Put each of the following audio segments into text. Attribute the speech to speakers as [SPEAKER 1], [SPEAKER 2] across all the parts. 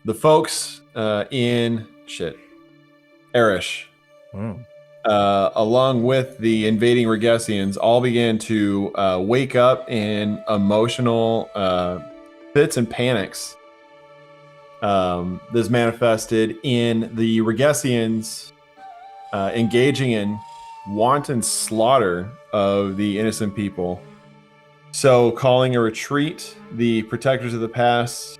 [SPEAKER 1] the folks in Erish, along with the invading Regessians, all began to wake up in emotional fits and panics. This manifested in the Regessians engaging in wanton slaughter of the innocent people. So, calling a retreat, the Protectors of the Pass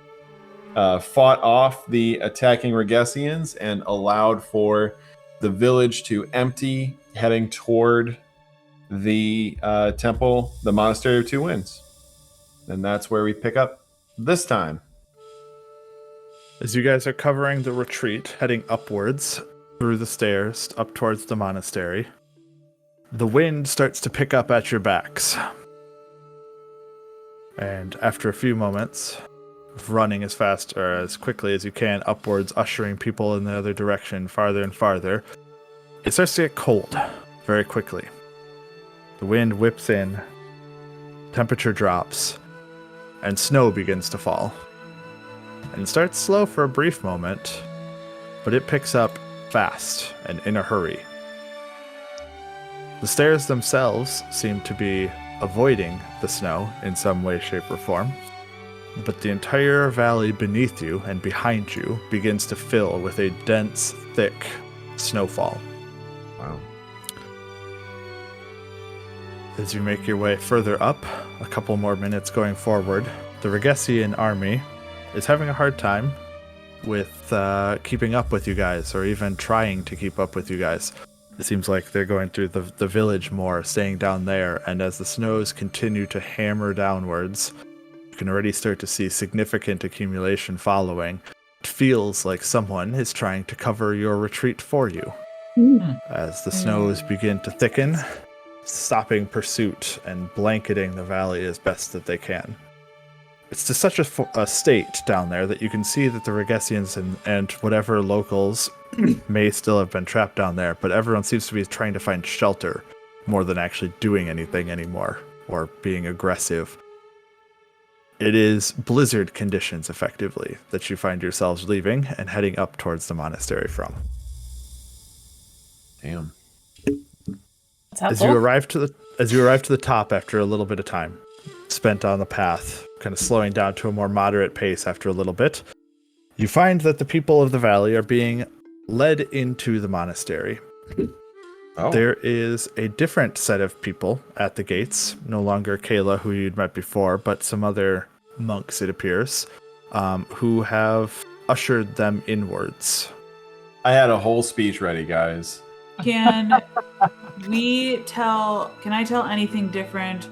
[SPEAKER 1] fought off the attacking Regessians and allowed for the village to empty, heading toward the temple, the Monastery of Two Winds. And that's where we pick up this time.
[SPEAKER 2] As you guys are covering the retreat, heading upwards through the stairs up towards the monastery, the wind starts to pick up at your backs. And after a few moments of running as fast or as quickly as you can upwards, ushering people in the other direction farther and farther, it starts to get cold very quickly. The wind whips in, temperature drops, and snow begins to fall. And it starts slow for a brief moment, but it picks up fast and in a hurry. The stairs themselves seem to be avoiding the snow in some way, shape, or form, but the entire valley beneath you and behind you begins to fill with a dense, thick snowfall.
[SPEAKER 1] Wow.
[SPEAKER 2] As you make your way further up, a couple more minutes going forward, the Regessian army is having a hard time with keeping up with you guys, or even trying to keep up with you guys. It seems like they're going through the village more, staying down there, and as the snows continue to hammer downwards, you can already start to see significant accumulation following. It feels like someone is trying to cover your retreat for you. As the snows begin to thicken, stopping pursuit and blanketing the valley as best that they can. It's to such a state down there that you can see that the Regessians and whatever locals may still have been trapped down there, but everyone seems to be trying to find shelter more than actually doing anything anymore or being aggressive. It is blizzard conditions, effectively, that you find yourselves leaving and heading up towards the monastery from.
[SPEAKER 1] Damn.
[SPEAKER 2] As you arrive to the top after a little bit of time spent on the path, kind of slowing down to a more moderate pace after a little bit, you find that the people of the valley are being led into the monastery.
[SPEAKER 1] Oh.
[SPEAKER 2] There is a different set of people at the gates, no longer Kayla, who you'd met before, but some other monks, it appears, who have ushered them inwards.
[SPEAKER 1] I had a whole speech ready, guys.
[SPEAKER 3] Can I tell anything different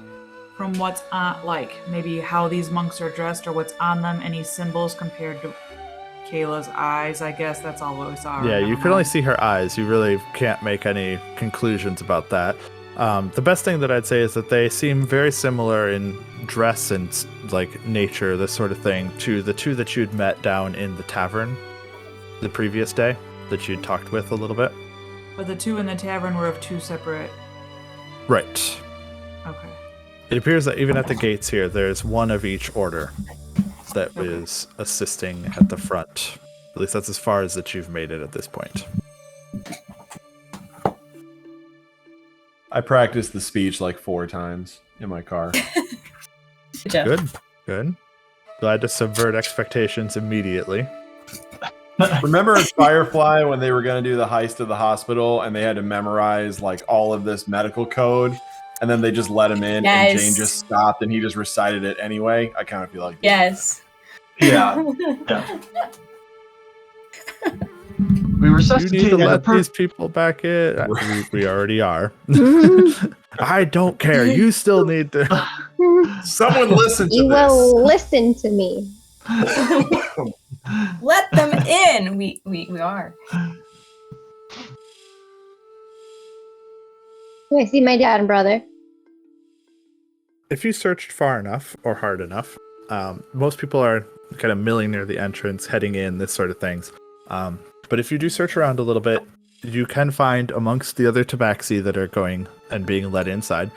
[SPEAKER 3] from what's on, like maybe how these monks are dressed or what's on them? Any symbols compared to Kayla's eyes? I guess that's all we saw.
[SPEAKER 2] Yeah, you can only see her eyes. You really can't make any conclusions about that. The best thing that I'd say is that they seem very similar in dress and like nature, this sort of thing, to the two that you'd met down in the tavern the previous day that you'd talked with a little bit.
[SPEAKER 3] But the two in the tavern were of two separate...
[SPEAKER 2] Right.
[SPEAKER 3] Okay.
[SPEAKER 2] It appears that even at the gates here, there's one of each order that is assisting at the front. At least that's as far as that you've made it at this point.
[SPEAKER 1] I practiced the speech like 4 times in my car.
[SPEAKER 2] Good. Glad to subvert expectations immediately.
[SPEAKER 1] Remember in Firefly when they were going to do the heist of the hospital and they had to memorize like all of this medical code, and then they just let him in and Jane just stopped and he just recited it anyway? I kind of feel like
[SPEAKER 4] yes.
[SPEAKER 5] Yeah. We resuscitated.
[SPEAKER 2] You need to let these people back in. We already are. I don't care. You still need to.
[SPEAKER 1] Someone listen to
[SPEAKER 6] you
[SPEAKER 1] this.
[SPEAKER 6] You will listen to me.
[SPEAKER 4] Let them in. We are.
[SPEAKER 6] I see my dad and brother.
[SPEAKER 2] If you searched far enough or hard enough, most people are kind of milling near the entrance, heading in, this sort of things. But if you do search around a little bit, you can find amongst the other Tabaxi that are going and being led inside,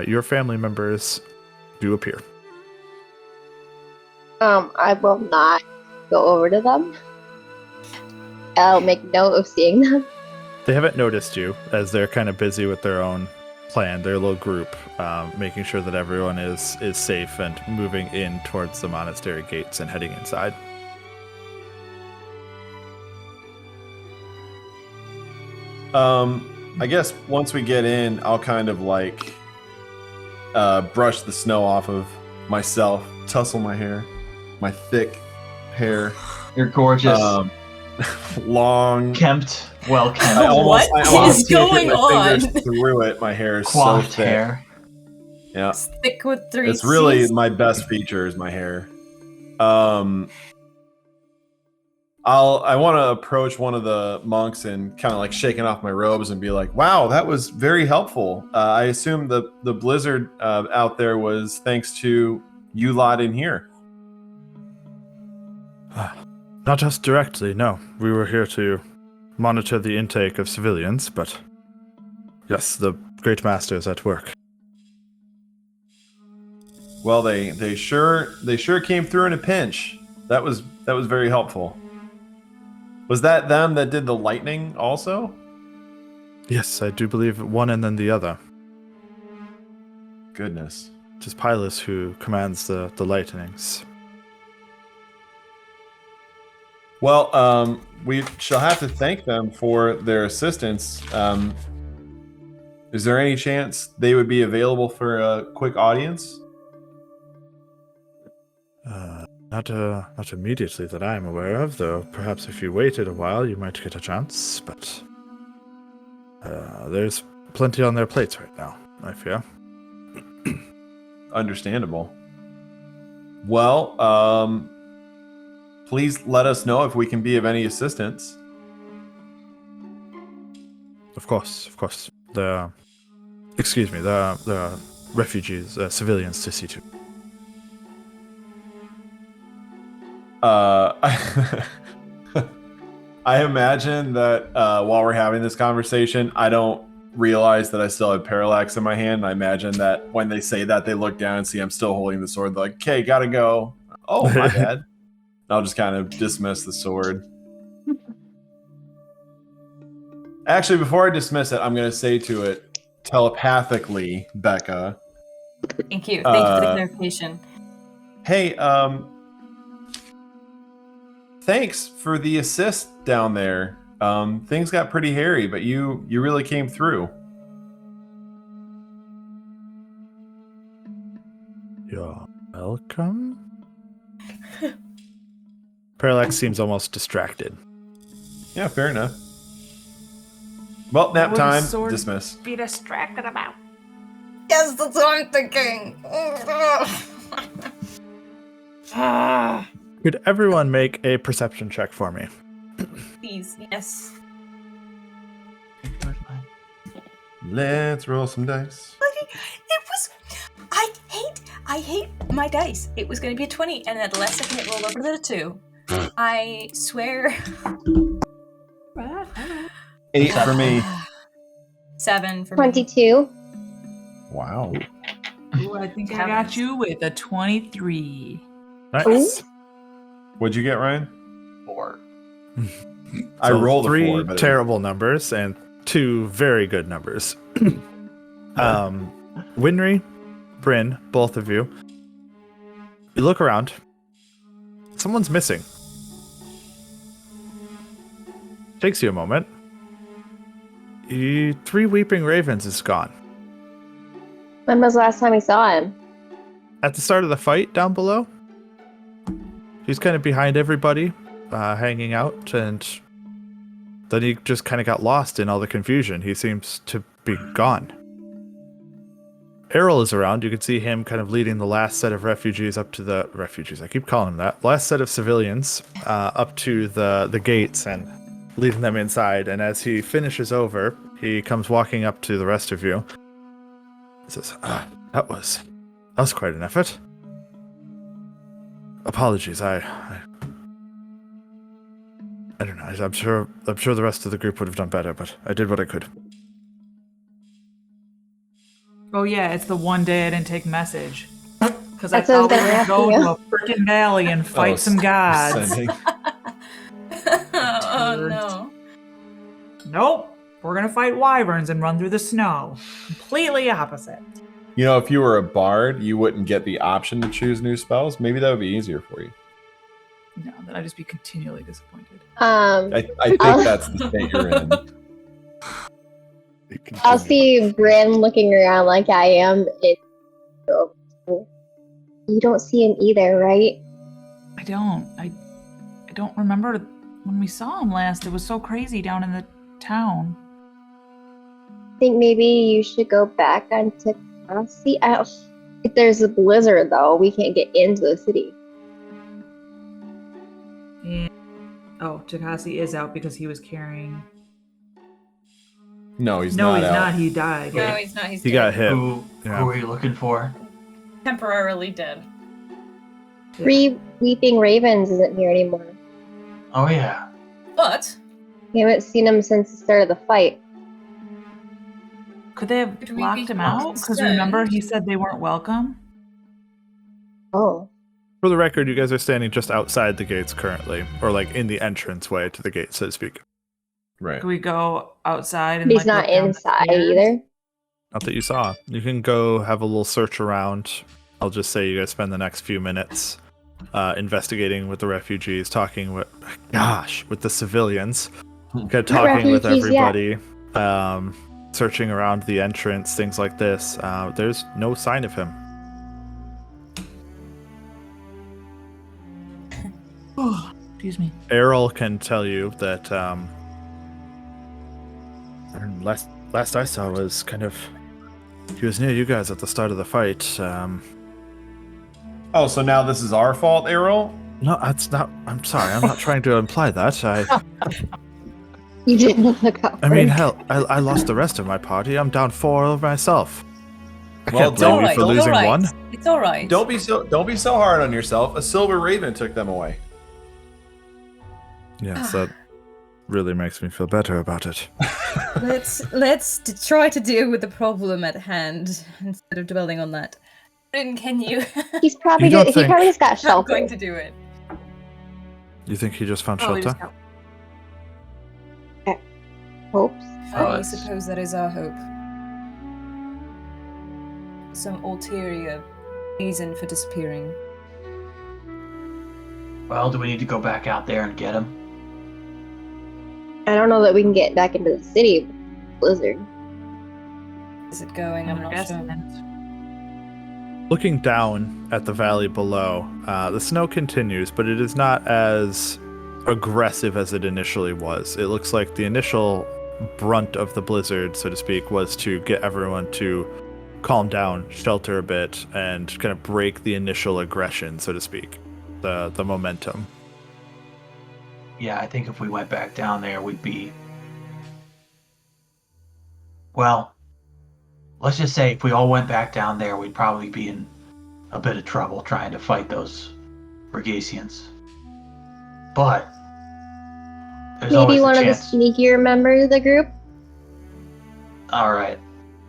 [SPEAKER 2] your family members do appear.
[SPEAKER 6] I will not go over to them. I'll make note of seeing them.
[SPEAKER 2] They haven't noticed you as they're kind of busy with their own plan, their little group, making sure that everyone is safe and moving in towards the monastery gates and heading inside.
[SPEAKER 1] I guess once we get in, I'll kind of like brush the snow off of myself, tussle my hair, my thick hair.
[SPEAKER 5] You're gorgeous.
[SPEAKER 1] Long,
[SPEAKER 5] Kempt, well kempt.
[SPEAKER 4] What is
[SPEAKER 1] can't
[SPEAKER 4] going
[SPEAKER 1] get my
[SPEAKER 4] on?
[SPEAKER 1] fingers through it. My hair is so
[SPEAKER 5] Coiffed
[SPEAKER 1] thick.
[SPEAKER 5] hair.
[SPEAKER 1] Yeah,
[SPEAKER 4] Stick with 3
[SPEAKER 1] it's really
[SPEAKER 4] Cs.
[SPEAKER 1] my best feature is my hair. I want to approach one of the monks and kind of like shaking off my robes and be like, "Wow, that was very helpful. I assume the blizzard out there was thanks to you lot in here."
[SPEAKER 2] Not us directly, no. We were here to monitor the intake of civilians, but yes, the Great Master is at work.
[SPEAKER 1] Well, they sure came through in a pinch. That was very helpful. Was that them that did the lightning also?
[SPEAKER 2] Yes, I do believe one and then the other.
[SPEAKER 1] Goodness.
[SPEAKER 2] It is Pylus who commands the lightnings.
[SPEAKER 1] Well, we shall have to thank them for their assistance. Is there any chance they would be available for a quick audience?
[SPEAKER 2] Not immediately that I am aware of, though perhaps if you waited a while you might get a chance, but there's plenty on their plates right now, I fear.
[SPEAKER 1] Understandable. Well, please let us know if we can be of any assistance.
[SPEAKER 2] Of course. The refugees, civilians to see to.
[SPEAKER 1] I imagine that while we're having this conversation, I don't realize that I still have parallax in my hand. I imagine that when they say that, they look down and see I'm still holding the sword. They're like, "Okay, gotta go." Oh, my bad. I'll just kind of dismiss the sword. Actually, before I dismiss it, I'm going to say to it telepathically, Becca.
[SPEAKER 4] Thank you. Thank you for the clarification.
[SPEAKER 1] Hey, thanks for the assist down there. Things got pretty hairy, but you really came through.
[SPEAKER 2] You're welcome. Parallax seems almost distracted.
[SPEAKER 1] Yeah, fair enough. Well, nap
[SPEAKER 3] What would
[SPEAKER 1] time.
[SPEAKER 3] a sword
[SPEAKER 1] Dismiss.
[SPEAKER 3] Be distracted about.
[SPEAKER 4] Yes, that's what I'm thinking.
[SPEAKER 2] Could everyone make a perception check for me?
[SPEAKER 4] Please, yes.
[SPEAKER 1] Let's roll some dice.
[SPEAKER 4] It was. I hate my dice. It was going to be a 20, and at the last second, it rolled over to the 2. I swear.
[SPEAKER 1] 8 for me.
[SPEAKER 4] 7 for me.
[SPEAKER 6] 22.
[SPEAKER 1] Wow.
[SPEAKER 3] Ooh, I think I got you with a 23.
[SPEAKER 2] Nice.
[SPEAKER 1] What'd you get, Ryan?
[SPEAKER 5] 4.
[SPEAKER 1] I
[SPEAKER 2] So
[SPEAKER 1] rolled a
[SPEAKER 2] 3
[SPEAKER 1] 4, but
[SPEAKER 2] terrible numbers and 2 very good numbers. Winry, Bryn, both of you. You look around. Someone's missing. Takes you a moment. 3 Weeping Ravens is gone.
[SPEAKER 6] When was the last time we saw him?
[SPEAKER 2] At the start of the fight down below, he's kind of behind everybody, hanging out, and then he just kind of got lost in all the confusion. He seems to be gone. Errol is around. You can see him kind of leading the last set of refugees up to the refugees. I keep calling them that. Last set of civilians up to the gates and leading them inside. And as he finishes over, he comes walking up to the rest of you. He says, that was quite an effort. Apologies, I don't know. I'm sure the rest of the group would have done better, but I did what I could.
[SPEAKER 3] Oh yeah, it's the one day I didn't take message. Because I
[SPEAKER 6] That's what I was
[SPEAKER 3] thought we
[SPEAKER 6] gonna
[SPEAKER 3] would
[SPEAKER 6] ask
[SPEAKER 3] go
[SPEAKER 6] you.
[SPEAKER 3] to a frickin' valley and fight some gods.
[SPEAKER 1] Sending.
[SPEAKER 4] Oh no.
[SPEAKER 3] Nope. We're gonna fight wyverns and run through the snow. Completely opposite.
[SPEAKER 1] You know, if you were a bard, you wouldn't get the option to choose new spells. Maybe that would be easier for you.
[SPEAKER 3] No, then I'd just be continually disappointed.
[SPEAKER 1] I think that's the state you're in.
[SPEAKER 6] I'll see Bryn looking around like I am. You don't see him either, right?
[SPEAKER 3] I don't. I don't remember when we saw him last. It was so crazy down in the town.
[SPEAKER 6] I think maybe you should go back onto Cassie. If there's a blizzard, though, we can't get into the city.
[SPEAKER 3] And, oh, Tabaxi is out because he was carrying.
[SPEAKER 1] No, he's
[SPEAKER 3] No,
[SPEAKER 1] not
[SPEAKER 3] he's
[SPEAKER 1] out.
[SPEAKER 3] not. He died.
[SPEAKER 4] No, he's not. He's
[SPEAKER 2] He
[SPEAKER 4] dead.
[SPEAKER 2] got hit.
[SPEAKER 5] Who
[SPEAKER 2] Yeah.
[SPEAKER 5] are you looking for?
[SPEAKER 4] Temporarily dead.
[SPEAKER 6] Three Weeping Ravens isn't here anymore.
[SPEAKER 5] Oh yeah.
[SPEAKER 4] But
[SPEAKER 6] We haven't seen him since the start of the fight.
[SPEAKER 3] Could they have
[SPEAKER 4] Could we
[SPEAKER 3] locked
[SPEAKER 4] be
[SPEAKER 3] him out? Because
[SPEAKER 4] concerned?
[SPEAKER 3] remember, he said they weren't welcome.
[SPEAKER 6] Oh.
[SPEAKER 2] For the record, you guys are standing just outside the gates currently, or like in the entranceway to the gate, so to speak.
[SPEAKER 1] Right.
[SPEAKER 3] Could we go outside and
[SPEAKER 6] But he's
[SPEAKER 3] like,
[SPEAKER 6] not
[SPEAKER 3] look down the
[SPEAKER 6] inside
[SPEAKER 3] stairs?
[SPEAKER 6] either.
[SPEAKER 2] Not that you saw. You can go have a little search around. I'll just say you guys spend the next few minutes investigating with the refugees, talking with, with the civilians, kind of talking with
[SPEAKER 6] refugees yet?
[SPEAKER 2] everybody, searching around the entrance, things like this. There's no sign of him.
[SPEAKER 3] Oh, excuse me.
[SPEAKER 2] Errol can tell you that last I saw was kind of he was near you guys at the start of the fight.
[SPEAKER 1] Oh, so now this is our fault, Errol?
[SPEAKER 2] No, that's not. I'm sorry. I'm not trying to imply that.
[SPEAKER 6] You didn't look up.
[SPEAKER 2] I mean, hell, I lost the rest of my party. I'm down 4 of myself. I
[SPEAKER 1] Well,
[SPEAKER 2] can't blame you for
[SPEAKER 1] don't-
[SPEAKER 2] losing
[SPEAKER 4] all right.
[SPEAKER 2] one.
[SPEAKER 4] It's all right.
[SPEAKER 1] Don't be so hard on yourself. A silver raven took them away.
[SPEAKER 2] Yes, that really makes me feel better about it.
[SPEAKER 4] Let's try to deal with the problem at hand instead of dwelling on that. Bryn, can you?
[SPEAKER 6] He's probably
[SPEAKER 2] You don't
[SPEAKER 6] he
[SPEAKER 2] think-
[SPEAKER 6] probably just got
[SPEAKER 4] Not
[SPEAKER 6] shelter.
[SPEAKER 4] going to do it.
[SPEAKER 2] You think he just found
[SPEAKER 3] Probably
[SPEAKER 2] shelter?
[SPEAKER 3] just
[SPEAKER 6] Hopes.
[SPEAKER 5] Oh,
[SPEAKER 4] I
[SPEAKER 5] it's-
[SPEAKER 4] suppose that is our hope. Some ulterior reason for disappearing.
[SPEAKER 5] Well, do we need to go back out there and get him?
[SPEAKER 6] I don't know that we can get back into the city with blizzard.
[SPEAKER 4] Is it going? I'm not
[SPEAKER 3] guessing
[SPEAKER 4] sure.
[SPEAKER 3] then.
[SPEAKER 2] Looking down at the valley below, the snow continues, but it is not as aggressive as it initially was. It looks like the initial brunt of the blizzard, so to speak, was to get everyone to calm down, shelter a bit, and kind of break the initial aggression, so to speak, the momentum.
[SPEAKER 5] Yeah, I think if we went back down there, we'd be... Well, let's just say if we all went back down there, we'd probably be in a bit of trouble trying to fight those Regasians. But there's
[SPEAKER 6] Maybe
[SPEAKER 5] always
[SPEAKER 6] one
[SPEAKER 5] a
[SPEAKER 6] of the
[SPEAKER 5] chance.
[SPEAKER 6] sneakier members of the group.
[SPEAKER 5] All right.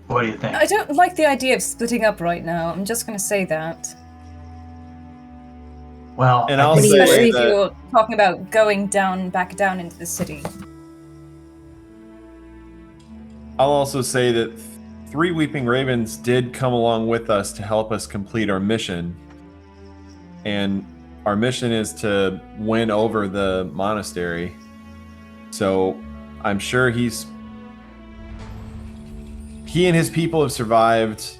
[SPEAKER 5] What do you think?
[SPEAKER 4] I don't like the idea of splitting up right now. I'm just going to say that.
[SPEAKER 5] Well,
[SPEAKER 1] And
[SPEAKER 5] I
[SPEAKER 1] I'll
[SPEAKER 5] think
[SPEAKER 1] say
[SPEAKER 4] Especially if
[SPEAKER 1] that-
[SPEAKER 4] you're talking about going back down into the city.
[SPEAKER 1] I'll also say that 3 Weeping Ravens did come along with us to help us complete our mission. And our mission is to win over the monastery. So I'm sure he and his people have survived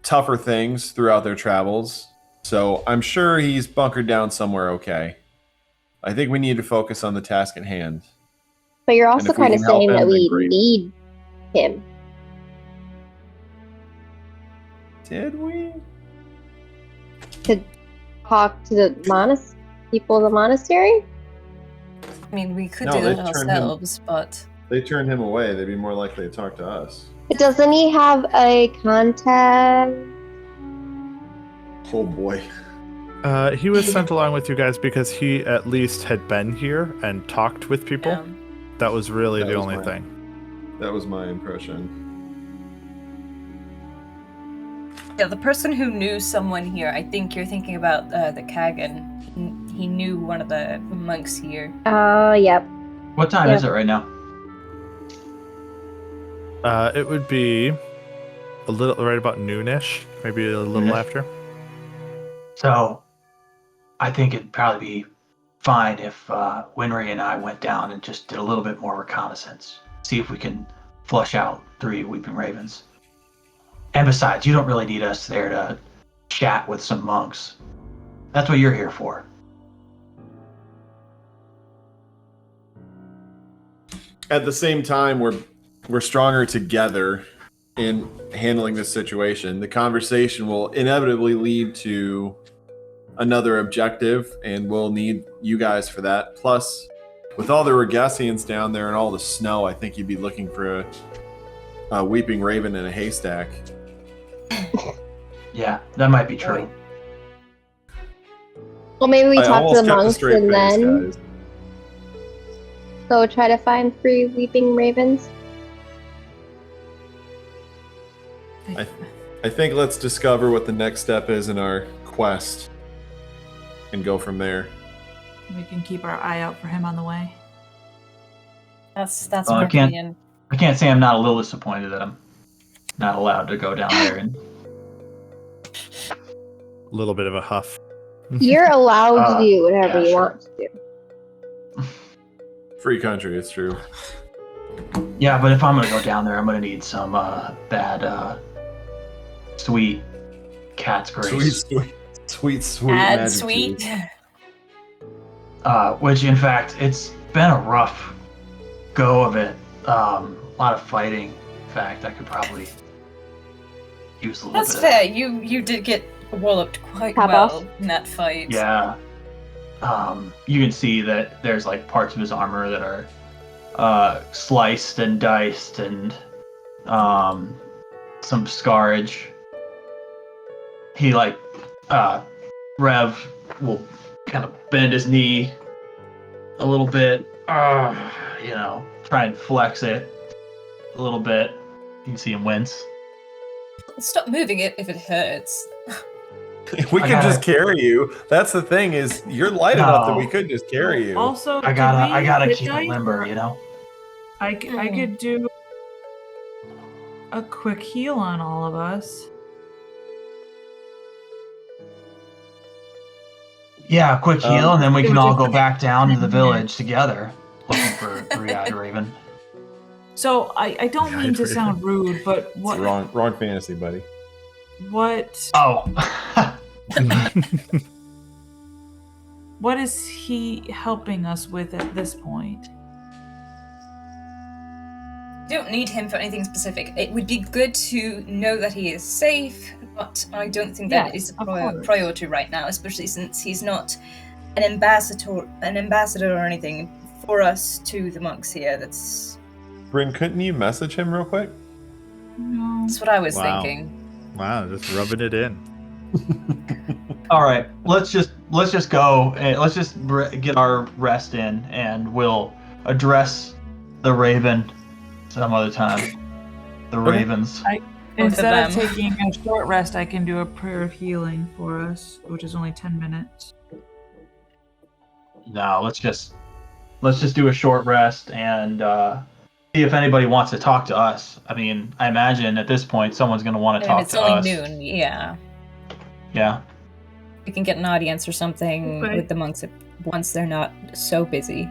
[SPEAKER 1] tougher things throughout their travels. So I'm sure he's bunkered down somewhere okay. I think we need to focus on the task at hand.
[SPEAKER 6] But you're
[SPEAKER 1] And
[SPEAKER 6] also
[SPEAKER 1] if we
[SPEAKER 6] kind of
[SPEAKER 1] can help
[SPEAKER 6] saying
[SPEAKER 1] him,
[SPEAKER 6] that
[SPEAKER 1] then
[SPEAKER 6] we
[SPEAKER 1] great.
[SPEAKER 6] need him.
[SPEAKER 1] Did we?
[SPEAKER 6] To talk to the people of the monastery?
[SPEAKER 4] I mean, we could
[SPEAKER 1] No,
[SPEAKER 4] do
[SPEAKER 1] they
[SPEAKER 4] that
[SPEAKER 1] turned
[SPEAKER 4] ourselves, but
[SPEAKER 1] They turned him away. They'd be more likely to talk to us.
[SPEAKER 6] But doesn't he have a contact?
[SPEAKER 1] Oh boy.
[SPEAKER 2] He was sent along with you guys because he at least had been here and talked with people.
[SPEAKER 4] yeah.
[SPEAKER 2] That was really
[SPEAKER 1] That
[SPEAKER 2] the
[SPEAKER 1] was
[SPEAKER 2] only
[SPEAKER 1] my-
[SPEAKER 2] thing.
[SPEAKER 1] That was my impression.
[SPEAKER 4] Yeah, the person who knew someone here, I think you're thinking about the Kagan. He knew one of the monks here.
[SPEAKER 6] Oh, yep.
[SPEAKER 5] What time
[SPEAKER 6] Yeah.
[SPEAKER 5] is it right now?
[SPEAKER 2] It would be a little right about noonish, maybe a little
[SPEAKER 5] Noonish?
[SPEAKER 2] after.
[SPEAKER 5] So, I think it'd probably be fine if Winry and I went down and just did a little bit more reconnaissance. See if we can flush out 3 Weeping Ravens. And besides, you don't really need us there to chat with some monks. That's what you're here for.
[SPEAKER 1] At the same time, we're stronger together in handling this situation. The conversation will inevitably lead to another objective, and we'll need you guys for that. Plus, with all the Regessians down there and all the snow, I think you'd be looking for a weeping raven in a haystack.
[SPEAKER 5] Yeah, that might be true.
[SPEAKER 6] Well, maybe we
[SPEAKER 1] I
[SPEAKER 6] talk to
[SPEAKER 1] almost
[SPEAKER 6] the
[SPEAKER 1] kept a
[SPEAKER 6] monks
[SPEAKER 1] straight
[SPEAKER 6] and
[SPEAKER 1] face,
[SPEAKER 6] then
[SPEAKER 1] guys.
[SPEAKER 6] go try to find 3 weeping ravens.
[SPEAKER 1] I think let's discover what the next step is in our quest and go from there.
[SPEAKER 3] We can keep our eye out for him on the way.
[SPEAKER 4] That's
[SPEAKER 5] Well,
[SPEAKER 4] my
[SPEAKER 5] I can't-
[SPEAKER 4] opinion.
[SPEAKER 5] I can't say I'm not a little disappointed that I'm not allowed to go down there and
[SPEAKER 2] A little bit of a huff.
[SPEAKER 6] You're allowed to do whatever
[SPEAKER 5] yeah,
[SPEAKER 6] you
[SPEAKER 5] sure.
[SPEAKER 6] want to do.
[SPEAKER 1] Free country, it's true.
[SPEAKER 5] Yeah, but if I'm gonna go down there, I'm gonna need some bad, sweet cat's grace.
[SPEAKER 1] Sweet
[SPEAKER 4] Add
[SPEAKER 1] magic
[SPEAKER 4] sweet.
[SPEAKER 1] juice.
[SPEAKER 5] Which, in fact, it's been a rough go of it. A lot of fighting. In fact, I could probably use a little
[SPEAKER 4] That's
[SPEAKER 5] bit
[SPEAKER 4] fair.
[SPEAKER 5] of
[SPEAKER 4] You did get walloped quite
[SPEAKER 6] Tabaxi.
[SPEAKER 4] well in that fight.
[SPEAKER 5] that. Yeah. You can see that there's like parts of his armor that are sliced and diced and some scarage. He Rev will kind of bend his knee a little bit, try and flex it a little bit. You can see him wince.
[SPEAKER 4] Stop moving it if it hurts.
[SPEAKER 1] We
[SPEAKER 5] I
[SPEAKER 1] could just
[SPEAKER 5] gotta-
[SPEAKER 1] carry you. That's the thing is, you're light enough that
[SPEAKER 5] No.
[SPEAKER 1] we could just carry you.
[SPEAKER 3] Also,
[SPEAKER 5] I
[SPEAKER 3] do
[SPEAKER 5] gotta
[SPEAKER 3] we
[SPEAKER 5] keep
[SPEAKER 3] hit
[SPEAKER 5] it limber,
[SPEAKER 3] dice,
[SPEAKER 5] you know.
[SPEAKER 3] I could do a quick heal on all of us.
[SPEAKER 5] Yeah, a quick heal, and then we
[SPEAKER 3] it
[SPEAKER 5] can
[SPEAKER 3] was
[SPEAKER 5] all
[SPEAKER 3] just
[SPEAKER 5] go
[SPEAKER 3] like
[SPEAKER 5] back down to
[SPEAKER 3] 10
[SPEAKER 5] the village
[SPEAKER 3] minutes.
[SPEAKER 5] together, looking for Three-Eyed Raven.
[SPEAKER 3] So I don't mean to sound rude, but
[SPEAKER 1] It's
[SPEAKER 3] what
[SPEAKER 1] wrong fantasy, buddy.
[SPEAKER 3] what
[SPEAKER 5] Oh,
[SPEAKER 3] what is he helping us with at this point?
[SPEAKER 4] You don't need him for anything specific. It would be good to know that he is safe, but I don't think that
[SPEAKER 3] Yes,
[SPEAKER 4] is
[SPEAKER 3] of
[SPEAKER 4] a
[SPEAKER 3] course.
[SPEAKER 4] priority right now, especially since he's not an ambassador or anything for us to the monks here. That's
[SPEAKER 1] Bryn, couldn't you message him real quick?
[SPEAKER 3] No.
[SPEAKER 4] what I was
[SPEAKER 2] Wow.
[SPEAKER 4] thinking.
[SPEAKER 2] Wow, just rubbing it in.
[SPEAKER 5] all right. Let's just go. Let's just get our rest in, and we'll address the Raven some other time. The
[SPEAKER 1] Okay.
[SPEAKER 5] Ravens.
[SPEAKER 3] Instead of
[SPEAKER 4] them.
[SPEAKER 3] taking a short rest, I can do a prayer of healing for us, which is only 10 minutes.
[SPEAKER 5] No, let's just do a short rest and see if anybody wants to talk to us. I mean, I imagine at this point someone's going to want to
[SPEAKER 4] And
[SPEAKER 5] talk
[SPEAKER 4] it's
[SPEAKER 5] to
[SPEAKER 4] only
[SPEAKER 5] us.
[SPEAKER 4] noon, yeah.
[SPEAKER 5] Yeah.
[SPEAKER 4] We can get an audience or something
[SPEAKER 3] Okay.
[SPEAKER 4] with the monks once they're not so busy.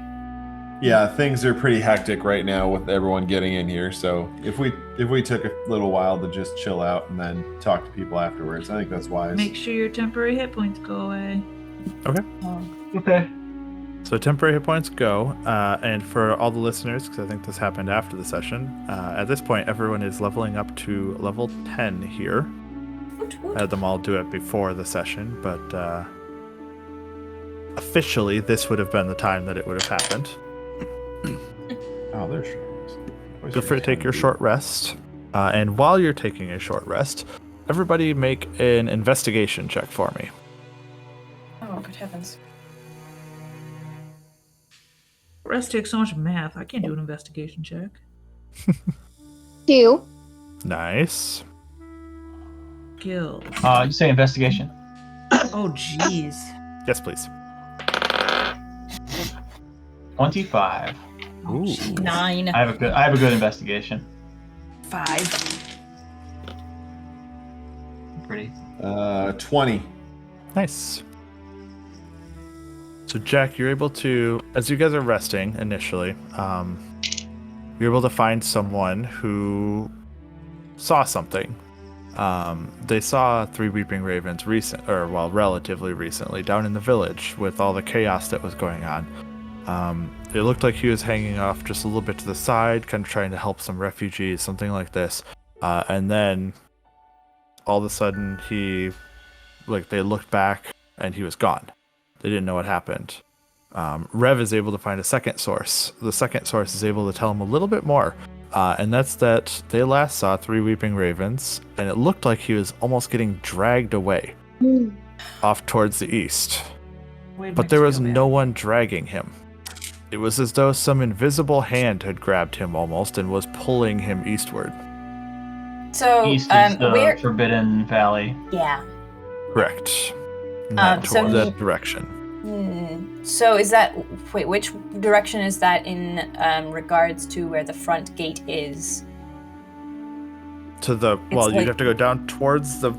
[SPEAKER 1] Yeah, things are pretty hectic right now with everyone getting in here. So if we took a little while to just chill out and then talk to people afterwards, I think that's wise.
[SPEAKER 3] Make sure your temporary hit points go away.
[SPEAKER 5] Okay.
[SPEAKER 2] So temporary hit points go, and for all the listeners, because I think this happened after the session, at this point everyone is leveling up to level 10 here. I had them all do it before the session, but officially this would have been the time that it would have happened.
[SPEAKER 1] Oh, there's shrooms.
[SPEAKER 2] Feel free to take your short rest, and while you're taking a short rest, everybody make an investigation check for me.
[SPEAKER 4] Oh, good heavens.
[SPEAKER 3] Rest takes so much math. I can't do an investigation check.
[SPEAKER 6] 2.
[SPEAKER 2] Nice.
[SPEAKER 3] skills.
[SPEAKER 5] You say investigation.
[SPEAKER 3] Oh, jeez.
[SPEAKER 2] Yes, please.
[SPEAKER 5] 25.
[SPEAKER 3] Oh, jeez.
[SPEAKER 4] 9.
[SPEAKER 5] I have a good investigation.
[SPEAKER 3] 5.
[SPEAKER 5] Pretty.
[SPEAKER 1] 20.
[SPEAKER 2] Nice. So Jack, you're able to, as you guys are resting initially, you're able to find someone who saw something. They saw 3 weeping ravens relatively recently down in the village with all the chaos that was going on. It looked like he was hanging off just a little bit to the side, kind of trying to help some refugees, something like this. And then all of a sudden they looked back and he was gone. They didn't know what happened. Rev is able to find a second source. The second source is able to tell him a little bit more. And that's that they last saw 3 weeping ravens, and it looked like he was almost getting dragged away off towards the east. But there was no one dragging him. It was as though some invisible hand had grabbed him almost and was pulling him eastward.
[SPEAKER 4] So,
[SPEAKER 5] East is the
[SPEAKER 4] where?
[SPEAKER 5] Forbidden Valley.
[SPEAKER 4] Yeah.
[SPEAKER 2] Correct.
[SPEAKER 4] So
[SPEAKER 2] That direction.
[SPEAKER 4] So is that... Wait, which direction is that in regards to where the front gate is?
[SPEAKER 2] To the... Well,
[SPEAKER 4] It's
[SPEAKER 2] you'd have to go down towards the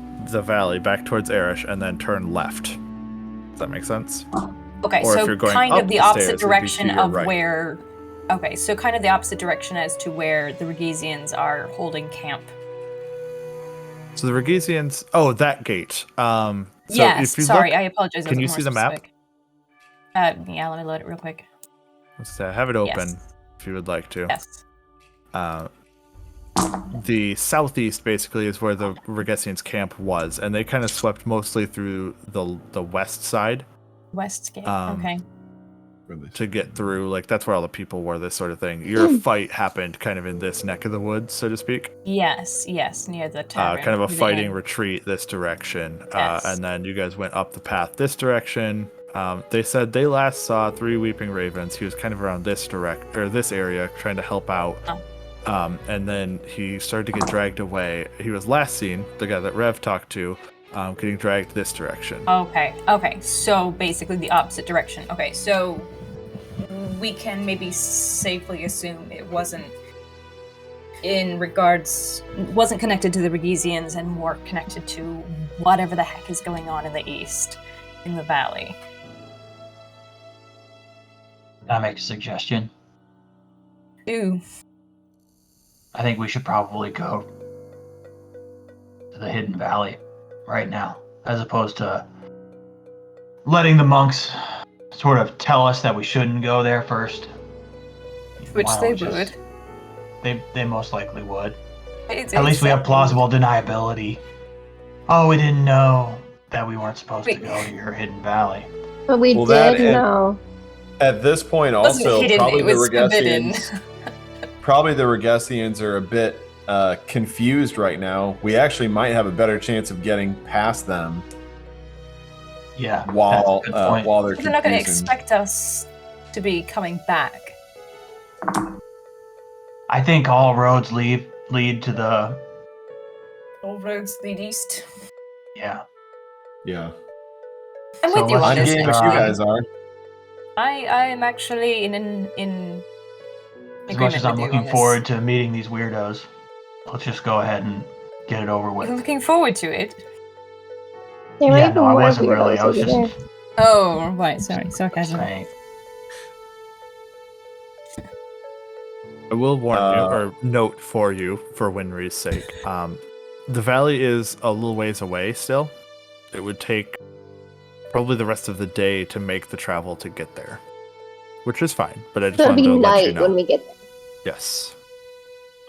[SPEAKER 2] valley, back towards Arish, and then turn left. Does that make sense?
[SPEAKER 4] Okay,
[SPEAKER 2] Or if
[SPEAKER 4] so
[SPEAKER 2] you're going
[SPEAKER 4] kind
[SPEAKER 2] up
[SPEAKER 4] of the
[SPEAKER 2] the
[SPEAKER 4] opposite
[SPEAKER 2] stairs, it'd be to
[SPEAKER 4] direction
[SPEAKER 2] your
[SPEAKER 4] of
[SPEAKER 2] right.
[SPEAKER 4] where... Okay, so kind of the opposite direction as to where the Regesians are holding camp.
[SPEAKER 2] So the Regesians... Oh, that gate. So
[SPEAKER 4] yes,
[SPEAKER 2] if you
[SPEAKER 4] sorry,
[SPEAKER 2] look,
[SPEAKER 4] I apologize.
[SPEAKER 2] can you see the map?
[SPEAKER 4] Yeah, let me load it real quick.
[SPEAKER 2] Let's say I have it open
[SPEAKER 4] Yes.
[SPEAKER 2] if you would like to.
[SPEAKER 4] Yes.
[SPEAKER 2] The southeast basically is where the Regesians camp was, and they kind of swept mostly through the west side
[SPEAKER 4] West gate,
[SPEAKER 2] Um,
[SPEAKER 4] okay.
[SPEAKER 2] to get through. Like that's where all the people were, this sort of thing. Your fight happened kind of in this neck of the woods, so to speak.
[SPEAKER 4] Yes, near the tavern.
[SPEAKER 2] Kind of a
[SPEAKER 4] near the
[SPEAKER 2] fighting
[SPEAKER 4] inn.
[SPEAKER 2] retreat this direction.
[SPEAKER 4] Yes.
[SPEAKER 2] And then you guys went up the path this direction. They said they last saw 3 weeping ravens. He was kind of around this area trying to help out.
[SPEAKER 4] Oh.
[SPEAKER 2] And then he started to get dragged away. He was last seen, the guy that Rev talked to, getting dragged this direction.
[SPEAKER 4] Okay, so basically the opposite direction. Okay, so we can maybe safely assume it wasn't connected to the Regesians and more connected to whatever the heck is going on in the east, in the valley.
[SPEAKER 5] Can I make a suggestion?
[SPEAKER 4] Ooh.
[SPEAKER 5] I think we should probably go to the Hidden Valley right now, as opposed to letting the monks sort of tell us that we shouldn't go there first.
[SPEAKER 4] Which
[SPEAKER 5] Why
[SPEAKER 4] they
[SPEAKER 5] don't we
[SPEAKER 4] would.
[SPEAKER 5] They most likely would.
[SPEAKER 4] It's
[SPEAKER 5] At least we have
[SPEAKER 4] exactly-
[SPEAKER 5] plausible deniability. Oh, we didn't know that we weren't supposed
[SPEAKER 4] Wait.
[SPEAKER 5] to go to your Hidden Valley.
[SPEAKER 6] But we
[SPEAKER 1] Well, that
[SPEAKER 6] did
[SPEAKER 1] and-
[SPEAKER 6] know.
[SPEAKER 1] At this point,
[SPEAKER 4] It wasn't
[SPEAKER 1] also
[SPEAKER 4] hidden,
[SPEAKER 1] probably
[SPEAKER 4] it
[SPEAKER 1] the
[SPEAKER 4] was forbidden.
[SPEAKER 1] Regesians are a bit confused right now. We actually might have a better chance of getting past them
[SPEAKER 5] Yeah,
[SPEAKER 1] while
[SPEAKER 5] that's a good point.
[SPEAKER 1] while they're
[SPEAKER 4] They're not going to
[SPEAKER 1] confusing.
[SPEAKER 4] expect us to be coming back.
[SPEAKER 5] I think all roads lead to the
[SPEAKER 4] All roads lead east.
[SPEAKER 5] yeah.
[SPEAKER 1] Yeah,
[SPEAKER 4] I'm
[SPEAKER 5] So
[SPEAKER 4] with you
[SPEAKER 5] let's
[SPEAKER 4] on
[SPEAKER 1] I'm
[SPEAKER 4] this.
[SPEAKER 5] just,
[SPEAKER 1] game if
[SPEAKER 4] actually.
[SPEAKER 1] you guys are.
[SPEAKER 4] I am actually in
[SPEAKER 5] As much
[SPEAKER 4] agreement
[SPEAKER 5] as I'm
[SPEAKER 4] with you
[SPEAKER 5] looking
[SPEAKER 4] on this.
[SPEAKER 5] forward to meeting these weirdos, let's just go ahead and get it over with.
[SPEAKER 4] You're looking forward to it.
[SPEAKER 6] There might
[SPEAKER 5] Yeah,
[SPEAKER 6] be
[SPEAKER 5] no, I
[SPEAKER 6] more
[SPEAKER 5] wasn't really.
[SPEAKER 6] weirdos
[SPEAKER 5] I was
[SPEAKER 6] over
[SPEAKER 5] just
[SPEAKER 6] there.
[SPEAKER 4] Oh, right. Sorry, sarcasm.
[SPEAKER 5] saying.
[SPEAKER 2] I will warn you,
[SPEAKER 1] Uh,
[SPEAKER 2] or note for you, for Winry's sake. The valley is a little ways away still. It would take probably the rest of the day to make the travel to get there, which is fine. But I just
[SPEAKER 6] So it'll
[SPEAKER 2] wanted
[SPEAKER 6] be
[SPEAKER 2] to let you
[SPEAKER 6] night
[SPEAKER 2] know.
[SPEAKER 6] when we get there.
[SPEAKER 2] Yes.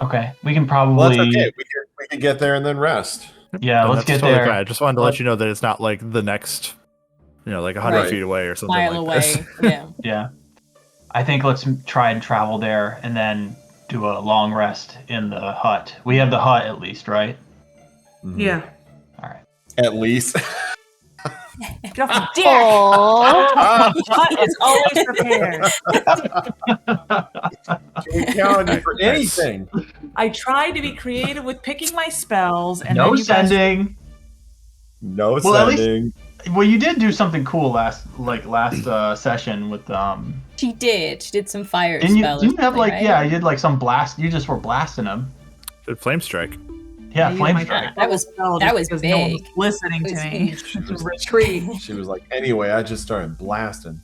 [SPEAKER 5] Okay, we can probably.
[SPEAKER 1] Well, that's okay. We can get there and then rest.
[SPEAKER 5] Yeah,
[SPEAKER 2] And
[SPEAKER 5] let's
[SPEAKER 2] that's
[SPEAKER 5] get
[SPEAKER 2] totally
[SPEAKER 5] there.
[SPEAKER 2] fine. I just wanted to
[SPEAKER 5] Let-
[SPEAKER 2] let you know that it's not like the next, like 100
[SPEAKER 1] Right.
[SPEAKER 2] feet away or something
[SPEAKER 4] Mile
[SPEAKER 2] like this.
[SPEAKER 4] away. Yeah.
[SPEAKER 5] Yeah, I think let's try and travel there and then do a long rest in the hut. We have the hut at least, right?
[SPEAKER 1] Mhm.
[SPEAKER 3] Yeah.
[SPEAKER 5] All right.
[SPEAKER 1] At least.
[SPEAKER 3] Get off the deck!
[SPEAKER 6] Aww.
[SPEAKER 3] Hut is always prepared.
[SPEAKER 1] Can we count on you for anything?
[SPEAKER 3] I tried to be creative with picking my spells, and
[SPEAKER 5] No
[SPEAKER 3] then you guys
[SPEAKER 5] sending.
[SPEAKER 1] No
[SPEAKER 5] Well, at least-
[SPEAKER 1] sending.
[SPEAKER 5] Well, you did do something cool last session with
[SPEAKER 4] She did. She did some fire
[SPEAKER 5] Didn't you?
[SPEAKER 4] spell.
[SPEAKER 5] Didn't you have
[SPEAKER 4] right?
[SPEAKER 5] you did like some blast? You just were blasting them.
[SPEAKER 2] Did flame strike.
[SPEAKER 5] Yeah,
[SPEAKER 3] I
[SPEAKER 5] flame
[SPEAKER 3] used my
[SPEAKER 5] strike.
[SPEAKER 4] That was
[SPEAKER 3] spell just
[SPEAKER 4] big.
[SPEAKER 3] because no one was listening
[SPEAKER 4] It
[SPEAKER 3] to
[SPEAKER 4] was
[SPEAKER 3] me.
[SPEAKER 4] huge.
[SPEAKER 3] Retreat.
[SPEAKER 1] She was like, anyway, I just started blasting.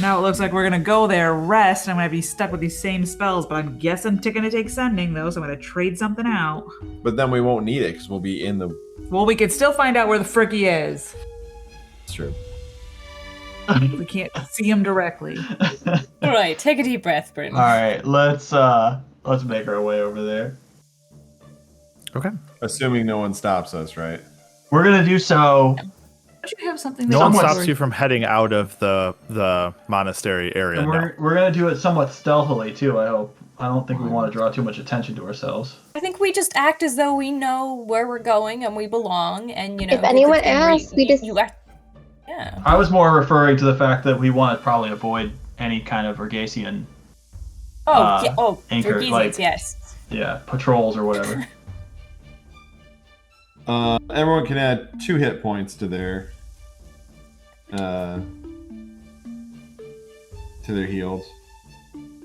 [SPEAKER 3] Now it looks like we're gonna go there, rest, and I'm gonna be stuck with these same spells, but I'm guessing gonna take sending though, so I'm gonna trade something out.
[SPEAKER 1] But then we won't need it because we'll be in the.
[SPEAKER 3] Well, we could still find out where the frick he is.
[SPEAKER 1] It's true.
[SPEAKER 3] We can't see him directly.
[SPEAKER 4] All right, take a deep breath, Bryn.
[SPEAKER 5] All right, let's make our way over there.
[SPEAKER 2] Okay.
[SPEAKER 1] Assuming no one stops us, right?
[SPEAKER 5] We're gonna do so.
[SPEAKER 3] Don't you have something?
[SPEAKER 2] No one
[SPEAKER 5] Somewhat-
[SPEAKER 2] stops you from heading out of the monastery area.
[SPEAKER 5] And
[SPEAKER 2] No.
[SPEAKER 5] we're gonna do it somewhat stealthily too. I hope. I don't think we want to draw too much attention to ourselves.
[SPEAKER 4] I think we just act as though we know where we're going and we belong, and you know.
[SPEAKER 6] If anyone
[SPEAKER 4] the thing where
[SPEAKER 6] asks, we just-
[SPEAKER 4] you act. Yeah.
[SPEAKER 5] I was more referring to the fact that we want to probably avoid any kind of Vergasian,
[SPEAKER 4] Oh, yeah. Oh,
[SPEAKER 5] anchor,
[SPEAKER 4] Vergesians,
[SPEAKER 5] like-
[SPEAKER 4] yes.
[SPEAKER 5] patrols or whatever.
[SPEAKER 1] Everyone can add 2 hit points to their heals.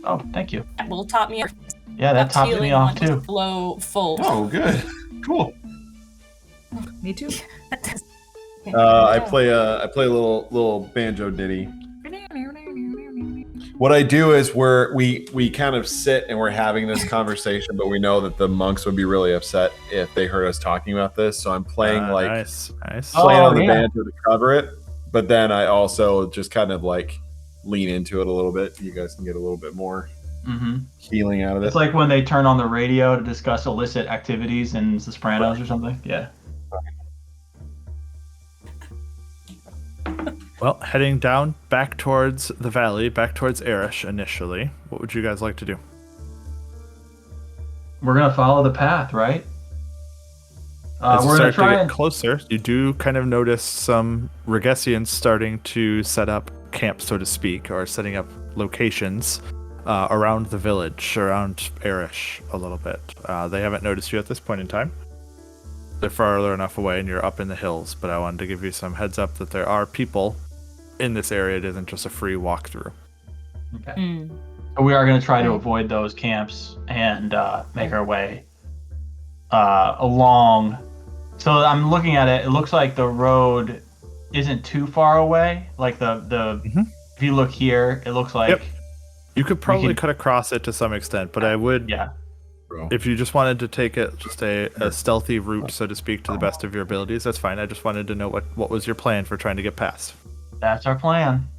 [SPEAKER 5] Oh, thank you.
[SPEAKER 4] That will top me off.
[SPEAKER 5] Yeah, that tops me
[SPEAKER 4] Healing
[SPEAKER 5] off
[SPEAKER 4] one
[SPEAKER 5] too.
[SPEAKER 4] Blow full.
[SPEAKER 1] Oh, good, cool.
[SPEAKER 3] Me too.
[SPEAKER 1] I play a little banjo ditty. What I do is we kind of sit and we're having this conversation, but we know that the monks would be really upset if they heard us talking about this. So I'm playing
[SPEAKER 2] Nice.
[SPEAKER 1] playing
[SPEAKER 5] Oh,
[SPEAKER 1] on the
[SPEAKER 5] yeah.
[SPEAKER 1] banjo to cover it, but then I also just kind of like lean into it a little bit. You guys can get a little bit more
[SPEAKER 5] Mm-hmm.
[SPEAKER 1] healing out of it.
[SPEAKER 5] It's like when they turn on the radio to discuss illicit activities in The Sopranos or something. Yeah.
[SPEAKER 2] Well, heading down back towards the valley, back towards Erish initially. What would you guys like to do?
[SPEAKER 5] We're gonna follow the path, right?
[SPEAKER 2] As you
[SPEAKER 5] We're gonna
[SPEAKER 2] start
[SPEAKER 5] try
[SPEAKER 2] to get
[SPEAKER 5] and
[SPEAKER 2] closer, you do kind of notice some Regessians starting to set up camp, so to speak, or setting up locations around the village, around Erish a little bit. They haven't noticed you at this point in time. They're farther enough away and you're up in the hills, but I wanted to give you some heads up that there are people in this area. It isn't just a free walkthrough.
[SPEAKER 5] Okay.
[SPEAKER 4] Mm.
[SPEAKER 5] So we are gonna try to avoid those camps and make our way along. So I'm looking at it. It looks like the road isn't too far away. Like the if you look here, it looks like
[SPEAKER 2] Yep. You could probably
[SPEAKER 5] can-
[SPEAKER 2] cut across it to some extent, but I would,
[SPEAKER 5] yeah.
[SPEAKER 2] if you just wanted to take it just a stealthy route, so to speak, to the best of your abilities, that's fine. I just wanted to know what was your plan for trying to get past.
[SPEAKER 5] That's our plan.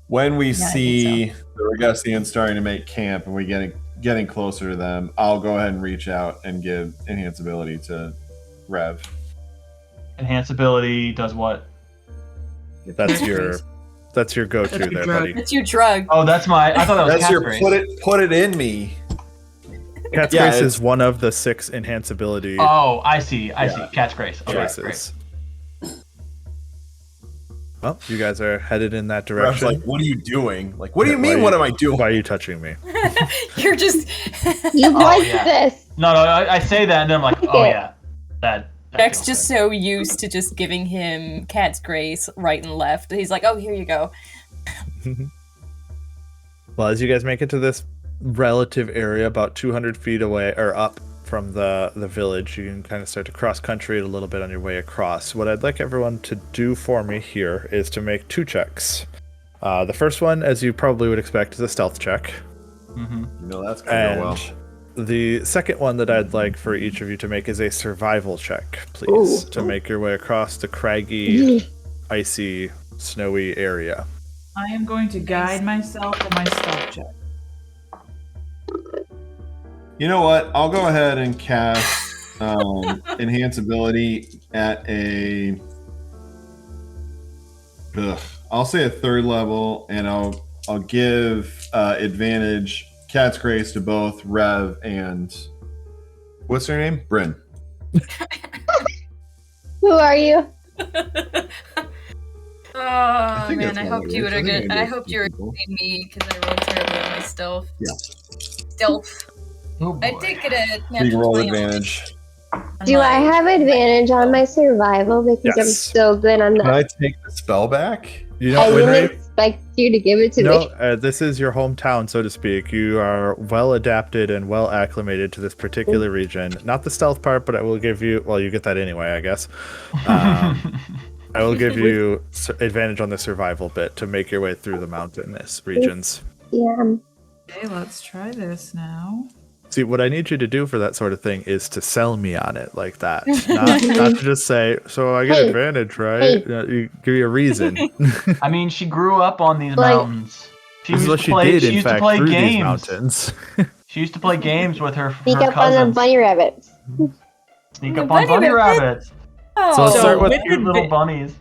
[SPEAKER 1] When we
[SPEAKER 4] I think
[SPEAKER 1] see the Regessians starting to make camp and we getting closer to them, I'll go ahead and reach out and give enhance ability to Rev.
[SPEAKER 5] Enhance ability does what?
[SPEAKER 2] That's your go-to
[SPEAKER 3] That's your
[SPEAKER 2] there,
[SPEAKER 3] drug.
[SPEAKER 2] buddy.
[SPEAKER 4] It's your drug.
[SPEAKER 5] Oh, that's my. I thought that was
[SPEAKER 1] That's your
[SPEAKER 5] Cat's
[SPEAKER 1] put it in me.
[SPEAKER 2] Cat's
[SPEAKER 1] Yeah,
[SPEAKER 2] Grace
[SPEAKER 1] it's-
[SPEAKER 2] is one of the 6 enhance ability
[SPEAKER 5] Oh, I see. I
[SPEAKER 1] Yeah.
[SPEAKER 5] see. Cat's Grace. Okay, great.
[SPEAKER 2] choices. Well, you guys are headed in that
[SPEAKER 1] Rev's
[SPEAKER 2] direction.
[SPEAKER 1] like, what are you doing? Like, what do you
[SPEAKER 2] Why
[SPEAKER 1] mean?
[SPEAKER 2] are
[SPEAKER 1] What
[SPEAKER 2] you-
[SPEAKER 1] am I doing?
[SPEAKER 2] Why are you touching me?
[SPEAKER 4] You're just.
[SPEAKER 6] You want
[SPEAKER 5] yeah.
[SPEAKER 6] this.
[SPEAKER 5] No, I say that and then I'm like, oh yeah, that.
[SPEAKER 4] Jack's
[SPEAKER 5] feels
[SPEAKER 4] just
[SPEAKER 5] good.
[SPEAKER 4] so used to just giving him cat's grace right and left. He's like, oh, here you go.
[SPEAKER 2] Well, as you guys make it to this relative area, about 200 feet away or up from the village, you can kind of start to cross country a little bit on your way across. What I'd like everyone to do for me here is to make 2 checks. The first one, as you probably would expect, is a stealth check.
[SPEAKER 5] Mhm.
[SPEAKER 1] You know that's gonna go well.
[SPEAKER 2] The second one that I'd like for each of you to make is a survival check, please, to make your way across the craggy, icy, snowy area.
[SPEAKER 3] I am going to guide myself on my stealth check.
[SPEAKER 1] You know what? I'll go ahead and cast enhance ability at a. I'll say a 3rd level, and I'll give advantage Cat's Grace to both Rev and what's her name? Bryn.
[SPEAKER 6] Who are you?
[SPEAKER 7] Oh
[SPEAKER 1] think
[SPEAKER 7] man,
[SPEAKER 1] that's
[SPEAKER 7] I
[SPEAKER 1] how
[SPEAKER 7] hoped
[SPEAKER 1] it
[SPEAKER 7] you
[SPEAKER 1] works.
[SPEAKER 7] would
[SPEAKER 1] I think
[SPEAKER 7] have.
[SPEAKER 1] I
[SPEAKER 7] I
[SPEAKER 1] did
[SPEAKER 7] hoped
[SPEAKER 1] two
[SPEAKER 7] you were
[SPEAKER 1] people.
[SPEAKER 7] gonna be me because I rolled terribly on my stealth.
[SPEAKER 1] Yeah.
[SPEAKER 7] Stealth.
[SPEAKER 5] Oh,
[SPEAKER 7] I
[SPEAKER 5] boy.
[SPEAKER 7] did get a
[SPEAKER 1] So you can
[SPEAKER 7] natural
[SPEAKER 1] roll
[SPEAKER 7] 20 on
[SPEAKER 1] advantage.
[SPEAKER 6] Do I have advantage on my survival because I'm
[SPEAKER 2] Yes.
[SPEAKER 6] so good on
[SPEAKER 1] Can I
[SPEAKER 6] that?
[SPEAKER 1] take the spell back?
[SPEAKER 2] You
[SPEAKER 6] I
[SPEAKER 2] know,
[SPEAKER 6] didn't
[SPEAKER 2] Winry,
[SPEAKER 6] expect you to give it to
[SPEAKER 2] no,
[SPEAKER 6] me.
[SPEAKER 2] this is your hometown, so to speak. You are well adapted and well acclimated to this particular region. Not the stealth part, but I will give you. Well, you get that anyway, I guess. I will give you advantage on the survival bit to make your way through the mountainous regions.
[SPEAKER 6] Yeah.
[SPEAKER 3] Okay, let's try this now.
[SPEAKER 2] See, what I need you to do for that sort of thing is to sell me on it like that. Not to just say, so I get
[SPEAKER 6] Hey,
[SPEAKER 2] advantage, right?
[SPEAKER 6] hey.
[SPEAKER 2] You give you a reason.
[SPEAKER 5] I mean, she grew up on these
[SPEAKER 6] Like-
[SPEAKER 5] mountains.
[SPEAKER 2] This is what she did, in fact, through these mountains.
[SPEAKER 5] She used to play games with her
[SPEAKER 6] Sneak up on the
[SPEAKER 5] cousins.
[SPEAKER 6] bunny rabbits.
[SPEAKER 5] Sneak
[SPEAKER 4] The
[SPEAKER 5] up on
[SPEAKER 4] bunny
[SPEAKER 5] bunny
[SPEAKER 4] rabbits?
[SPEAKER 5] rabbits.
[SPEAKER 4] Oh,
[SPEAKER 2] So let's start with-
[SPEAKER 5] Cute little bunnies.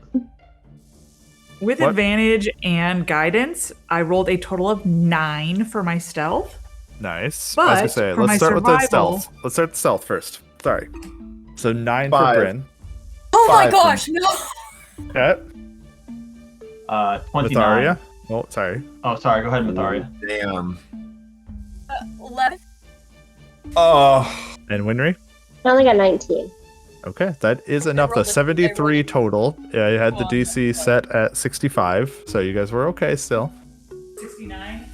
[SPEAKER 3] With
[SPEAKER 2] What?
[SPEAKER 3] advantage and guidance, I rolled a total of 9 for my stealth.
[SPEAKER 2] Nice.
[SPEAKER 3] But
[SPEAKER 2] I was gonna say,
[SPEAKER 3] for
[SPEAKER 2] let's
[SPEAKER 3] my
[SPEAKER 2] start with the
[SPEAKER 3] survival-
[SPEAKER 2] stealth. Let's start the stealth first. Sorry. So 9
[SPEAKER 1] 5.
[SPEAKER 2] for Bryn.
[SPEAKER 4] oh my
[SPEAKER 1] 5
[SPEAKER 4] gosh, no.
[SPEAKER 2] Okay.
[SPEAKER 5] 29.
[SPEAKER 2] Myetharia. Oh, sorry.
[SPEAKER 5] Oh, sorry. Go ahead, Myetharia.
[SPEAKER 1] Damn.
[SPEAKER 4] 11.
[SPEAKER 1] Oh.
[SPEAKER 2] And Winry.
[SPEAKER 6] I only got 19.
[SPEAKER 2] Okay, that is enough.
[SPEAKER 4] rolled
[SPEAKER 2] The
[SPEAKER 4] a-
[SPEAKER 2] 73
[SPEAKER 4] I rolled-
[SPEAKER 2] total. Yeah, I had the
[SPEAKER 4] Well,
[SPEAKER 2] DC set at 65, so you guys were okay still.
[SPEAKER 3] 69?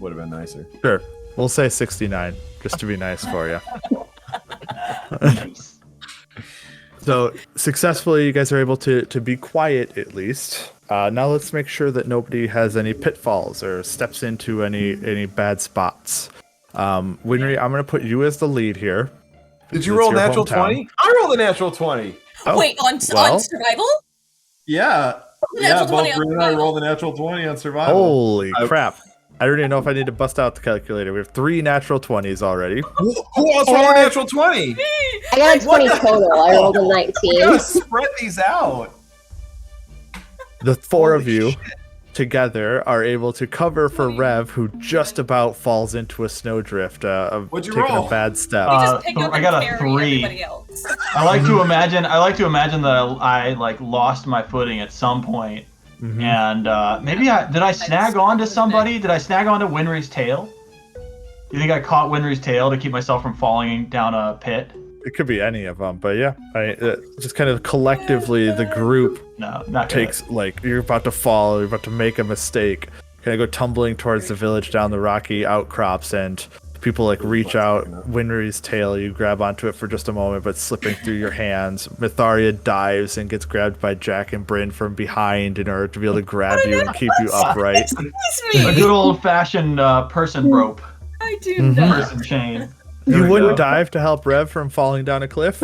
[SPEAKER 1] Would have been nicer.
[SPEAKER 2] Sure. We'll say 69, just to be nice for you.
[SPEAKER 5] Nice.
[SPEAKER 2] So successfully, you guys are able to be quiet at least. Now let's make sure that nobody has any pitfalls or steps into any bad spots. Winry, I'm gonna put you as the lead here.
[SPEAKER 1] Did you
[SPEAKER 2] It's
[SPEAKER 1] roll
[SPEAKER 2] your
[SPEAKER 1] natural
[SPEAKER 2] hometown.
[SPEAKER 1] 20? I rolled a natural 20.
[SPEAKER 2] Oh,
[SPEAKER 4] Wait, on
[SPEAKER 2] well.
[SPEAKER 4] survival?
[SPEAKER 1] Yeah. Yeah,
[SPEAKER 4] Natural 20
[SPEAKER 1] both
[SPEAKER 4] on
[SPEAKER 1] Bryn and I
[SPEAKER 4] survival.
[SPEAKER 1] rolled a natural 20 on survival.
[SPEAKER 2] Holy
[SPEAKER 1] I-
[SPEAKER 2] crap. I don't even know if I need to bust out the calculator. We have 3 natural 20s already.
[SPEAKER 1] Who else rolled a natural 20?
[SPEAKER 6] I got a 20 total. I rolled a
[SPEAKER 1] We
[SPEAKER 6] 19.
[SPEAKER 1] gotta spread these out.
[SPEAKER 2] The 4
[SPEAKER 1] Holy
[SPEAKER 2] of you
[SPEAKER 1] shit.
[SPEAKER 2] together are able to cover for Rev, who just about falls into a snowdrift of
[SPEAKER 1] What'd you
[SPEAKER 2] taking
[SPEAKER 1] roll?
[SPEAKER 2] a bad step.
[SPEAKER 4] We
[SPEAKER 5] Uh,
[SPEAKER 4] just pick up
[SPEAKER 5] I got
[SPEAKER 4] and
[SPEAKER 5] a
[SPEAKER 4] carry
[SPEAKER 5] 3.
[SPEAKER 4] everybody else.
[SPEAKER 5] I like to imagine that I like lost my footing at some point.
[SPEAKER 2] Mhm.
[SPEAKER 5] And maybe did I snag onto somebody? Did I snag onto Winry's tail? You think I caught Winry's tail to keep myself from falling down a pit?
[SPEAKER 2] It could be any of them, but yeah, just kind of collectively the group
[SPEAKER 5] No, not good.
[SPEAKER 2] takes, like, you're about to fall, you're about to make a mistake, kind of go tumbling towards the village down the rocky outcrops, and people like reach out. Winry's tail, you grab onto it for just a moment, but slipping through your hands. Myetharia dives and gets grabbed by Jack and Bryn from behind in order to be able to grab you and keep you upright.
[SPEAKER 4] Excuse
[SPEAKER 5] A
[SPEAKER 4] me.
[SPEAKER 5] good old-fashioned person rope,
[SPEAKER 4] I do
[SPEAKER 2] Mhm.
[SPEAKER 4] not.
[SPEAKER 5] person chain.
[SPEAKER 2] You
[SPEAKER 1] we
[SPEAKER 2] wouldn't
[SPEAKER 1] go.
[SPEAKER 2] dive to help Rev from falling down a cliff?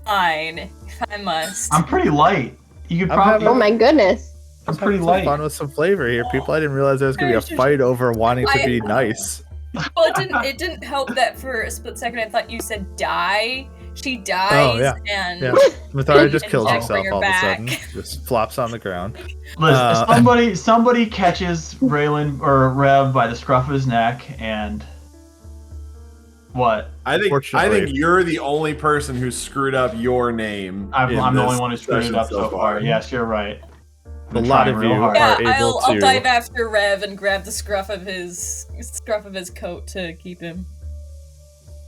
[SPEAKER 4] Fine, if I must.
[SPEAKER 5] I'm pretty light. You could
[SPEAKER 2] I'm
[SPEAKER 5] probably.
[SPEAKER 6] Oh my goodness.
[SPEAKER 5] I'm pretty
[SPEAKER 2] Having some
[SPEAKER 5] light.
[SPEAKER 2] fun with some flavor here, people. I didn't realize there was gonna be a fight over wanting to be nice.
[SPEAKER 4] Well, it didn't help that for a split second I thought you said die. She dies
[SPEAKER 2] Oh, yeah.
[SPEAKER 4] and
[SPEAKER 2] Yeah, Myetharia just
[SPEAKER 4] And
[SPEAKER 2] kills
[SPEAKER 4] Jack
[SPEAKER 2] herself
[SPEAKER 4] bring her
[SPEAKER 2] all of a
[SPEAKER 4] back.
[SPEAKER 2] sudden. Just flops on the ground.
[SPEAKER 5] Listen, somebody catches Rayland or Rev by the scruff of his neck, and what?
[SPEAKER 1] I think
[SPEAKER 2] Fortunately.
[SPEAKER 1] you're the only person who screwed up your name.
[SPEAKER 5] I'm
[SPEAKER 1] in
[SPEAKER 5] the
[SPEAKER 1] this
[SPEAKER 5] only one who screwed it
[SPEAKER 1] session
[SPEAKER 5] up so far. Yes, you're right.
[SPEAKER 2] A
[SPEAKER 5] Been
[SPEAKER 2] lot
[SPEAKER 5] trying
[SPEAKER 2] of
[SPEAKER 5] real
[SPEAKER 2] you
[SPEAKER 5] hard.
[SPEAKER 2] are
[SPEAKER 4] yeah,
[SPEAKER 2] able
[SPEAKER 4] I'll
[SPEAKER 2] to.
[SPEAKER 4] dive after Rev and grab the scruff of his coat to keep him.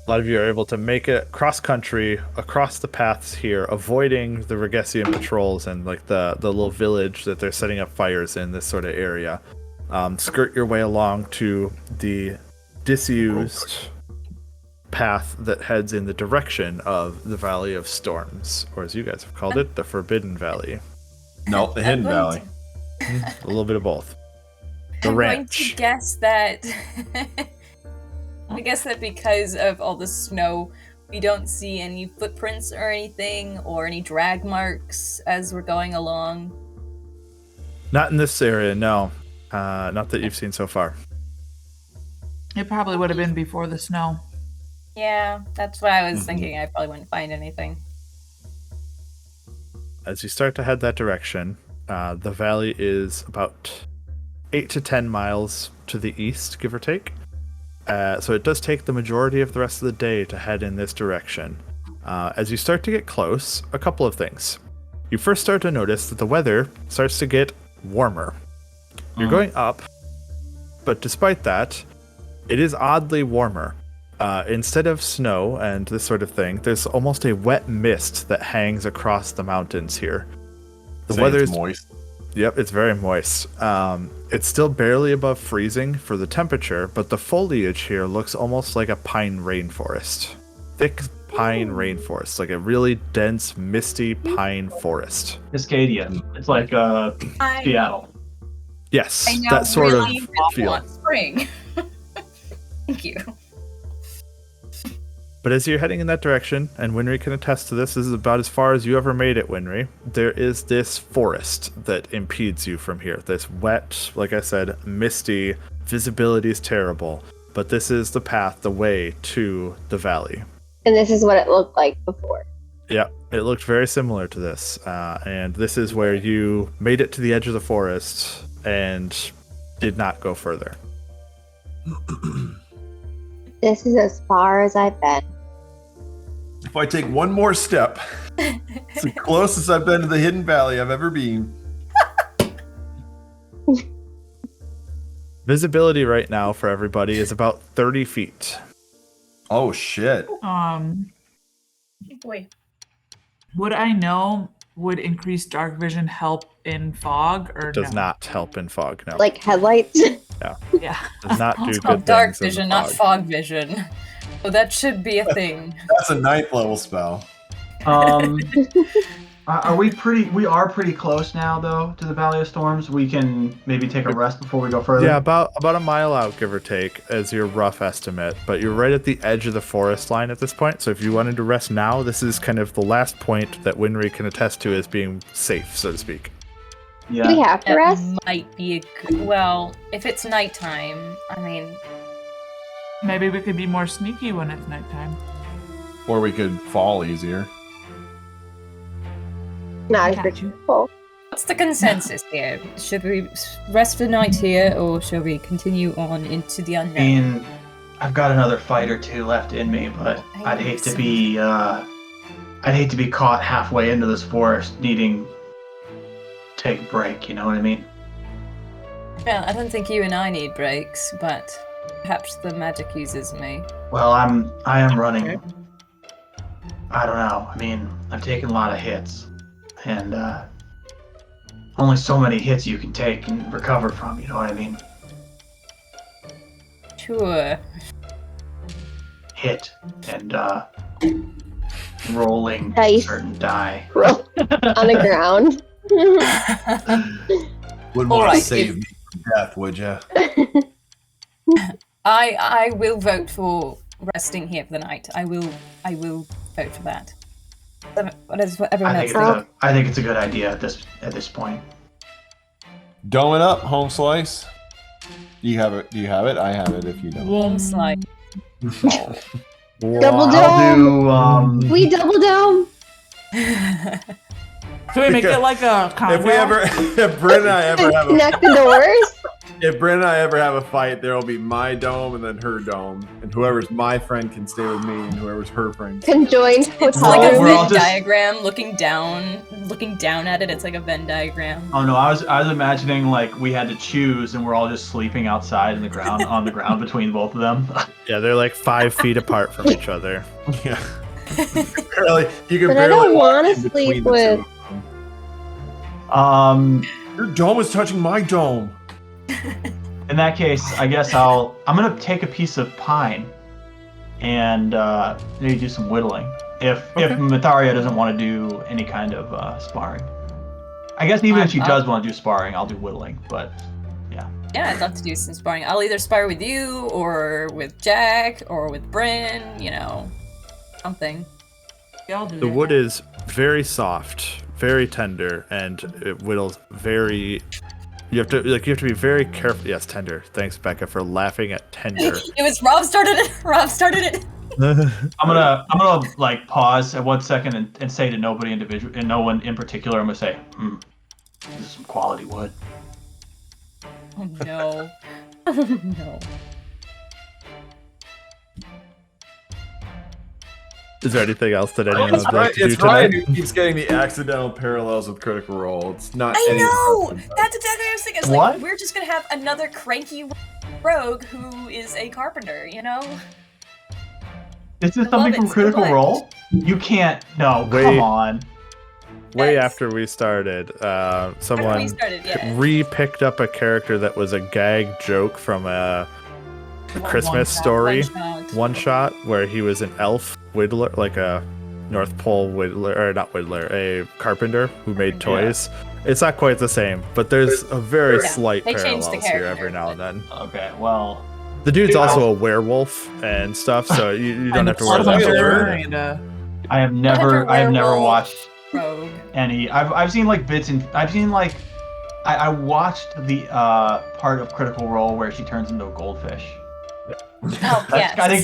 [SPEAKER 2] A lot of you are able to make it cross country, across the paths here, avoiding the Regessian patrols and like the little village that they're setting up fires in this sort of area. Skirt your way along to the disused path that heads in the direction of the Valley of Storms, or as you guys have called it, the Forbidden Valley.
[SPEAKER 1] No, the Hidden
[SPEAKER 4] I'm
[SPEAKER 1] Valley.
[SPEAKER 4] going
[SPEAKER 2] A little bit of both. The
[SPEAKER 4] I'm
[SPEAKER 2] ranch.
[SPEAKER 4] going to guess that. I guess that because of all the snow, we don't see any footprints or anything, or any drag marks as we're going along.
[SPEAKER 2] Not in this area, no. Not that you've seen so far.
[SPEAKER 3] It probably would have been before the snow.
[SPEAKER 4] Yeah, that's what I was thinking. I probably wouldn't find anything.
[SPEAKER 2] As you start to head that direction, the valley is about 8 to 10 miles to the east, give or take. So it does take the majority of the rest of the day to head in this direction. As you start to get close, a couple of things. You first start to notice that the weather starts to get warmer. You're going up, but despite that, it is oddly warmer. instead of snow and this sort of thing, there's almost a wet mist that hangs across the mountains here. The weather's
[SPEAKER 1] moist.
[SPEAKER 2] Yep, it's very moist. It's still barely above freezing for the temperature, but the foliage here looks almost like a pine rainforest. Thick pine rainforest, like a really dense, misty pine forest.
[SPEAKER 5] Cascadia. It's like Seattle.
[SPEAKER 2] Yes,
[SPEAKER 4] I now
[SPEAKER 2] that sort
[SPEAKER 4] really,
[SPEAKER 2] of
[SPEAKER 4] really
[SPEAKER 2] feel.
[SPEAKER 4] want spring. Thank you.
[SPEAKER 2] But as you're heading in that direction, and Winry can attest to this is about as far as you ever made it, Winry, there is this forest that impedes you from here. This wet, like I said, misty, visibility is terrible, but this is the path, the way to the valley.
[SPEAKER 6] And this is what it looked like before.
[SPEAKER 2] Yeah, it looked very similar to this, and this is where you made it to the edge of the forest and did not go further.
[SPEAKER 6] This is as far as I've been.
[SPEAKER 1] If I take one more step, it's the closest I've been to the hidden valley I've ever been.
[SPEAKER 2] Visibility right now for everybody is about 30 feet.
[SPEAKER 1] Oh shit!
[SPEAKER 4] Boy.
[SPEAKER 3] Would I know? Would increased dark vision help in fog or
[SPEAKER 2] Does
[SPEAKER 3] no?
[SPEAKER 2] not help in fog, no.
[SPEAKER 6] Like headlights.
[SPEAKER 3] Yeah.
[SPEAKER 2] Does not do
[SPEAKER 4] It's
[SPEAKER 2] good
[SPEAKER 4] called dark
[SPEAKER 2] things in
[SPEAKER 4] vision,
[SPEAKER 2] the
[SPEAKER 4] not
[SPEAKER 2] fog.
[SPEAKER 4] fog vision. So that should be a thing.
[SPEAKER 1] That's a 9th level spell.
[SPEAKER 5] We are pretty close now, though, to the Valley of Storms. We can maybe take a rest before we go further.
[SPEAKER 2] Yeah, about a mile out, give or take, as your rough estimate. But you're right at the edge of the forest line at this point. So if you wanted to rest now, this is kind of the last point that Winry can attest to as being safe, so to speak.
[SPEAKER 6] Do we have to
[SPEAKER 4] That
[SPEAKER 6] rest?
[SPEAKER 4] might be a good. Well, if it's nighttime, I mean,
[SPEAKER 3] Maybe we could be more sneaky when it's nighttime.
[SPEAKER 1] Or we could fall easier.
[SPEAKER 6] Not if
[SPEAKER 3] Got
[SPEAKER 6] you're
[SPEAKER 3] you.
[SPEAKER 6] full.
[SPEAKER 4] what's the consensus here? Should we rest the night here, or shall we continue on into the
[SPEAKER 5] I
[SPEAKER 4] unknown?
[SPEAKER 5] mean, I've got another fight or two left in me, but I'd hate to be caught halfway into this forest needing to take a break, you know what I mean?
[SPEAKER 4] Well, I don't think you and I need breaks, but perhaps the magic uses me.
[SPEAKER 5] Well, I am running. I don't know. I mean, I've taken a lot of hits, and only so many hits you can take and recover from. You know what I mean?
[SPEAKER 4] Sure.
[SPEAKER 5] Hit and rolling
[SPEAKER 6] Dice.
[SPEAKER 5] certain die.
[SPEAKER 6] Roll on the ground.
[SPEAKER 1] Wouldn't
[SPEAKER 4] All
[SPEAKER 1] want
[SPEAKER 4] right,
[SPEAKER 1] to save me from death, would you?
[SPEAKER 4] I will vote for resting here for the night. I will vote for that. What is what everyone else think?
[SPEAKER 5] I think it's a good idea at this point.
[SPEAKER 1] Dome it up, home slice. Do you have it? I have it. If you don't.
[SPEAKER 4] Warm slide.
[SPEAKER 6] Double
[SPEAKER 5] I'll
[SPEAKER 6] dome.
[SPEAKER 5] do.
[SPEAKER 6] We double dome.
[SPEAKER 3] Can we make it like a
[SPEAKER 1] If we ever, if Bryn and I ever have a,
[SPEAKER 6] Connect the doors.
[SPEAKER 1] if Bryn and I ever have a fight, there will be my dome and then her dome, and whoever's my friend can stay with me, and whoever's her friend.
[SPEAKER 6] Conjoined
[SPEAKER 4] It's like a
[SPEAKER 6] hotel.
[SPEAKER 5] We're all
[SPEAKER 4] Venn
[SPEAKER 5] just-
[SPEAKER 4] diagram. Looking down at it. It's like a Venn diagram.
[SPEAKER 5] Oh no, I was imagining like we had to choose, and we're all just sleeping outside in the ground on the ground between both of them.
[SPEAKER 2] Yeah, they're like 5 feet apart from each other.
[SPEAKER 1] Yeah. Barely, you can
[SPEAKER 6] But I
[SPEAKER 1] barely
[SPEAKER 6] don't
[SPEAKER 1] walk
[SPEAKER 6] wanna
[SPEAKER 1] in between
[SPEAKER 6] sleep
[SPEAKER 1] the two
[SPEAKER 6] with-
[SPEAKER 1] of them. Your dome is touching my dome.
[SPEAKER 5] In that case, I guess I'm gonna take a piece of pine and maybe do some whittling. If Myetharia doesn't want to do any kind of sparring, I guess even if she does want to do sparring, I'll do whittling. But
[SPEAKER 4] Yeah, I'd love to do some sparring. I'll either spar with you, or with Jack, or with Bryn. You know, something.
[SPEAKER 3] Y'all do
[SPEAKER 2] The
[SPEAKER 3] that.
[SPEAKER 2] wood is very soft, very tender, and it whittles very. You have to be very careful. Yes, tender. Thanks, Becca, for laughing at tender.
[SPEAKER 4] It was Rob started it. Rob started it.
[SPEAKER 5] I'm gonna like pause at 1 second and say to nobody individual and no one in particular. I'm gonna say, this is some quality wood.
[SPEAKER 4] Oh no. Oh no.
[SPEAKER 2] Is there anything else that anyone would like to do
[SPEAKER 1] It's Ryan
[SPEAKER 2] tonight?
[SPEAKER 1] who keeps getting the accidental parallels with Critical Role. It's not.
[SPEAKER 4] I
[SPEAKER 1] any-
[SPEAKER 4] know. That's exactly what I was thinking. It's
[SPEAKER 5] What?
[SPEAKER 4] like we're just gonna have another cranky rogue who is a carpenter. You know.
[SPEAKER 5] Is this
[SPEAKER 4] I
[SPEAKER 5] something
[SPEAKER 4] love
[SPEAKER 5] from
[SPEAKER 4] it so
[SPEAKER 5] Critical
[SPEAKER 4] much.
[SPEAKER 5] Role? You can't. No,
[SPEAKER 2] Wait.
[SPEAKER 5] come on.
[SPEAKER 2] Way
[SPEAKER 4] Yes.
[SPEAKER 2] after we started, someone
[SPEAKER 4] After we started, yeah.
[SPEAKER 2] re-picked up a character that was a gag joke from a Christmas story
[SPEAKER 4] One shot.
[SPEAKER 2] one-shot where he was an elf whittler, like a North Pole whittler, or not whittler, a carpenter who made toys. It's not quite the same, but there's a very
[SPEAKER 4] Yeah,
[SPEAKER 2] slight
[SPEAKER 4] they changed the
[SPEAKER 2] parallels here
[SPEAKER 4] character,
[SPEAKER 2] every now
[SPEAKER 4] but-
[SPEAKER 2] and then.
[SPEAKER 5] Okay, well,
[SPEAKER 2] The dude's also a werewolf and stuff, so you don't have to worry about
[SPEAKER 1] Bloodhunter.
[SPEAKER 2] that.
[SPEAKER 5] I have never
[SPEAKER 4] werewolf.
[SPEAKER 5] watched
[SPEAKER 4] Rogue.
[SPEAKER 5] any. I've seen like bits and I've seen like I watched the part of Critical Role where she turns into a goldfish.
[SPEAKER 4] Oh,
[SPEAKER 5] That's,
[SPEAKER 4] yes.
[SPEAKER 5] I think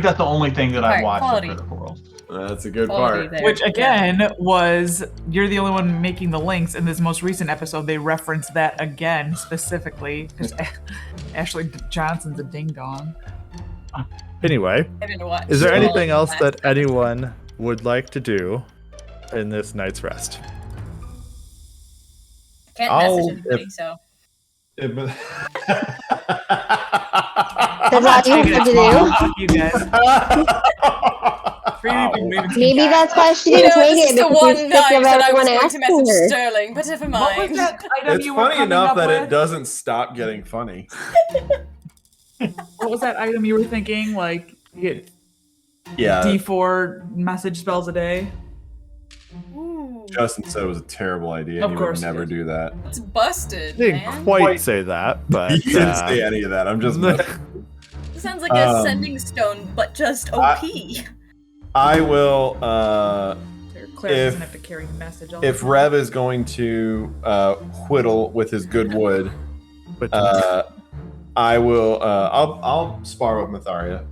[SPEAKER 5] that's the only thing that I've watched
[SPEAKER 4] Quality.
[SPEAKER 5] of Critical Role.
[SPEAKER 1] That's a good
[SPEAKER 4] Quality
[SPEAKER 1] part.
[SPEAKER 4] there.
[SPEAKER 3] Which again was you're the only one making the links in this most recent episode. They referenced that again specifically because Ashley Johnson's a ding dong.
[SPEAKER 2] Anyway,
[SPEAKER 4] I didn't watch
[SPEAKER 2] is there
[SPEAKER 4] all
[SPEAKER 2] anything
[SPEAKER 4] of
[SPEAKER 2] else
[SPEAKER 4] that.
[SPEAKER 2] that anyone would like to do in this night's rest?
[SPEAKER 4] Can't
[SPEAKER 1] I'll-
[SPEAKER 4] message anybody, so.
[SPEAKER 6] That's all you have to do.
[SPEAKER 3] Fuck you guys.
[SPEAKER 6] Maybe that's why she
[SPEAKER 4] You
[SPEAKER 6] didn't
[SPEAKER 4] know,
[SPEAKER 6] take
[SPEAKER 4] this
[SPEAKER 6] it
[SPEAKER 4] is the
[SPEAKER 6] because
[SPEAKER 4] one
[SPEAKER 6] she's sick
[SPEAKER 4] night
[SPEAKER 6] of
[SPEAKER 4] that I was
[SPEAKER 6] everyone
[SPEAKER 4] going to
[SPEAKER 6] asking
[SPEAKER 4] message
[SPEAKER 6] her.
[SPEAKER 4] Sterling, but never mind.
[SPEAKER 3] What was that item
[SPEAKER 1] It's
[SPEAKER 3] you were
[SPEAKER 1] funny
[SPEAKER 3] coming
[SPEAKER 1] enough
[SPEAKER 3] up
[SPEAKER 1] that
[SPEAKER 3] with?
[SPEAKER 1] it doesn't stop getting funny.
[SPEAKER 3] What was that item you were thinking? Like you get
[SPEAKER 1] Yeah,
[SPEAKER 3] D4 message spells a day.
[SPEAKER 4] Ooh,
[SPEAKER 1] Justin said it was a terrible idea.
[SPEAKER 3] Of
[SPEAKER 1] He
[SPEAKER 3] course
[SPEAKER 1] would
[SPEAKER 3] he
[SPEAKER 1] never
[SPEAKER 3] did.
[SPEAKER 1] do that.
[SPEAKER 4] it's busted,
[SPEAKER 2] Didn't
[SPEAKER 4] man.
[SPEAKER 2] quite say that, but
[SPEAKER 1] He didn't say any of that. I'm just.
[SPEAKER 4] It sounds like a
[SPEAKER 1] Um,
[SPEAKER 4] sending stone, but just OP.
[SPEAKER 1] I will.
[SPEAKER 3] Claire
[SPEAKER 1] If-
[SPEAKER 3] doesn't have to carry the message. All
[SPEAKER 1] If
[SPEAKER 3] the time.
[SPEAKER 1] Rev is going to whittle with his good wood,
[SPEAKER 2] but
[SPEAKER 1] I will. I'll spar with Myetharia.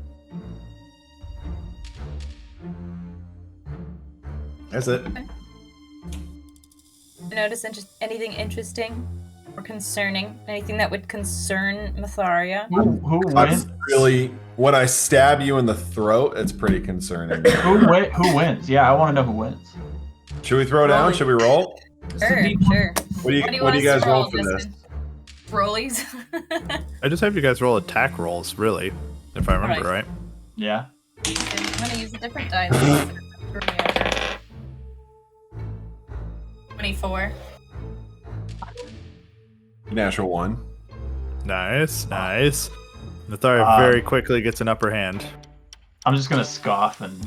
[SPEAKER 1] That's it.
[SPEAKER 4] Notice anything interesting or concerning? Anything that would concern Myetharia?
[SPEAKER 5] Who
[SPEAKER 1] That's
[SPEAKER 5] wins?
[SPEAKER 1] really when I stab you in the throat. It's pretty concerning.
[SPEAKER 5] Who wins? Yeah, I want to know who wins.
[SPEAKER 1] Should we throw down? Should we roll?
[SPEAKER 4] Sure, sure.
[SPEAKER 1] What do you
[SPEAKER 4] want
[SPEAKER 1] What do you
[SPEAKER 4] us
[SPEAKER 1] guys
[SPEAKER 4] to
[SPEAKER 1] roll for this?
[SPEAKER 4] Justin? Rollies?
[SPEAKER 2] I just have you guys roll attack rolls, really, if I remember right.
[SPEAKER 5] Yeah.
[SPEAKER 4] I'm gonna use a different die. than this. 24.
[SPEAKER 1] Natural one.
[SPEAKER 2] Nice, nice. Myetharia very quickly gets an upper hand.
[SPEAKER 5] I'm just gonna scoff and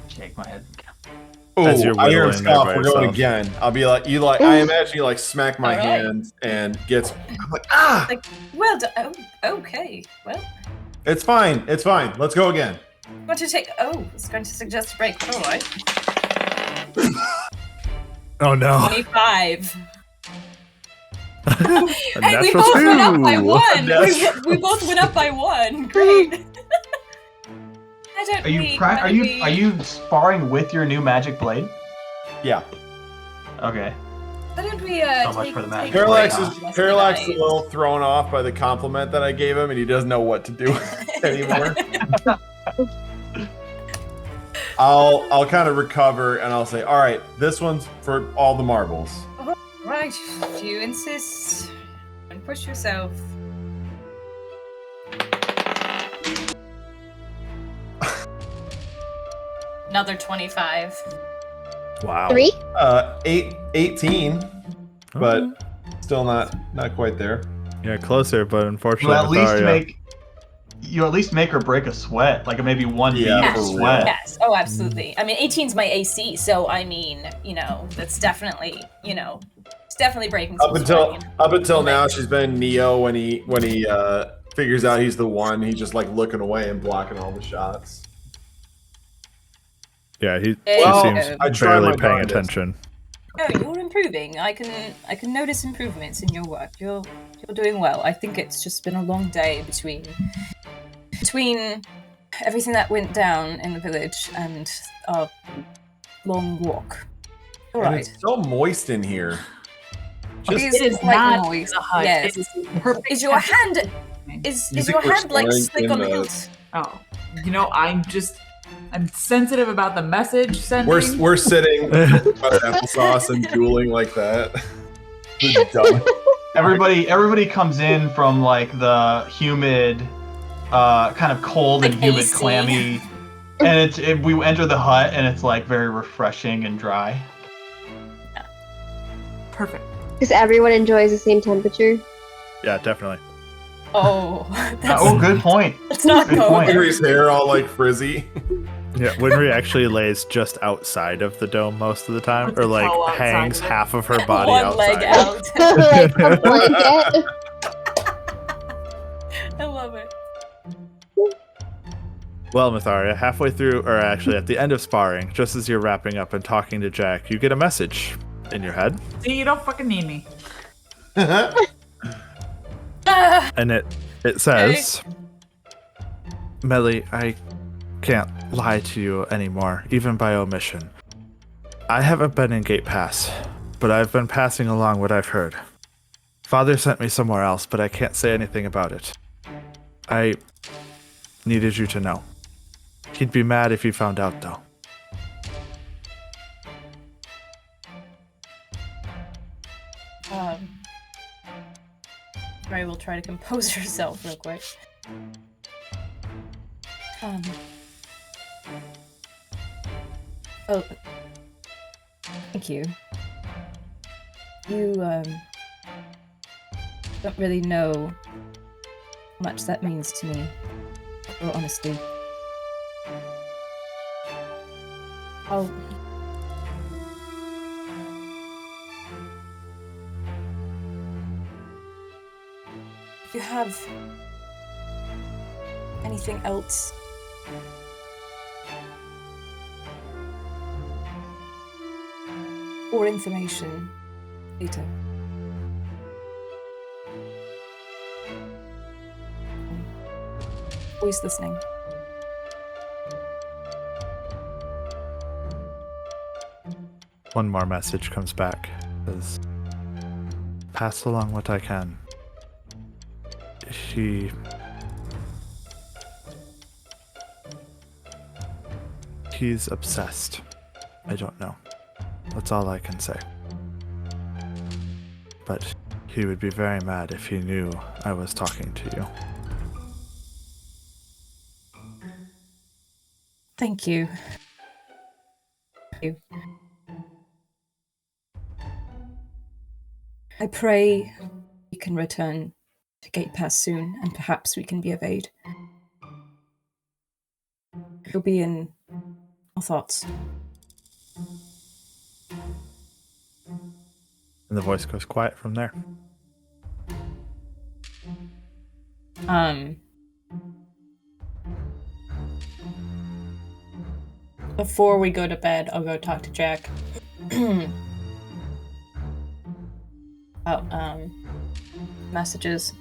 [SPEAKER 5] shake my head.
[SPEAKER 1] Oh,
[SPEAKER 2] As you're
[SPEAKER 1] I hear him
[SPEAKER 2] whittling there
[SPEAKER 1] scoff.
[SPEAKER 2] by
[SPEAKER 1] We're going
[SPEAKER 2] yourself.
[SPEAKER 1] again. I'll be like, you like. I imagine you like smack my
[SPEAKER 4] All right.
[SPEAKER 1] hand and gets. I'm like, ah!
[SPEAKER 4] Like, well done. Oh, okay. Well,
[SPEAKER 1] It's fine. It's fine. Let's go again.
[SPEAKER 4] want to take. Oh, it's going to suggest a break. All right.
[SPEAKER 2] Oh no.
[SPEAKER 4] 25.
[SPEAKER 2] A
[SPEAKER 4] Hey, we
[SPEAKER 2] natural
[SPEAKER 4] both went up by
[SPEAKER 2] 2.
[SPEAKER 4] one.
[SPEAKER 1] Natural.
[SPEAKER 4] We both went up by one. Great. I don't.
[SPEAKER 5] Are you sparring with your new magic blade?
[SPEAKER 1] Yeah.
[SPEAKER 5] Okay.
[SPEAKER 4] Why don't we
[SPEAKER 5] So much
[SPEAKER 4] take,
[SPEAKER 5] for the magic.
[SPEAKER 4] take
[SPEAKER 1] Parallax
[SPEAKER 4] break
[SPEAKER 1] is
[SPEAKER 4] off the
[SPEAKER 1] Parallax is a
[SPEAKER 4] night?
[SPEAKER 1] little thrown off by the compliment that I gave him, and he doesn't know what to do anymore. I'll kind of recover, and I'll say, all right, this one's for all the marbles.
[SPEAKER 4] Right, if you insist. Don't push yourself. Another 25.
[SPEAKER 2] Wow.
[SPEAKER 6] 3?
[SPEAKER 1] 18, but still not quite there.
[SPEAKER 2] Yeah, closer, but
[SPEAKER 5] You
[SPEAKER 2] unfortunately,
[SPEAKER 5] at least
[SPEAKER 2] Myetharia-
[SPEAKER 5] make her break a sweat, like maybe one
[SPEAKER 1] Yeah,
[SPEAKER 5] bead
[SPEAKER 1] for
[SPEAKER 5] of
[SPEAKER 1] real.
[SPEAKER 5] sweat.
[SPEAKER 4] Yes. Oh, absolutely. I mean, 18's my AC, so I mean, that's definitely, it's definitely breaking some
[SPEAKER 1] Up until now, she's been Neo when he figures out he's the one. He's just like looking away and blocking all the shots.
[SPEAKER 2] yeah, she
[SPEAKER 4] Well,
[SPEAKER 2] seems
[SPEAKER 1] I tried
[SPEAKER 2] barely
[SPEAKER 1] my
[SPEAKER 2] paying
[SPEAKER 1] darndest.
[SPEAKER 2] attention.
[SPEAKER 4] No, you're improving. I can notice improvements in your work. You're doing well. I think it's just been a long day between everything that went down in the village and our long walk. All
[SPEAKER 1] And
[SPEAKER 4] right.
[SPEAKER 1] it's so moist in here.
[SPEAKER 4] It
[SPEAKER 3] It is
[SPEAKER 4] like
[SPEAKER 3] not
[SPEAKER 4] moist.
[SPEAKER 3] the hut.
[SPEAKER 4] Yes.
[SPEAKER 3] It is perfect
[SPEAKER 4] Is your hand
[SPEAKER 1] You
[SPEAKER 4] is
[SPEAKER 1] think
[SPEAKER 4] your
[SPEAKER 1] we're
[SPEAKER 4] hand like
[SPEAKER 1] storing
[SPEAKER 4] slick
[SPEAKER 1] in
[SPEAKER 4] on the
[SPEAKER 1] the-
[SPEAKER 4] hilt?
[SPEAKER 3] Oh, I'm sensitive about the message sending.
[SPEAKER 1] We're sitting with applesauce and dueling like that. The dumb-
[SPEAKER 5] Everybody comes in from like the humid, kind of cold and
[SPEAKER 4] Like
[SPEAKER 5] humid,
[SPEAKER 4] AC.
[SPEAKER 5] clammy And we enter the hut, and it's like very refreshing and dry.
[SPEAKER 3] Perfect.
[SPEAKER 6] Because everyone enjoys the same temperature.
[SPEAKER 2] Yeah, definitely.
[SPEAKER 4] Oh, that's,
[SPEAKER 5] Oh, good point.
[SPEAKER 4] that's not
[SPEAKER 5] Good
[SPEAKER 4] going.
[SPEAKER 5] point.
[SPEAKER 1] Winry's hair all like frizzy.
[SPEAKER 2] Yeah, Winry actually lays just outside of the dome most of the time,
[SPEAKER 3] Puts
[SPEAKER 2] or
[SPEAKER 3] a
[SPEAKER 2] like
[SPEAKER 3] towel outside
[SPEAKER 2] hangs
[SPEAKER 3] of it.
[SPEAKER 2] half of her body
[SPEAKER 4] One
[SPEAKER 2] outside.
[SPEAKER 4] leg out.
[SPEAKER 6] Like a blanket.
[SPEAKER 4] I love it.
[SPEAKER 2] Well, Myetharia, halfway through, or actually at the end of sparring, just as you're wrapping up and talking to Jack, you get a message in your head,
[SPEAKER 3] See, you don't fucking need me.
[SPEAKER 4] Ah,
[SPEAKER 2] and it says, Melly, I can't lie to you anymore, even by omission. I haven't been in Gate Pass, but I've been passing along what I've heard. Father sent me somewhere else, but I can't say anything about it. I needed you to know. He'd be mad if he found out, though.
[SPEAKER 4] Ray will try to compose herself real quick. Oh, thank you. You, don't really know how much that means to me, or honesty. I'll... If you have anything else or information later. Always listening.
[SPEAKER 2] One more message comes back. It says, pass along what I can. He's obsessed. I don't know. That's all I can say. But he would be very mad if he knew I was talking to you.
[SPEAKER 4] Thank you. Thank you. I pray you can return to Gate Pass soon, and perhaps we can be of aid. You'll be in our thoughts.
[SPEAKER 2] And the voice goes quiet from there.
[SPEAKER 4] Before we go to bed, I'll go talk to Jack. About, messages.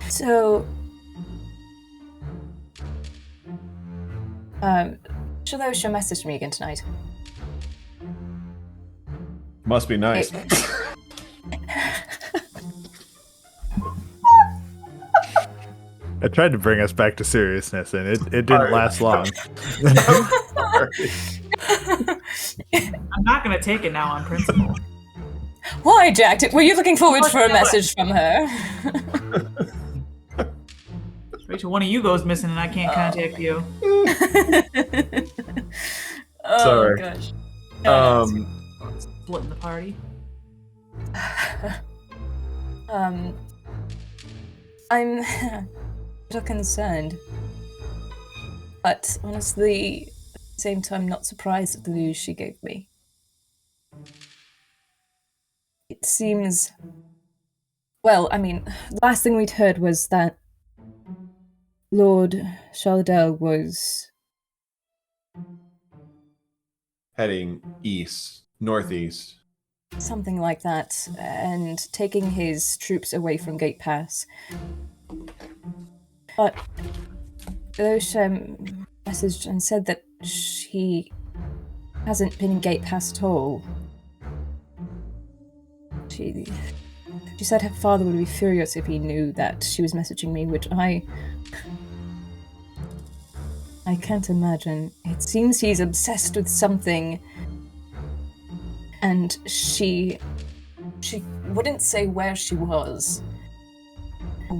[SPEAKER 4] So... Shalosha messaged me again tonight.
[SPEAKER 1] Must be nice.
[SPEAKER 2] I tried to bring us back to seriousness, and it didn't last long.
[SPEAKER 3] I'm not gonna take it now on principle.
[SPEAKER 4] Why, Jack? Were you looking forward for a message from her?
[SPEAKER 3] Rachel, one of you goes missing and I can't contact you.
[SPEAKER 4] Oh,
[SPEAKER 1] Sorry.
[SPEAKER 4] gosh.
[SPEAKER 3] Splitting the party.
[SPEAKER 4] I'm a little concerned, but honestly, at the same time, not surprised at the news she gave me. It seems... Well, I mean, the last thing we'd heard was that Lord Shaladel was...
[SPEAKER 1] Heading east, northeast.
[SPEAKER 4] something like that, and taking his troops away from Gate Pass. But Shalosha messaged and said that she hasn't been in Gate Pass at all. She said her father would be furious if he knew that she was messaging me, which I can't imagine. It seems he's obsessed with something, and she wouldn't say where she was.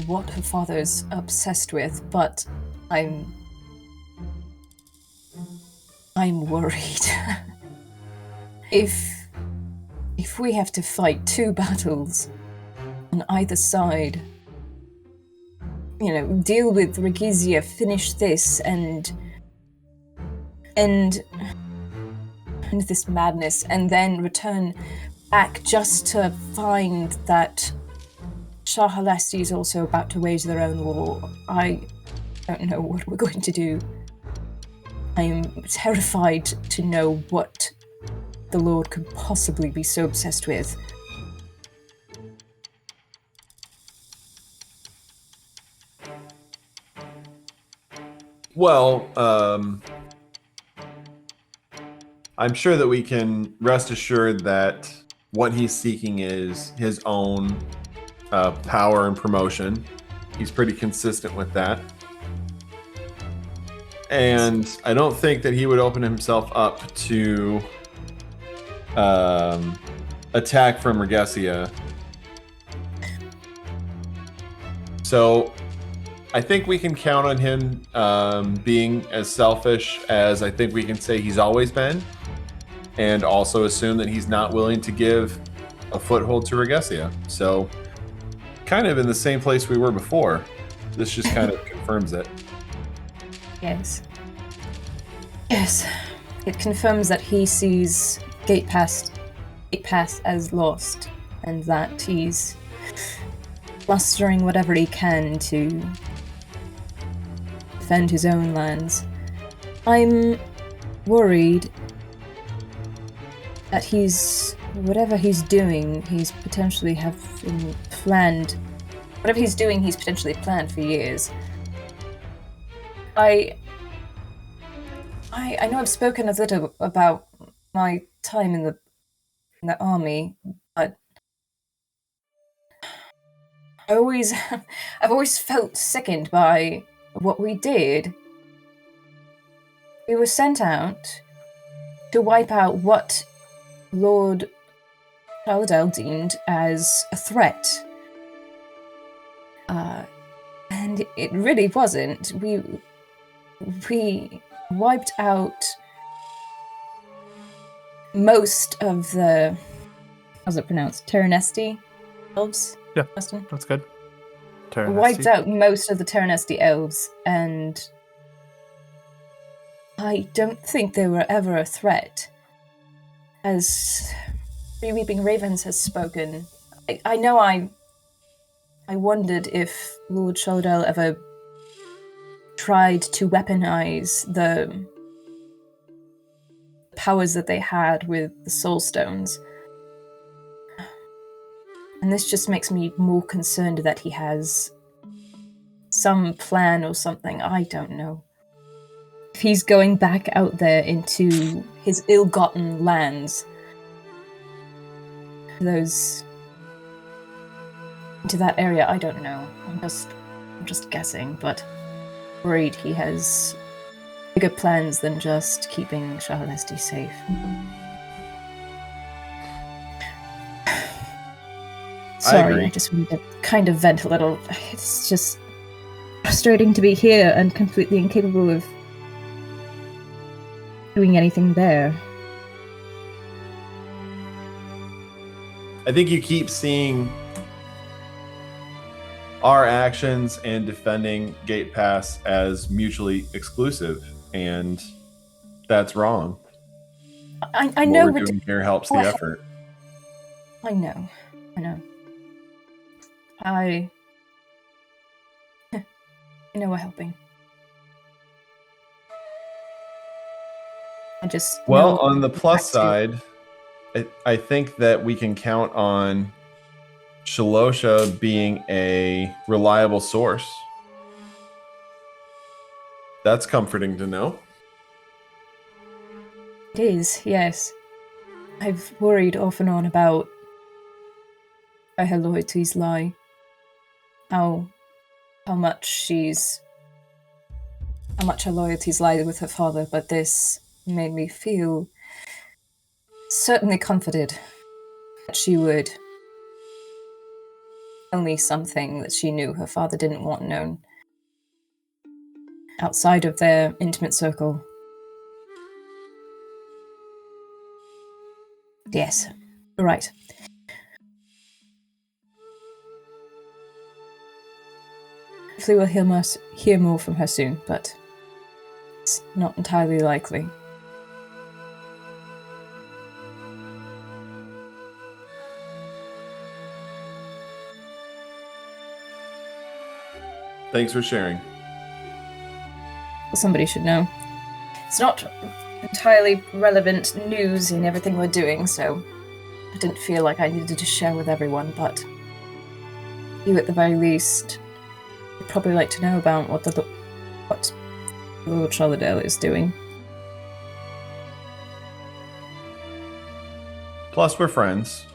[SPEAKER 4] what her father's obsessed with, but I'm worried. If we have to fight 2 battles on either side, deal with Regizia, finish this, and end this madness, and then return back just to find that Shah Halesti is also about to wage their own war. I don't know what we're going to do. I am terrified to know what the Lord could possibly be so obsessed with.
[SPEAKER 1] Well, I'm sure that we can rest assured that what he's seeking is his own power and promotion. He's pretty consistent with that. And I don't think that he would open himself up to attack from Regesia. So I think we can count on him being as selfish as I think we can say he's always been, and also assume that he's not willing to give a foothold to Regesia. So kind of in the same place we were before. This just kind of confirms it.
[SPEAKER 4] Yes. It confirms that he sees Gate Pass as lost, and that he's mustering whatever he can to defend his own lands. I'm worried that whatever he's doing, he's potentially planned for years. I know I've spoken a little about my time in the army, but I've always felt sickened by what we did. We were sent out to wipe out what Lord Chaladel deemed as a threat. And it really wasn't. We wiped out most of the, how's it pronounced? Terranesti elves?
[SPEAKER 2] Yeah,
[SPEAKER 4] Justin?
[SPEAKER 2] that's good.
[SPEAKER 4] Wiped out most of the Terranesti elves, and I don't think they were ever a threat. As Three Weeping Ravens has spoken, I know I wondered if Lord Chaladel ever tried to weaponize the powers that they had with the Soul Stones. And this just makes me more concerned that he has some plan or something. I don't know. If he's going back out there into his ill-gotten lands, into that area, I don't know. I'm just guessing, but worried he has bigger plans than just keeping Shah Halesti safe. Sorry, I just wanted to kind of vent a little. It's just frustrating to be here and completely incapable of doing anything there.
[SPEAKER 1] I think you keep seeing our actions and defending Gate Pass as mutually exclusive, and that's wrong.
[SPEAKER 4] I know
[SPEAKER 1] what we're doing here helps the effort.
[SPEAKER 4] I know. I know we're helping.
[SPEAKER 1] Well, on the plus side, I think that we can count on Shalosha being a reliable source. That's comforting to know.
[SPEAKER 4] It is, yes. I've worried off and on about where her loyalties lie. How much her loyalties lie with her father, but this made me feel certainly comforted that she would only something that she knew her father didn't want known outside of their intimate circle. Yes, you're right. Hopefully we'll hear more from her soon, but it's not entirely likely.
[SPEAKER 1] Thanks for sharing.
[SPEAKER 4] Well, somebody should know. It's not entirely relevant news in everything we're doing, so I didn't feel like I needed to share with everyone, but you at the very least would probably like to know about what Lord Shollerdale is doing.
[SPEAKER 1] Plus, we're friends.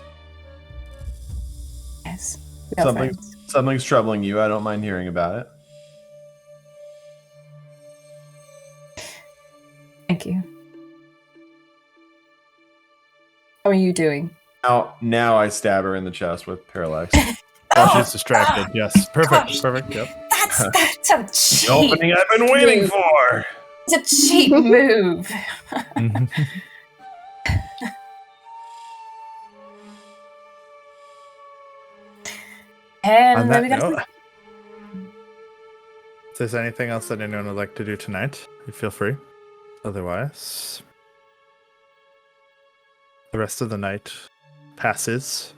[SPEAKER 4] Yes, we are friends.
[SPEAKER 1] Something's troubling you. I don't mind hearing about it.
[SPEAKER 4] Thank you. How are you doing?
[SPEAKER 1] Now I stab her in the chest with parallax.
[SPEAKER 2] She's distracted. Yes, perfect.
[SPEAKER 4] Gosh.
[SPEAKER 2] Perfect. Yep.
[SPEAKER 4] That's a cheap
[SPEAKER 1] The opening I've been waiting
[SPEAKER 4] move.
[SPEAKER 1] for.
[SPEAKER 4] It's a cheap move. And
[SPEAKER 2] On
[SPEAKER 4] then
[SPEAKER 2] that
[SPEAKER 4] we got
[SPEAKER 2] note, if there's anything else that anyone would like to do tonight, you feel free. Otherwise, the rest of the night passes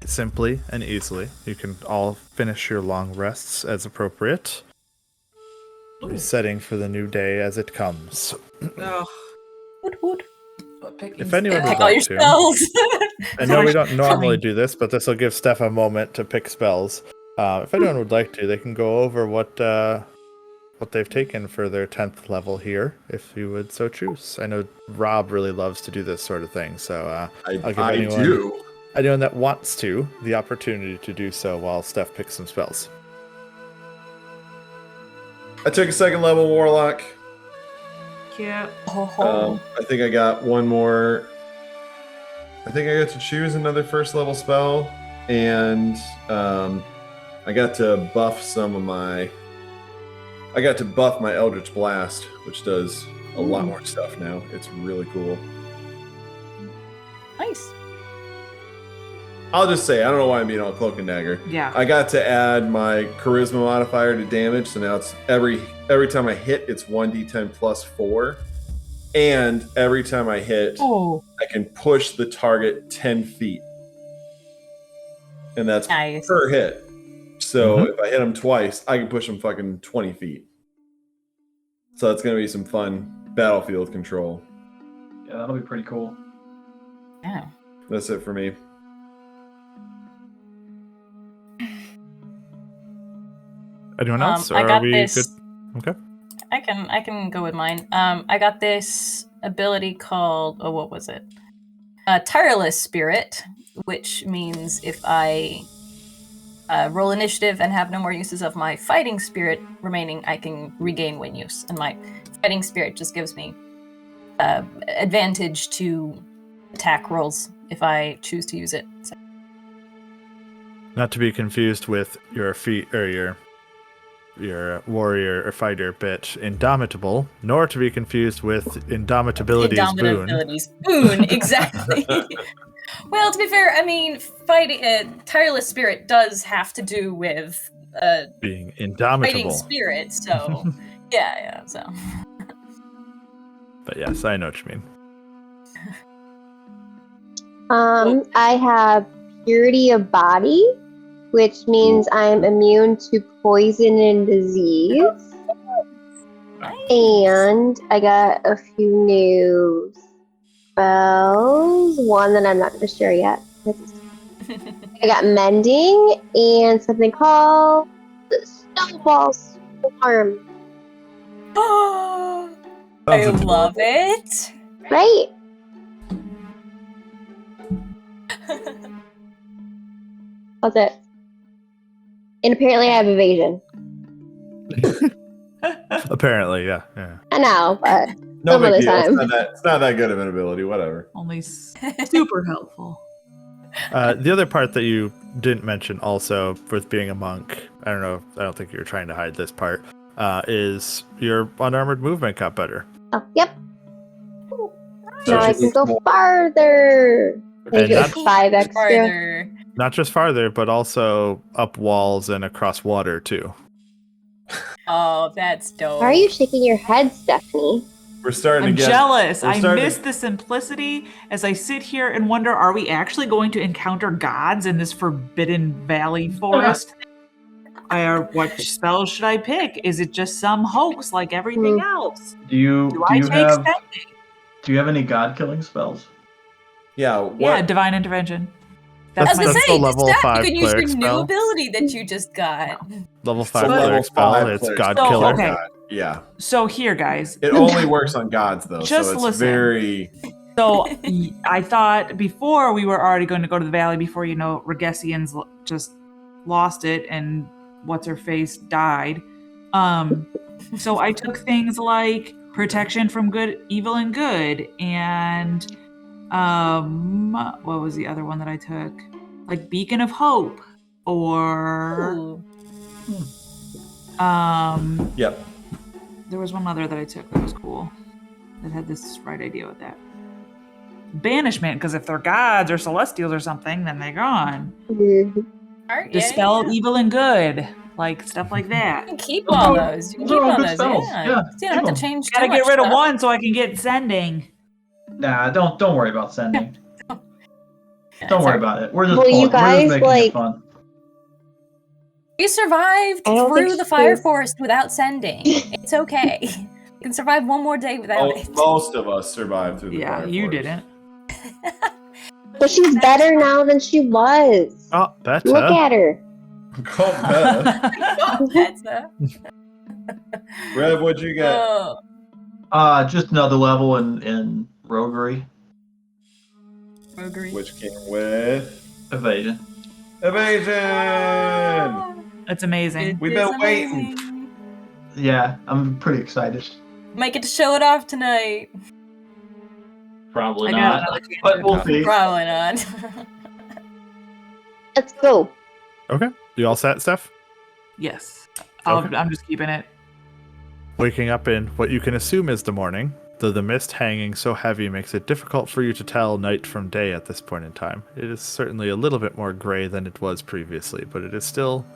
[SPEAKER 2] simply and easily. You can all finish your long rests as appropriate, resetting for the new day as it comes.
[SPEAKER 3] Ugh.
[SPEAKER 4] wood.
[SPEAKER 2] If anyone would
[SPEAKER 4] Pick all your
[SPEAKER 2] like to,
[SPEAKER 4] spells.
[SPEAKER 2] I know we don't normally do this, but this will give Steph a moment to pick spells. If anyone would like to, they can go over what they've taken for their 10th level here, if you would so choose. I know Rob really loves to do this sort of thing, so I'll give anyone that wants to the opportunity to do so while Steph picks some spells.
[SPEAKER 1] I took a 2nd level warlock.
[SPEAKER 3] Cute.
[SPEAKER 1] I think I got one more. I think I got to choose another 1st level spell, and I got to buff my Eldritch Blast, which does a lot more stuff now. It's really cool.
[SPEAKER 4] Nice.
[SPEAKER 1] I'll just say, I don't know why I'm being all cloak and dagger.
[SPEAKER 3] Yeah.
[SPEAKER 1] I got to add my charisma modifier to damage, so now it's every time I hit, it's 1d10 plus 4. And every time I hit, I can push the target 10 feet. And that's
[SPEAKER 4] Nice.
[SPEAKER 1] per hit. So if I hit them twice, I can push them fucking 20 feet. So it's going to be some fun battlefield control.
[SPEAKER 5] Yeah, that'll be pretty cool.
[SPEAKER 4] Yeah.
[SPEAKER 1] That's it for me.
[SPEAKER 2] Anyone else? Or
[SPEAKER 4] I got
[SPEAKER 2] are we
[SPEAKER 4] this.
[SPEAKER 2] good? Okay.
[SPEAKER 4] I can go with mine. I got this ability called what was it? Tireless Spirit, which means if I roll initiative and have no more uses of my fighting spirit remaining, I can regain win use. And my fighting spirit just gives me advantage to attack rolls if I choose to use it. So.
[SPEAKER 2] Not to be confused with your feat or your warrior or fighter bit, Indomitable, nor to be confused with Indomitability's boon.
[SPEAKER 4] Indomitability's boon, exactly. Well, to be fair, I mean, fighting Tireless Spirit does have to do with
[SPEAKER 2] being indomitable.
[SPEAKER 4] Fighting spirit, so yeah, so.
[SPEAKER 2] But yes, I know what you mean.
[SPEAKER 6] I have Purity of Body, which means I'm immune to poison and disease.
[SPEAKER 4] Nice.
[SPEAKER 6] And I got a few new spells. One that I'm not going to share yet. I got Mending and something called Snowball Swarm.
[SPEAKER 4] Oh, I love it.
[SPEAKER 6] Right? That's it. And apparently I have evasion.
[SPEAKER 2] Apparently, yeah.
[SPEAKER 6] I know, but
[SPEAKER 1] No
[SPEAKER 6] some
[SPEAKER 1] big
[SPEAKER 6] other
[SPEAKER 1] deal.
[SPEAKER 6] time.
[SPEAKER 1] It's not that good of an ability. Whatever.
[SPEAKER 3] Only super helpful.
[SPEAKER 2] The other part that you didn't mention also with being a monk, I don't think you're trying to hide this part, is your unarmored movement got better.
[SPEAKER 6] Oh, yep.
[SPEAKER 2] So
[SPEAKER 6] Now I
[SPEAKER 1] she
[SPEAKER 6] can
[SPEAKER 1] moves
[SPEAKER 6] go
[SPEAKER 1] more.
[SPEAKER 6] farther. Can I
[SPEAKER 2] And
[SPEAKER 6] get
[SPEAKER 2] not-
[SPEAKER 6] like 5 extra?
[SPEAKER 7] Farther.
[SPEAKER 2] Not just farther, but also up walls and across water too.
[SPEAKER 7] Oh, that's dope.
[SPEAKER 6] Why are you shaking your head, Stephanie?
[SPEAKER 1] We're starting
[SPEAKER 3] I'm
[SPEAKER 1] to get
[SPEAKER 3] jealous.
[SPEAKER 1] we're
[SPEAKER 3] I
[SPEAKER 1] starting
[SPEAKER 3] miss
[SPEAKER 1] to-
[SPEAKER 3] the simplicity as I sit here and wonder, are we actually going to encounter gods in this forbidden valley forest? What spells should I pick? Is it just some hoax like everything else?
[SPEAKER 5] Do you
[SPEAKER 3] Do I take sending?
[SPEAKER 5] do you have any god killing spells?
[SPEAKER 1] Yeah,
[SPEAKER 3] Yeah,
[SPEAKER 1] what
[SPEAKER 3] divine intervention.
[SPEAKER 7] I was
[SPEAKER 3] That's
[SPEAKER 7] gonna
[SPEAKER 3] my
[SPEAKER 2] That's
[SPEAKER 7] say,
[SPEAKER 2] the level
[SPEAKER 7] Steph,
[SPEAKER 2] 5
[SPEAKER 7] you can use your
[SPEAKER 2] cleric
[SPEAKER 7] new
[SPEAKER 2] spell.
[SPEAKER 7] ability that you just got.
[SPEAKER 2] Level 5
[SPEAKER 1] So level
[SPEAKER 2] cleric spell,
[SPEAKER 1] 5
[SPEAKER 2] it's
[SPEAKER 1] cleric
[SPEAKER 2] God
[SPEAKER 3] spell.
[SPEAKER 2] Killer.
[SPEAKER 3] Okay.
[SPEAKER 1] God. Yeah.
[SPEAKER 3] So here, guys.
[SPEAKER 1] It only works on gods though,
[SPEAKER 3] Just
[SPEAKER 1] so it's
[SPEAKER 3] listen.
[SPEAKER 1] very
[SPEAKER 3] So I thought before we were already going to go to the valley before, Regessians just lost it and what's her face died. So I took things like protection from evil and good, and what was the other one that I took? Like beacon of hope, or
[SPEAKER 7] Ooh.
[SPEAKER 1] Yep.
[SPEAKER 3] there was one other that I took that was cool. That had this right idea with that. Banishment, because if they're gods or celestials or something, then they're gone.
[SPEAKER 6] Mhm.
[SPEAKER 7] Alright,
[SPEAKER 3] Dispel evil and good, like stuff like that.
[SPEAKER 7] You can keep all those. You can
[SPEAKER 5] Those
[SPEAKER 7] keep
[SPEAKER 5] are all
[SPEAKER 7] all
[SPEAKER 5] good
[SPEAKER 7] those.
[SPEAKER 5] spells.
[SPEAKER 7] Yeah.
[SPEAKER 5] Yeah,
[SPEAKER 7] You don't have
[SPEAKER 5] keep
[SPEAKER 7] to change
[SPEAKER 3] Gotta
[SPEAKER 7] too
[SPEAKER 3] get
[SPEAKER 7] much
[SPEAKER 3] rid of
[SPEAKER 7] stuff.
[SPEAKER 3] one so I can get sending.
[SPEAKER 5] Nah, don't worry about sending.
[SPEAKER 7] Yeah,
[SPEAKER 5] Don't
[SPEAKER 7] it's
[SPEAKER 5] worry
[SPEAKER 7] alright.
[SPEAKER 5] about it. We're just
[SPEAKER 6] Well, you
[SPEAKER 5] we're
[SPEAKER 6] guys,
[SPEAKER 5] just making
[SPEAKER 6] like-
[SPEAKER 5] it fun.
[SPEAKER 7] We survived
[SPEAKER 6] I don't
[SPEAKER 7] through
[SPEAKER 6] think
[SPEAKER 7] the fire
[SPEAKER 6] she's-
[SPEAKER 7] forest without sending. It's okay. You can survive one more day without it.
[SPEAKER 1] Most of us survived through the
[SPEAKER 3] Yeah,
[SPEAKER 1] fire
[SPEAKER 3] you
[SPEAKER 1] forest.
[SPEAKER 3] didn't.
[SPEAKER 6] But she's better now than she was.
[SPEAKER 2] Oh, better.
[SPEAKER 6] Look at her.
[SPEAKER 1] Go better.
[SPEAKER 7] Oh, that's a-
[SPEAKER 1] Rev, what'd you get?
[SPEAKER 7] Oh,
[SPEAKER 5] Just another level in roguery,
[SPEAKER 7] roguery.
[SPEAKER 1] Which came with
[SPEAKER 5] evasion.
[SPEAKER 1] evasion.
[SPEAKER 3] It's amazing.
[SPEAKER 1] We've
[SPEAKER 7] It's
[SPEAKER 1] been waiting.
[SPEAKER 7] amazing.
[SPEAKER 5] Yeah, I'm pretty excited.
[SPEAKER 7] Might get to show it off tonight.
[SPEAKER 5] Probably
[SPEAKER 3] I got
[SPEAKER 5] not,
[SPEAKER 3] another
[SPEAKER 5] but we'll see.
[SPEAKER 7] Probably not.
[SPEAKER 6] Let's go.
[SPEAKER 2] Okay. You all set, Steph?
[SPEAKER 3] Yes.
[SPEAKER 2] Okay.
[SPEAKER 3] I'm just keeping it.
[SPEAKER 2] Waking up in what you can assume is the morning, though the mist hanging so heavy makes it difficult for you to tell night from day at this point in time. It is certainly a little bit more gray than it was previously, but it is still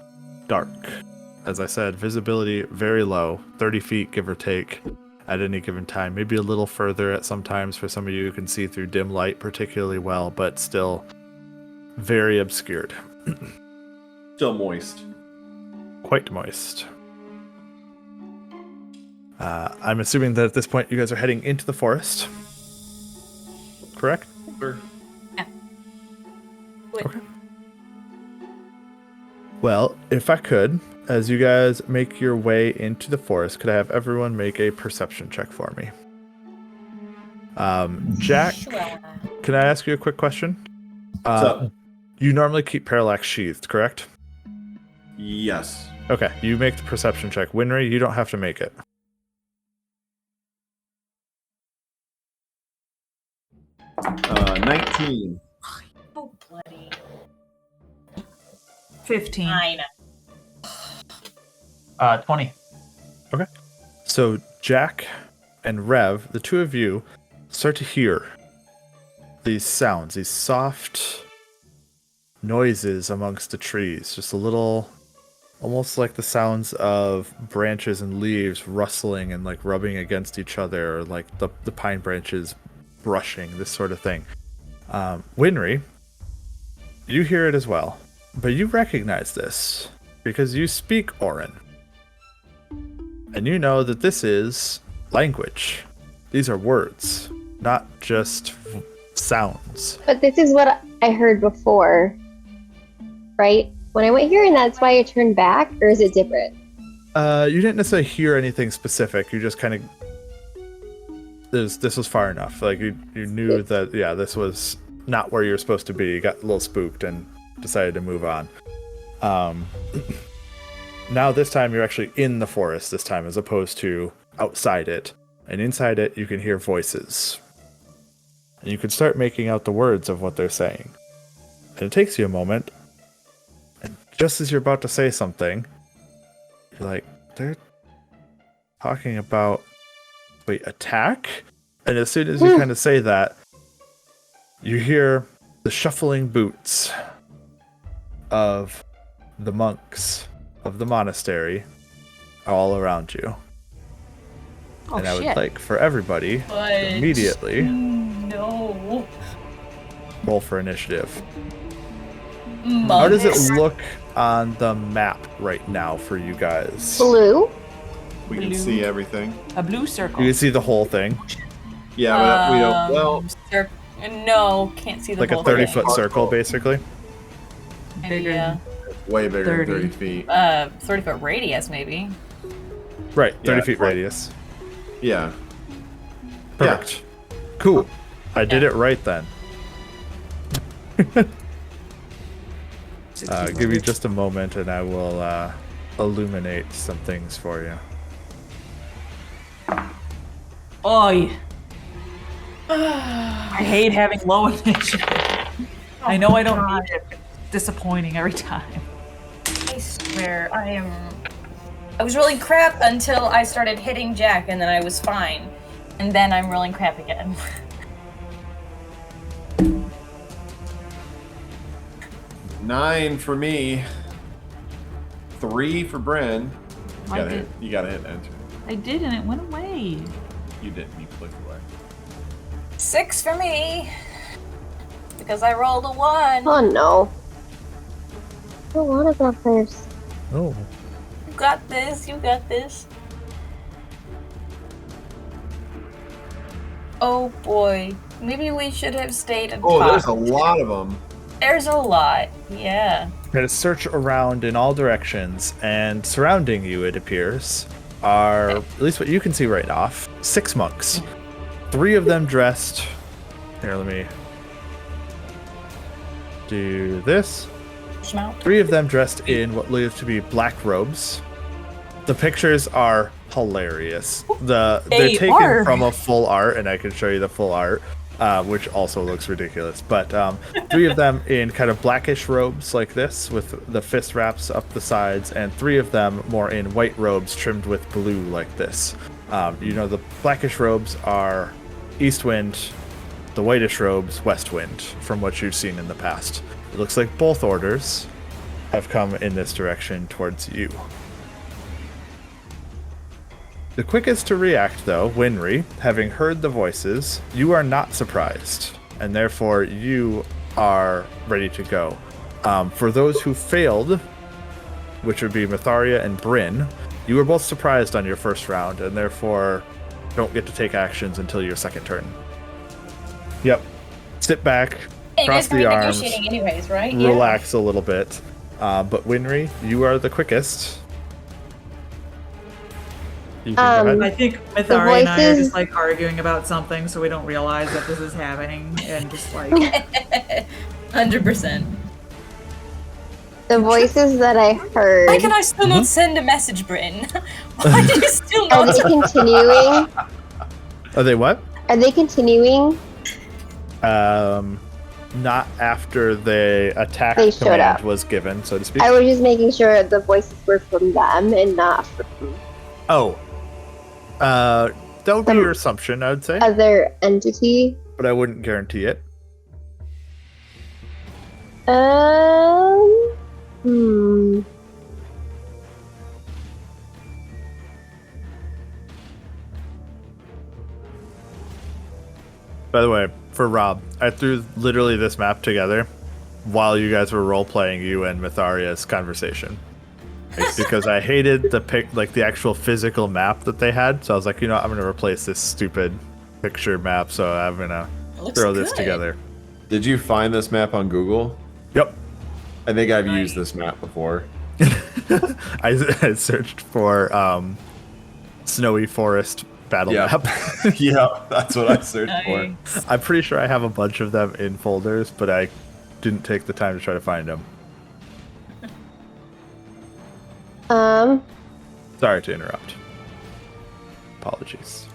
[SPEAKER 2] dark. As I said, visibility very low, 30 feet give or take at any given time. Maybe a little further at some times for some of you who can see through dim light particularly well, but still very obscured.
[SPEAKER 1] Still moist.
[SPEAKER 2] Quite moist. I'm assuming that at this point you guys are heading into the forest. Correct?
[SPEAKER 7] Wait.
[SPEAKER 2] Okay. Well, if I could, as you guys make your way into the forest, could I have everyone make a perception check for me? Jack,
[SPEAKER 7] Sure.
[SPEAKER 2] can I ask you a quick question?
[SPEAKER 1] What's up?
[SPEAKER 2] You normally keep parallax sheathed, correct?
[SPEAKER 1] Yes.
[SPEAKER 2] Okay, you make the perception check. Winry, you don't have to make it.
[SPEAKER 1] 19.
[SPEAKER 7] Oh, bloody.
[SPEAKER 3] 15.
[SPEAKER 7] 9.
[SPEAKER 5] 20.
[SPEAKER 2] So Jack and Rev, the two of you, start to hear these sounds, these soft noises amongst the trees. Just a little, almost like the sounds of branches and leaves rustling and like rubbing against each other, or like the pine branches brushing, this sort of thing. Winry, you hear it as well, but you recognize this because you speak Orin. And you know that this is language. These are words, not just sounds.
[SPEAKER 6] But this is what I heard before, right? When I went here, and that's why I turned back, or is it different?
[SPEAKER 2] You didn't necessarily hear anything specific. You just kind of this was far enough. Like you knew that this was not where you were supposed to be. You got a little spooked and decided to move on. Now this time you're actually in the forest this time, as opposed to outside it. And inside it you can hear voices. And you can start making out the words of what they're saying. And it takes you a moment, just as you're about to say something, you're like, they're talking about, wait, attack? And as soon as you kind of say that, you hear the shuffling boots of the monks of the monastery all around you.
[SPEAKER 3] Oh,
[SPEAKER 2] and I would
[SPEAKER 3] shit.
[SPEAKER 2] like for everybody to immediately
[SPEAKER 7] No.
[SPEAKER 2] roll for initiative. How does it look on the map right now for you guys?
[SPEAKER 6] Blue?
[SPEAKER 1] We can
[SPEAKER 3] Blue.
[SPEAKER 1] see everything.
[SPEAKER 3] A blue circle.
[SPEAKER 2] You can see the whole thing,
[SPEAKER 1] Yeah, but we don't. Well,
[SPEAKER 7] No, can't see the
[SPEAKER 2] like a
[SPEAKER 7] whole
[SPEAKER 2] 30-foot
[SPEAKER 7] thing.
[SPEAKER 2] circle, basically.
[SPEAKER 3] Bigger.
[SPEAKER 7] Yeah.
[SPEAKER 1] way bigger
[SPEAKER 3] 30.
[SPEAKER 1] than 30 feet.
[SPEAKER 7] 30-foot radius, maybe.
[SPEAKER 2] Right, 30
[SPEAKER 1] Yeah,
[SPEAKER 2] feet
[SPEAKER 1] like-
[SPEAKER 2] radius.
[SPEAKER 1] Yeah.
[SPEAKER 2] Perfect. Cool. I did it right then. Give me just a moment and I will illuminate some things for you.
[SPEAKER 3] Oi. I hate having low initiative. I know I don't need it, but it's disappointing every time.
[SPEAKER 7] I swear, I was rolling crap until I started hitting Jack, and then I was fine. And then I'm rolling crap again.
[SPEAKER 1] 9 for me. 3 for Bryn.
[SPEAKER 3] I did.
[SPEAKER 1] You gotta hit enter.
[SPEAKER 3] I did, and it went away.
[SPEAKER 1] You didn't. You clicked away.
[SPEAKER 7] 6 for me. Because I rolled a 1.
[SPEAKER 6] Oh no. I don't want to go first.
[SPEAKER 2] Oh.
[SPEAKER 7] You got this, you got this. Oh boy. Maybe we should have stayed and
[SPEAKER 1] Oh,
[SPEAKER 7] talked.
[SPEAKER 1] there's a lot of them.
[SPEAKER 7] There's a lot. Yeah.
[SPEAKER 2] You're going to search around in all directions, and surrounding you, it appears, are, at least what you can see right off, 6 monks. 3 of them dressed. Here, let me do this.
[SPEAKER 7] Schmout.
[SPEAKER 2] 3 of them dressed in what look to be black robes. The pictures are hilarious. They're
[SPEAKER 7] They
[SPEAKER 2] taken
[SPEAKER 7] are.
[SPEAKER 2] from a full art, and I can show you the full art, which also looks ridiculous. But 3 of them in kind of blackish robes like this, with the fist wraps up the sides, and 3 of them more in white robes trimmed with blue like this. The blackish robes are east wind, the whitish robes west wind, from what you've seen in the past. It looks like both orders have come in this direction towards you. The quickest to react, though, Winry, having heard the voices, you are not surprised, and therefore you are ready to go. For those who failed, which would be Myetharia and Bryn, you were both surprised on your first round, and therefore don't get to take actions until your second turn. Yep. Sit back,
[SPEAKER 7] Hey, you
[SPEAKER 2] cross
[SPEAKER 7] guys can be
[SPEAKER 2] the arms,
[SPEAKER 7] negotiating anyways, right?
[SPEAKER 2] relax a little bit. But Winry, you are the quickest. You can go ahead.
[SPEAKER 3] I think Myetharia and I are
[SPEAKER 6] voices-
[SPEAKER 3] just like arguing about something, so we don't realize that this is happening, and just like
[SPEAKER 7] 100%.
[SPEAKER 6] The voices that I heard,
[SPEAKER 7] Why can I still not send a message, Bryn? Why do you still
[SPEAKER 6] are
[SPEAKER 7] not
[SPEAKER 6] they continuing?
[SPEAKER 2] Are they what?
[SPEAKER 6] Are they continuing?
[SPEAKER 2] Not after the attack
[SPEAKER 6] They showed
[SPEAKER 2] command
[SPEAKER 6] up.
[SPEAKER 2] was given, so to speak.
[SPEAKER 6] I was just making sure the voices were from them and not from
[SPEAKER 2] That would be
[SPEAKER 6] Some-
[SPEAKER 2] your assumption, I would say,
[SPEAKER 6] other entity.
[SPEAKER 2] but I wouldn't guarantee it.
[SPEAKER 6] Hmm.
[SPEAKER 2] By the way, for Rob, I threw literally this map together while you guys were role-playing you and Myetharia's conversation. Because I hated the actual physical map that they had, so I was like, I'm going to replace this stupid picture map, so I'm going to throw this together.
[SPEAKER 1] Did you find this map on Google?
[SPEAKER 2] Yep.
[SPEAKER 1] I think I've used this map before.
[SPEAKER 2] I searched for snowy forest battle map.
[SPEAKER 1] Yeah, that's what I searched for.
[SPEAKER 7] Nice.
[SPEAKER 2] I'm pretty sure I have a bunch of them in folders, but I didn't take the time to try to find them. Sorry to interrupt. Apologies.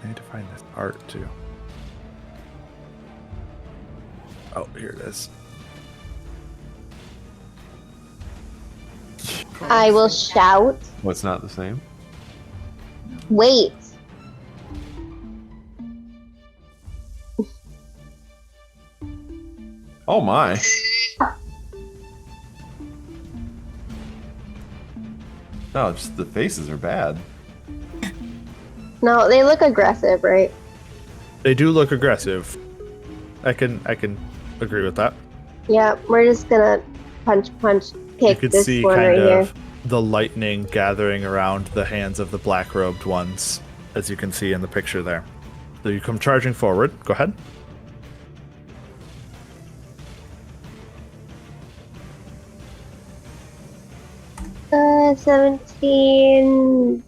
[SPEAKER 2] I need to find this art too. Oh, here it is.
[SPEAKER 6] I will shout.
[SPEAKER 1] What's not the same?
[SPEAKER 6] Wait.
[SPEAKER 1] Oh my. No, just the faces are bad.
[SPEAKER 6] No, they look aggressive, right?
[SPEAKER 2] They do look aggressive. I can agree with that.
[SPEAKER 6] Yeah, we're just gonna punch,
[SPEAKER 2] You
[SPEAKER 6] kick
[SPEAKER 2] could
[SPEAKER 6] this
[SPEAKER 2] see
[SPEAKER 6] one
[SPEAKER 2] kind
[SPEAKER 6] right
[SPEAKER 2] of
[SPEAKER 6] here.
[SPEAKER 2] the lightning gathering around the hands of the black-robed ones, as you can see in the picture there. So you come charging forward. Go ahead.
[SPEAKER 6] Uh, 17...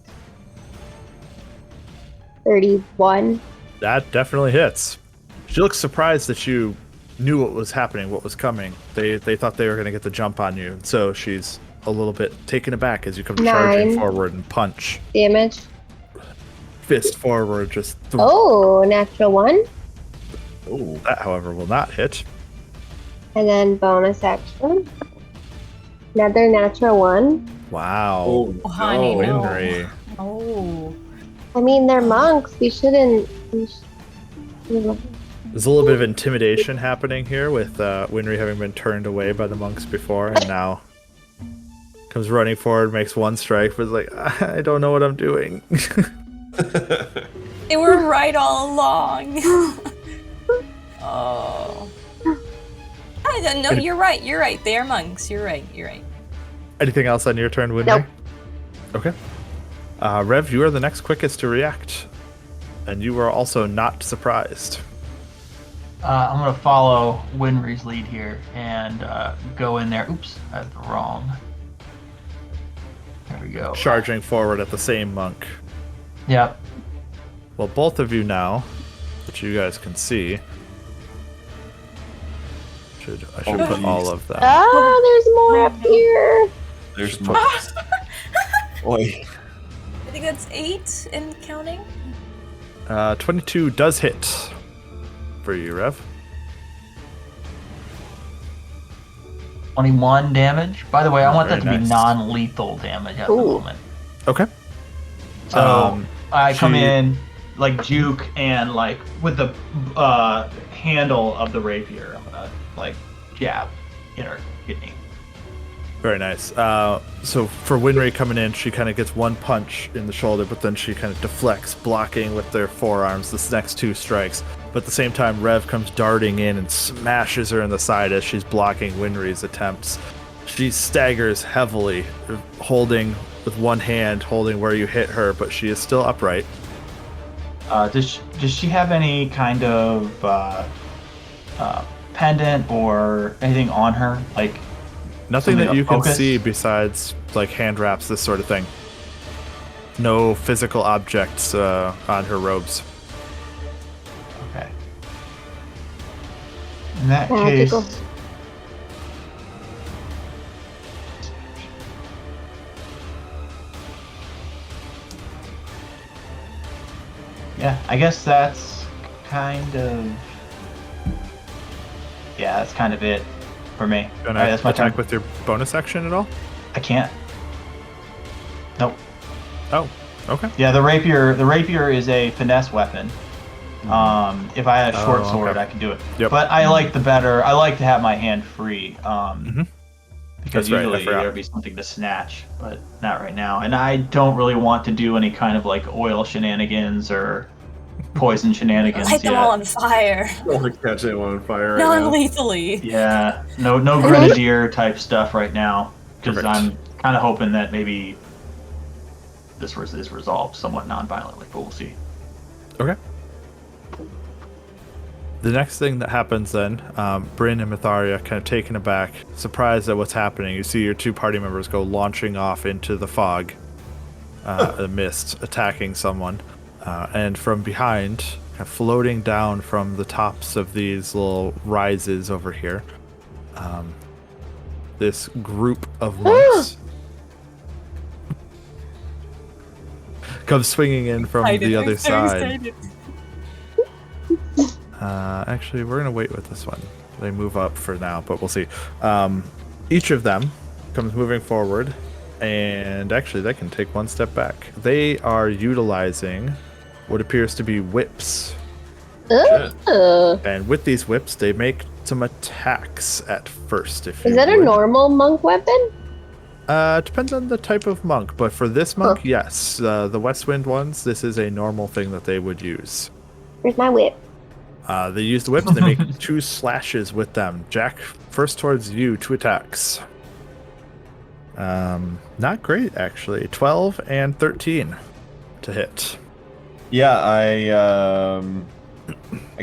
[SPEAKER 6] 31.
[SPEAKER 2] That definitely hits. She looks surprised that you knew what was happening, what was coming. They thought they were going to get the jump on you, so she's a little bit taken aback as you come charging
[SPEAKER 6] 9
[SPEAKER 2] forward and punch.
[SPEAKER 6] damage.
[SPEAKER 2] Fist forward, just...
[SPEAKER 6] Oh, natural 1.
[SPEAKER 1] Oh.
[SPEAKER 2] That, however, will not hit.
[SPEAKER 6] And then bonus action. Another natural 1.
[SPEAKER 2] Wow.
[SPEAKER 7] Oh, honey, no.
[SPEAKER 2] Winry.
[SPEAKER 7] Oh.
[SPEAKER 6] I mean, they're monks. We shouldn't...
[SPEAKER 2] There's a little bit of intimidation happening here with Winry having been turned away by the monks before, and now comes running forward, makes one strike, but is like, I don't know what I'm doing.
[SPEAKER 7] They were right all along. Oh. I don't know. You're right. You're right. They are monks. You're right. You're right.
[SPEAKER 2] Anything else on your turn, Winry?
[SPEAKER 6] Nope.
[SPEAKER 2] Okay. Rev, you are the next quickest to react, and you are also not surprised.
[SPEAKER 5] I'm gonna follow Winry's lead here and go in there. Oops, I had the wrong. There we go.
[SPEAKER 2] Charging forward at the same monk.
[SPEAKER 5] Yep.
[SPEAKER 2] Well, both of you now, that you guys can see, I should
[SPEAKER 1] Oh,
[SPEAKER 2] put
[SPEAKER 1] geez.
[SPEAKER 2] all of them.
[SPEAKER 6] Oh, there's more up here.
[SPEAKER 1] There's more. Boy.
[SPEAKER 7] I think that's 8 and counting.
[SPEAKER 2] 22 does hit for you, Rev.
[SPEAKER 5] 21 damage. By the way, I want that to
[SPEAKER 2] Very
[SPEAKER 5] be
[SPEAKER 2] nice.
[SPEAKER 5] non-lethal damage at the
[SPEAKER 6] Ooh.
[SPEAKER 5] moment.
[SPEAKER 2] Okay.
[SPEAKER 5] So I come
[SPEAKER 2] she-
[SPEAKER 5] in like juke and like with the handle of the rapier, I'm gonna like jab in her kidney.
[SPEAKER 2] Very nice. So for Winry coming in, she kind of gets one punch in the shoulder, but then she kind of deflects, blocking with their forearms this next 2 strikes. But at the same time, Rev comes darting in and smashes her in the side as she's blocking Winry's attempts. She staggers heavily, holding with one hand, holding where you hit her, but she is still upright.
[SPEAKER 5] Does she have any kind of pendant or anything on her? Like
[SPEAKER 2] Nothing
[SPEAKER 5] something
[SPEAKER 2] that
[SPEAKER 5] of
[SPEAKER 2] you can
[SPEAKER 5] focus?
[SPEAKER 2] see besides like hand wraps, this sort of thing. No physical objects on her robes.
[SPEAKER 5] Okay. In that
[SPEAKER 6] Magical.
[SPEAKER 5] case, yeah, I guess that's kind of it for me.
[SPEAKER 2] Gonna
[SPEAKER 5] Alright, that's my
[SPEAKER 2] attack
[SPEAKER 5] turn.
[SPEAKER 2] with your bonus action at all?
[SPEAKER 5] I can't. Nope.
[SPEAKER 2] Oh, okay.
[SPEAKER 5] Yeah, the rapier is a finesse weapon. If I had a short
[SPEAKER 2] Oh,
[SPEAKER 5] sword,
[SPEAKER 2] okay.
[SPEAKER 5] I could do it.
[SPEAKER 2] Yep.
[SPEAKER 5] But I like to have my hand free. Because
[SPEAKER 2] That's right, I
[SPEAKER 5] usually
[SPEAKER 2] forgot.
[SPEAKER 5] there'd be something to snatch, but not right now. And I don't really want to do any kind of like oil shenanigans or poison shenanigans
[SPEAKER 7] Light them
[SPEAKER 5] yet.
[SPEAKER 7] all on fire.
[SPEAKER 1] Don't catch anyone on fire right now.
[SPEAKER 7] Non-lethally.
[SPEAKER 5] Yeah, no grenadier type stuff right now. Because
[SPEAKER 2] Perfect.
[SPEAKER 5] I'm kind of hoping that maybe this is resolved somewhat non-violently, but we'll see.
[SPEAKER 2] Okay. The next thing that happens then, Bryn and Myetharia kind of taken aback, surprised at what's happening. You see your 2 party members go launching off into the fog, the mist, attacking someone. And from behind, kind of floating down from the tops of these little rises over here, this group of monks comes swinging in from the other side. Actually, we're gonna wait with this one. They move up for now, but we'll see. Each of them comes moving forward, and actually they can take one step back. They are utilizing what appears to be whips. And with these whips, they make some attacks at first. Is
[SPEAKER 6] that a normal monk weapon?
[SPEAKER 2] Depends on the type of monk, but for this monk, yes. The Westwind ones, this is a normal thing that they would use.
[SPEAKER 6] Where's my whip?
[SPEAKER 2] They use the whips, and they make 2 slashes with them. Jack, first towards you, 2 attacks. Not great, actually. 12 and 13 to hit.
[SPEAKER 1] Yeah, I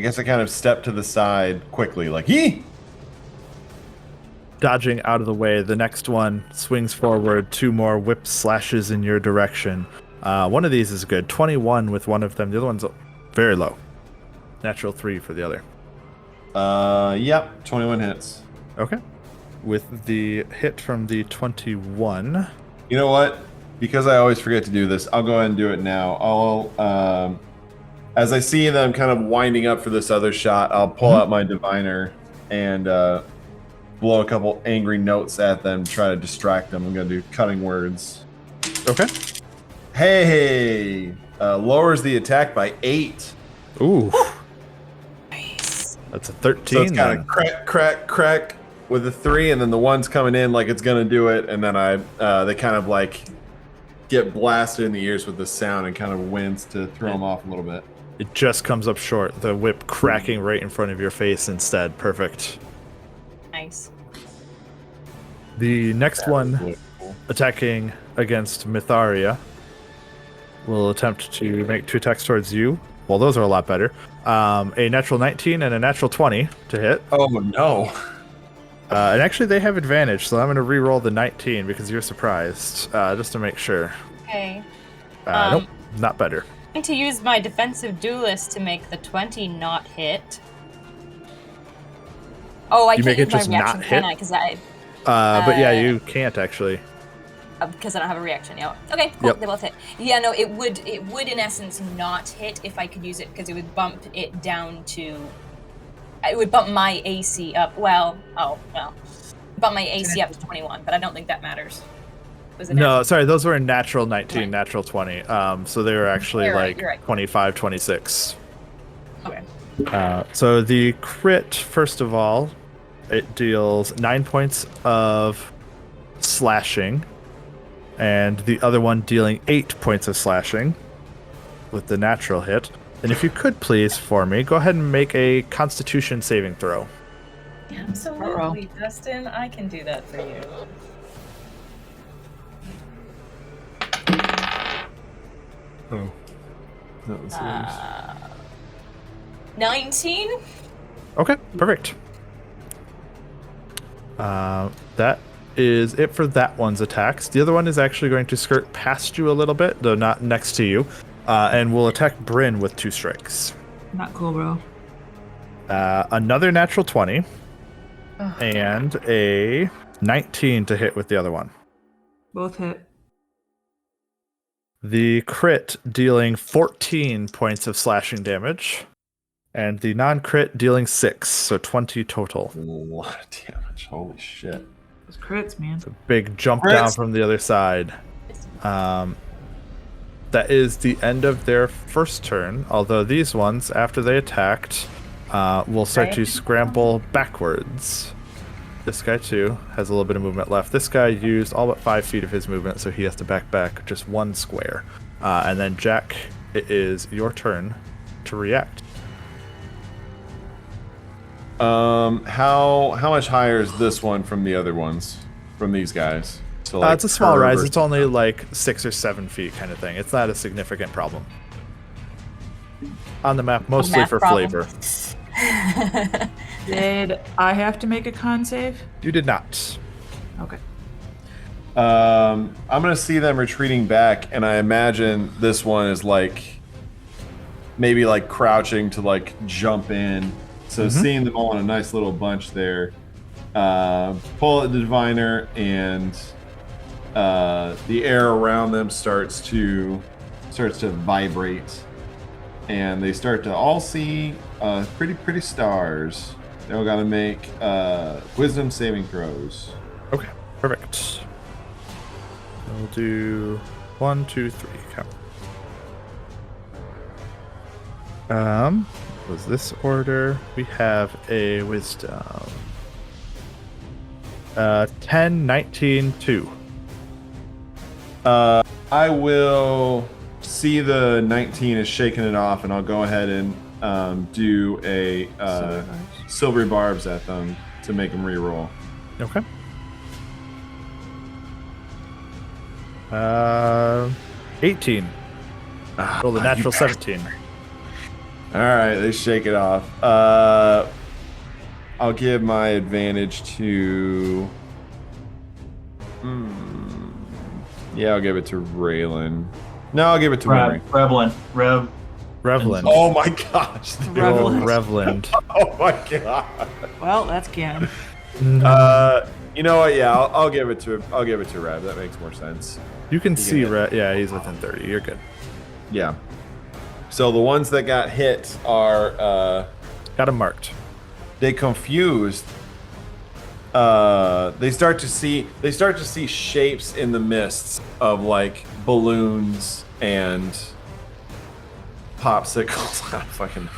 [SPEAKER 1] guess I kind of stepped to the side quickly, like, hee!
[SPEAKER 2] Dodging out of the way, the next one swings forward, 2 more whip slashes in your direction. One of these is good. 21 with one of them. The other one's very low. Natural 3 for the other.
[SPEAKER 1] Yep, 21 hits.
[SPEAKER 2] Okay. With the hit from the 21.
[SPEAKER 1] You know what? Because I always forget to do this, I'll go ahead and do it now. I'll, as I see them kind of winding up for this other shot, I'll pull out my diviner and blow a couple angry notes at them, try to distract them. I'm going to do cutting words.
[SPEAKER 2] Okay.
[SPEAKER 1] Hey! Lowers the attack by 8.
[SPEAKER 2] Ooh.
[SPEAKER 7] Nice.
[SPEAKER 2] That's a 13.
[SPEAKER 1] So it's kind of crack, crack, crack with the 3, and then the 1's coming in like it's going to do it, and then they kind of like get blasted in the ears with the sound and kind of wince to throw them off a little bit.
[SPEAKER 2] It just comes up short. The whip cracking right in front of your face instead. Perfect.
[SPEAKER 7] Nice.
[SPEAKER 2] The next one,
[SPEAKER 1] Really cool.
[SPEAKER 2] attacking against Myetharia, will attempt to make 2 attacks towards you. Well, those are a lot better. A natural 19 and a natural 20 to hit.
[SPEAKER 1] Oh, no.
[SPEAKER 2] And actually, they have advantage, so I'm going to re-roll the 19 because you're surprised, just to make sure.
[SPEAKER 7] Okay.
[SPEAKER 2] Nope, not better.
[SPEAKER 7] I'm going to use my defensive duelist to make the 20 not hit. Oh, I
[SPEAKER 2] You
[SPEAKER 7] can't
[SPEAKER 2] make it
[SPEAKER 7] use my
[SPEAKER 2] just
[SPEAKER 7] reaction,
[SPEAKER 2] not
[SPEAKER 7] can
[SPEAKER 2] hit?
[SPEAKER 7] I? Because
[SPEAKER 2] But yeah, you can't actually.
[SPEAKER 7] because I don't have a reaction. Yeah. Okay, cool.
[SPEAKER 2] Yep.
[SPEAKER 7] They both hit. Yeah, no, it would in essence not hit if I could use it because it would bump it down to. It would bump my AC up. Bump my AC up to 21, but I don't think that matters. Was it
[SPEAKER 2] No, sorry, those were a natural 19, natural 20. So they were actually
[SPEAKER 7] You're
[SPEAKER 2] like
[SPEAKER 7] right.
[SPEAKER 2] 25, 26.
[SPEAKER 7] Okay.
[SPEAKER 2] So the crit, first of all, it deals 9 points of slashing, and the other one dealing 8 points of slashing with the natural hit. And if you could please, for me, go ahead and make a Constitution saving throw.
[SPEAKER 7] Absolutely, Dustin. I can do that for you.
[SPEAKER 1] Oh. That was
[SPEAKER 7] 19?
[SPEAKER 2] Okay, perfect. That is it for that one's attacks. The other one is actually going to skirt past you a little bit, though not next to you, and will attack Bryn with 2 strikes.
[SPEAKER 3] Not cool, bro.
[SPEAKER 2] Another natural 20, and a 19 to hit with the other one.
[SPEAKER 3] Both hit.
[SPEAKER 2] The crit dealing 14 points of slashing damage, and the non-crit dealing 6, so 20 total.
[SPEAKER 1] a lot of damage. Holy shit.
[SPEAKER 3] Those crits, man.
[SPEAKER 2] Big jump
[SPEAKER 1] Crits.
[SPEAKER 2] down from the other side. That is the end of their first turn, although these ones, after they attacked, will start to scramble backwards. This guy, too, has a little bit of movement left. This guy used all but 5 feet of his movement, so he has to back just 1 square. And then, Jack, it is your turn to react.
[SPEAKER 1] How much higher is this one from the other ones? From these guys? So
[SPEAKER 2] It's a small
[SPEAKER 1] curve
[SPEAKER 2] rise.
[SPEAKER 1] or
[SPEAKER 2] It's only like 6 or 7 feet kind of thing. It's not a significant problem. On the map, mostly
[SPEAKER 7] math
[SPEAKER 2] for
[SPEAKER 7] problem.
[SPEAKER 2] flavor.
[SPEAKER 3] Did I have to make a con save?
[SPEAKER 2] You did not.
[SPEAKER 3] Okay.
[SPEAKER 1] I'm gonna see them retreating back, and I imagine this one is like maybe like crouching to like jump in. So seeing them all in a nice little bunch there, pull at the diviner, and the air around them starts to vibrate, and they start to all see pretty stars Now we gotta make wisdom saving throws.
[SPEAKER 2] Okay, perfect. We'll do 1, 2, 3. Count. Was this order? We have a wisdom. 10, 19, 2.
[SPEAKER 1] I will see the 19 is shaking it off, and I'll go ahead and do a silvery barbs at them to make them re-roll.
[SPEAKER 2] Okay. 18. Roll the natural 17.
[SPEAKER 1] All right, they shake it off. I'll give my advantage to. Yeah, I'll give it to Rayland. No, I'll give it to Winry.
[SPEAKER 2] Revelant.
[SPEAKER 1] Oh my gosh.
[SPEAKER 2] Roll Revelant.
[SPEAKER 1] Oh my god.
[SPEAKER 3] Well, that's canon.
[SPEAKER 1] You know what? Yeah, I'll give it to Rev. That makes more sense.
[SPEAKER 2] You can see Rev. Yeah, he's within 30. You're good.
[SPEAKER 1] Yeah. So the ones that got hit are
[SPEAKER 2] Got him marked.
[SPEAKER 1] they confused. They start to see shapes in the mists of like balloons and popsicles. Fucking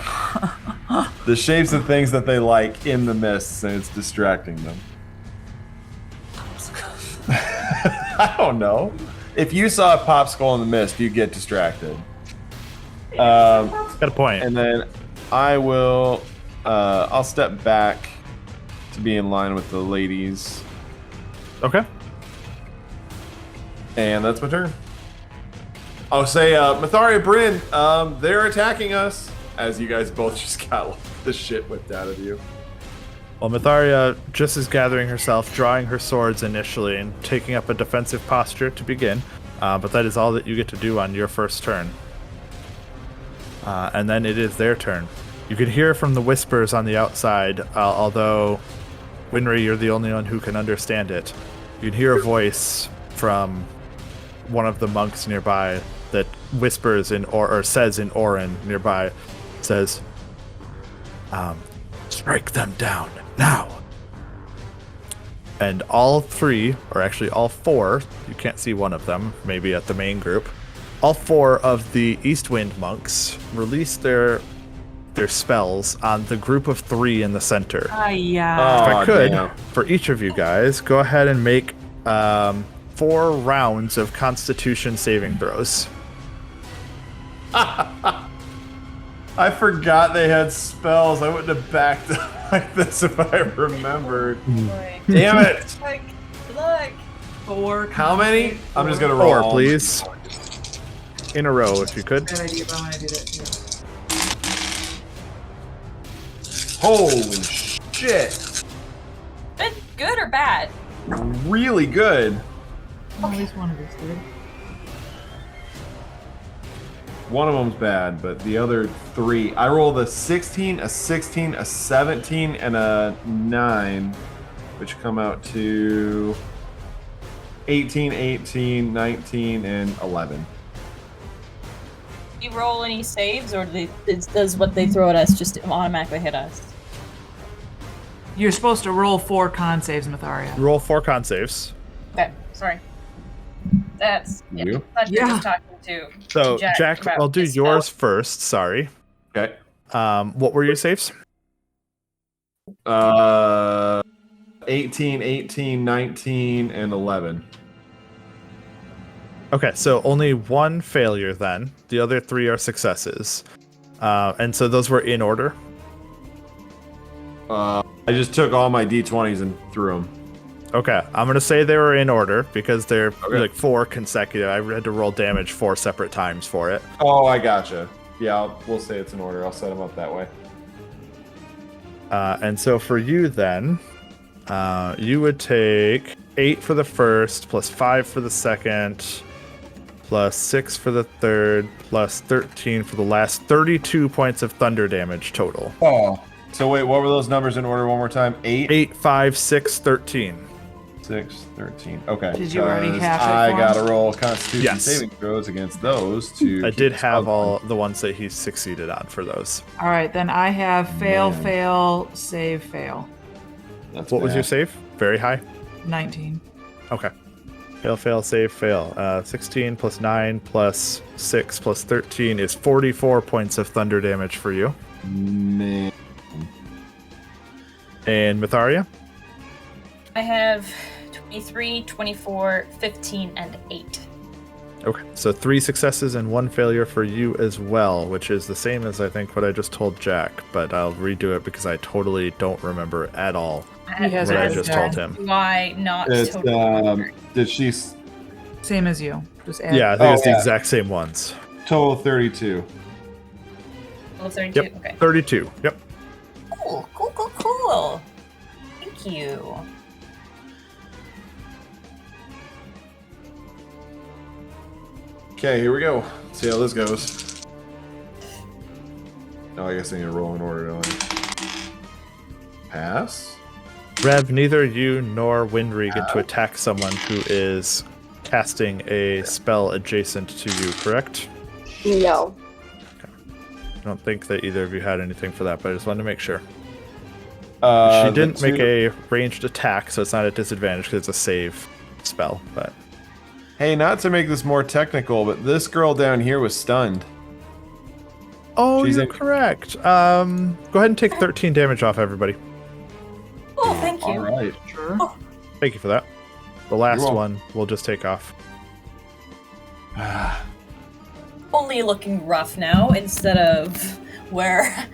[SPEAKER 1] the shapes of things that they like in the mists, and it's distracting them. I don't know. If you saw a popsicle in the mist, you'd get distracted.
[SPEAKER 2] Got a point.
[SPEAKER 1] And then I will. I'll step back to be in line with the ladies,
[SPEAKER 2] Okay.
[SPEAKER 1] and that's my turn. I'll say, Myetharia, Bryn, they're attacking us. As you guys both just got the shit whipped out of you.
[SPEAKER 2] Well, Myetharia just is gathering herself, drawing her swords initially, and taking up a defensive posture to begin. But that is all that you get to do on your first turn. And then it is their turn. You can hear from the whispers on the outside, although, Winry, you're the only one who can understand it. You can hear a voice from one of the monks nearby that whispers in, or says in Orin nearby, says, strike them down, now. And all three, or actually all four, you can't see one of them, maybe at the main group, all four of the Eastwind monks release their spells on the group of three in the center.
[SPEAKER 3] Yeah.
[SPEAKER 2] If I could,
[SPEAKER 1] damn.
[SPEAKER 2] for each of you guys, go ahead and make 4 rounds of Constitution saving throws.
[SPEAKER 1] I forgot they had spells. I wouldn't have backed up like this if I remembered. Damn it!
[SPEAKER 7] Look.
[SPEAKER 3] 4.
[SPEAKER 1] How many? I'm just gonna roll
[SPEAKER 2] 4,
[SPEAKER 1] all.
[SPEAKER 2] please. In a row, if you could.
[SPEAKER 3] Good idea, but I'm gonna do that too.
[SPEAKER 1] Holy shit!
[SPEAKER 7] Good or bad?
[SPEAKER 1] Really good.
[SPEAKER 3] At least one of us did.
[SPEAKER 1] One of them's bad, but the other 3. I rolled a 16, a 16, a 17, and a 9, which come out to 18, 18, 19, and 11.
[SPEAKER 7] Do you roll any saves, or does what they throw at us just automatically hit us?
[SPEAKER 3] You're supposed to roll 4 con saves, Myetharia.
[SPEAKER 2] Roll 4 con saves.
[SPEAKER 7] Okay, sorry. That's
[SPEAKER 1] You?
[SPEAKER 7] I thought you were
[SPEAKER 3] Yeah.
[SPEAKER 7] just talking to
[SPEAKER 2] So, Jack,
[SPEAKER 7] about
[SPEAKER 2] I'll do
[SPEAKER 7] his
[SPEAKER 2] yours
[SPEAKER 7] spell.
[SPEAKER 2] first. Sorry.
[SPEAKER 1] Okay.
[SPEAKER 2] What were your saves?
[SPEAKER 1] 18, 18, 19, and 11.
[SPEAKER 2] Okay, so only 1 failure then. The other 3 are successes. And so those were in order.
[SPEAKER 1] I just took all my d20s and threw them.
[SPEAKER 2] Okay, I'm gonna say they were in order because they're
[SPEAKER 1] Okay.
[SPEAKER 2] like 4 consecutive. I had to roll damage 4 separate times for it.
[SPEAKER 1] Oh, I gotcha. Yeah, we'll say it's in order. I'll set them up that way.
[SPEAKER 2] And so for you then, you would take 8 for the first, plus 5 for the second, plus 6 for the third, plus 13 for the last. 32 points of thunder damage total.
[SPEAKER 1] Oh. So wait, what were those numbers in order one more time? 8?
[SPEAKER 2] 8, 5, 6, 13.
[SPEAKER 1] 6, 13. Okay.
[SPEAKER 3] Did you already
[SPEAKER 1] 'cause
[SPEAKER 3] have it
[SPEAKER 1] I
[SPEAKER 3] for
[SPEAKER 1] gotta
[SPEAKER 3] him?
[SPEAKER 1] roll Constitution
[SPEAKER 2] Yes.
[SPEAKER 1] saving throws against those to.
[SPEAKER 2] I
[SPEAKER 1] keep
[SPEAKER 2] did
[SPEAKER 1] the
[SPEAKER 2] have
[SPEAKER 1] spell
[SPEAKER 2] all
[SPEAKER 1] going.
[SPEAKER 2] the ones that he succeeded on for those.
[SPEAKER 3] All right, then I have fail,
[SPEAKER 1] Man.
[SPEAKER 3] fail, save, fail.
[SPEAKER 1] That's
[SPEAKER 2] What was your
[SPEAKER 1] bad.
[SPEAKER 2] save? Very high?
[SPEAKER 3] 19.
[SPEAKER 2] Okay. Fail, fail, save, fail. 16 plus 9 plus 6 plus 13 is 44 points of thunder damage for you.
[SPEAKER 1] Man.
[SPEAKER 2] And Myetharia?
[SPEAKER 7] I have 23, 24, 15, and 8.
[SPEAKER 2] Okay. So 3 successes and 1 failure for you as well, which is the same as I think what I just told Jack, but I'll redo it because I totally don't remember at all
[SPEAKER 3] He has
[SPEAKER 2] what I
[SPEAKER 3] it
[SPEAKER 2] just
[SPEAKER 3] written
[SPEAKER 2] told
[SPEAKER 3] down.
[SPEAKER 2] him.
[SPEAKER 7] Why not
[SPEAKER 1] It's,
[SPEAKER 7] totally?
[SPEAKER 1] did she
[SPEAKER 3] Same as you. Just add.
[SPEAKER 2] Yeah, I think
[SPEAKER 1] Oh,
[SPEAKER 2] it's the
[SPEAKER 1] yeah.
[SPEAKER 2] exact same ones.
[SPEAKER 1] total 32?
[SPEAKER 7] Level 32?
[SPEAKER 2] Yep.
[SPEAKER 7] Okay.
[SPEAKER 2] 32. Yep.
[SPEAKER 7] Cool, cool, cool, cool. Thank you.
[SPEAKER 1] Okay, here we go. See how this goes. Oh, I guess I need to roll in order, don't I? Pass?
[SPEAKER 2] Rev, neither you nor Winry get to attack someone who is casting a spell adjacent to you, correct?
[SPEAKER 6] No.
[SPEAKER 2] I don't think that either of you had anything for that, but I just wanted to make sure.
[SPEAKER 1] The
[SPEAKER 2] She didn't make
[SPEAKER 1] two-
[SPEAKER 2] a ranged attack, so it's not a disadvantage because it's a save spell. But
[SPEAKER 1] Hey, not to make this more technical, but this girl down here was stunned.
[SPEAKER 2] oh,
[SPEAKER 1] She's
[SPEAKER 2] you're
[SPEAKER 1] in-
[SPEAKER 2] correct. Go ahead and take 13 damage off everybody.
[SPEAKER 7] Oh, thank you.
[SPEAKER 1] All right.
[SPEAKER 3] Sure.
[SPEAKER 2] Thank you for that. The last
[SPEAKER 1] welcome.
[SPEAKER 2] one we'll just take off.
[SPEAKER 7] Only looking rough now instead of where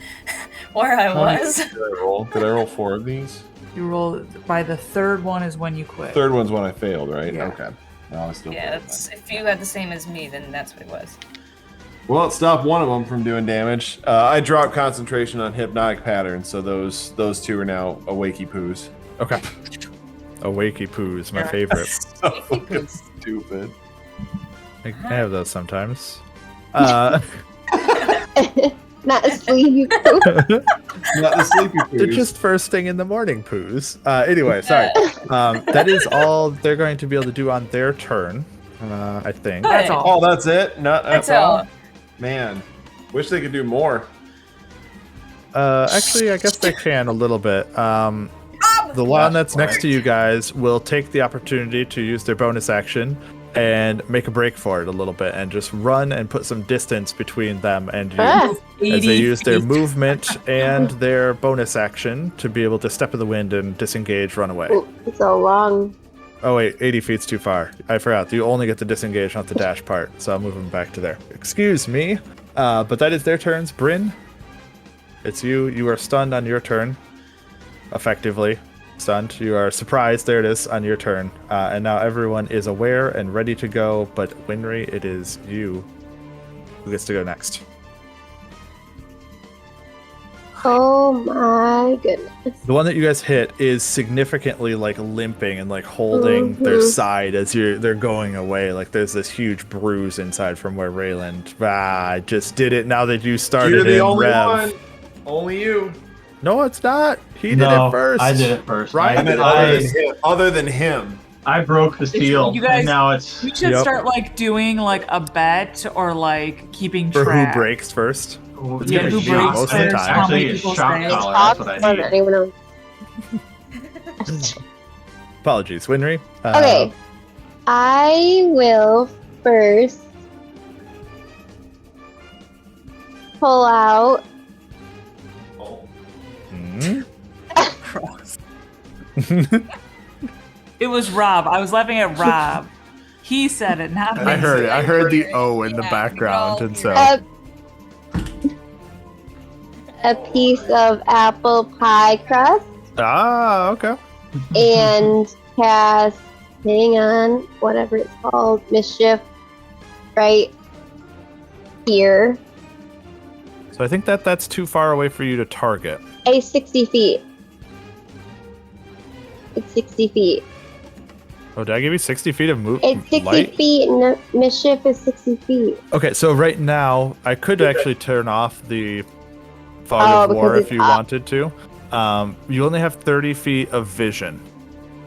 [SPEAKER 7] I was.
[SPEAKER 1] Did I roll? Did I roll 4 of these?
[SPEAKER 3] You roll by the third one is when you quit.
[SPEAKER 1] Third one's when I failed, right?
[SPEAKER 3] Yeah.
[SPEAKER 1] Okay. No, I still
[SPEAKER 7] Yeah,
[SPEAKER 1] failed
[SPEAKER 7] that's, if you had the same as me, then that's what it was.
[SPEAKER 1] Well, it stopped one of them from doing damage. I dropped concentration on hypnotic patterns, so those 2 are now awakey poos.
[SPEAKER 2] Okay. Awakey poos, my
[SPEAKER 3] Yeah.
[SPEAKER 2] favorite.
[SPEAKER 1] So fucking stupid.
[SPEAKER 2] I have those sometimes. Uh,
[SPEAKER 6] Not a sleepy poop.
[SPEAKER 1] Not the sleepy poos.
[SPEAKER 2] They're just first thing in the morning poos. Anyway, sorry. That is all they're going to be able to do on their turn, I think.
[SPEAKER 3] That's all.
[SPEAKER 1] Oh, that's it? Not
[SPEAKER 7] That's all.
[SPEAKER 1] Man, wish they could do more.
[SPEAKER 2] Actually, I guess they can a little bit. The one that's next to you guys will take the opportunity to use their bonus action and make a break for it a little bit and just run and put some distance between them and you
[SPEAKER 6] Ah.
[SPEAKER 2] as they
[SPEAKER 3] 80
[SPEAKER 2] use their
[SPEAKER 3] feet.
[SPEAKER 2] movement and their bonus action to be able to step in the wind and disengage, run away.
[SPEAKER 6] Ooh, it's so long.
[SPEAKER 2] Oh wait, 80 feet's too far. I forgot. You only get to disengage, not the dash part. So I'll move them back to there. Excuse me. But that is their turns. Bryn, it's you. You are stunned on your turn. Effectively stunned. You are surprised. There it is on your turn. And now everyone is aware and ready to go. But Winry, it is you who gets to go next.
[SPEAKER 6] Oh my goodness.
[SPEAKER 2] The one that you guys hit is significantly like limping and like holding their
[SPEAKER 6] Mhm.
[SPEAKER 2] side as they're going away. Like there's this huge bruise inside from where Rayland. I just did it now that you started
[SPEAKER 1] You're the
[SPEAKER 2] in
[SPEAKER 1] only
[SPEAKER 2] Rev.
[SPEAKER 1] one. Only you.
[SPEAKER 2] No, it's not. He did
[SPEAKER 5] No,
[SPEAKER 2] it first.
[SPEAKER 5] I did it first.
[SPEAKER 2] Right.
[SPEAKER 1] I meant other than him.
[SPEAKER 5] I broke the seal,
[SPEAKER 3] You guys-
[SPEAKER 5] and now it's
[SPEAKER 3] We should
[SPEAKER 2] Yep.
[SPEAKER 3] start like doing like a bet or like keeping
[SPEAKER 2] For
[SPEAKER 3] track.
[SPEAKER 2] who breaks first.
[SPEAKER 5] It's
[SPEAKER 3] Yeah,
[SPEAKER 5] gonna
[SPEAKER 3] who
[SPEAKER 5] be
[SPEAKER 3] breaks
[SPEAKER 2] most of the
[SPEAKER 3] first,
[SPEAKER 2] time.
[SPEAKER 3] how
[SPEAKER 5] Actually,
[SPEAKER 3] many
[SPEAKER 5] it's
[SPEAKER 3] people
[SPEAKER 5] shock
[SPEAKER 3] stay.
[SPEAKER 5] collar.
[SPEAKER 6] Talk
[SPEAKER 5] That's what I
[SPEAKER 6] more
[SPEAKER 5] need.
[SPEAKER 6] than anyone else.
[SPEAKER 2] Apologies, Winry.
[SPEAKER 6] Okay. I will first pull out.
[SPEAKER 2] hmm?
[SPEAKER 3] It was Rob. I was laughing at Rob. He said it, not me.
[SPEAKER 2] I heard it. I heard the O in the
[SPEAKER 7] Yeah,
[SPEAKER 2] background,
[SPEAKER 7] we all
[SPEAKER 2] and so
[SPEAKER 6] a, a piece of apple pie crust
[SPEAKER 2] okay.
[SPEAKER 6] and cast, hang on, whatever it's called, mischief, right here.
[SPEAKER 2] So I think that's too far away for you to target.
[SPEAKER 6] 60 feet. It's 60 feet.
[SPEAKER 2] Oh, did I give you 60 feet of move?
[SPEAKER 6] It's 60
[SPEAKER 2] light?
[SPEAKER 6] feet, and mischief is 60 feet.
[SPEAKER 2] Okay, so right now I could actually turn off the fog
[SPEAKER 6] Oh,
[SPEAKER 2] of war
[SPEAKER 6] because
[SPEAKER 2] if
[SPEAKER 6] it's
[SPEAKER 2] you
[SPEAKER 6] up.
[SPEAKER 2] wanted to. You only have 30 feet of vision.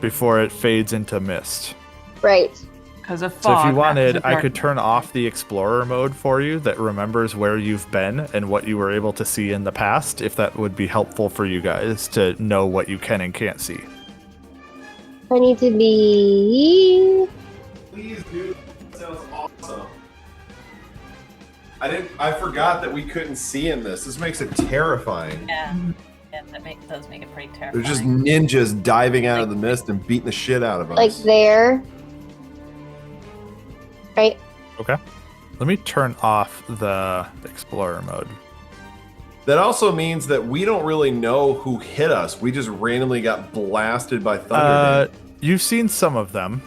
[SPEAKER 2] before it fades into mist.
[SPEAKER 6] Right.
[SPEAKER 3] Because of
[SPEAKER 2] So
[SPEAKER 3] fog.
[SPEAKER 2] if you
[SPEAKER 3] not 'cause
[SPEAKER 2] wanted,
[SPEAKER 3] of
[SPEAKER 2] I could
[SPEAKER 3] darkness.
[SPEAKER 2] turn off the explorer mode for you that remembers where you've been and what you were able to see in the past, if that would be helpful for you guys to know what you can and can't see.
[SPEAKER 6] I need to be.
[SPEAKER 1] Please, dude. That sounds awesome. I forgot that we couldn't see in this. This makes it terrifying.
[SPEAKER 7] Yeah, that does make it pretty terrifying.
[SPEAKER 1] There's just ninjas diving out of the mist and beating the shit out of us.
[SPEAKER 6] Like there. Right?
[SPEAKER 2] Okay. Let me turn off the explorer mode.
[SPEAKER 1] That also means that we don't really know who hit us. We just randomly got blasted by thunder.
[SPEAKER 2] You've seen some of them,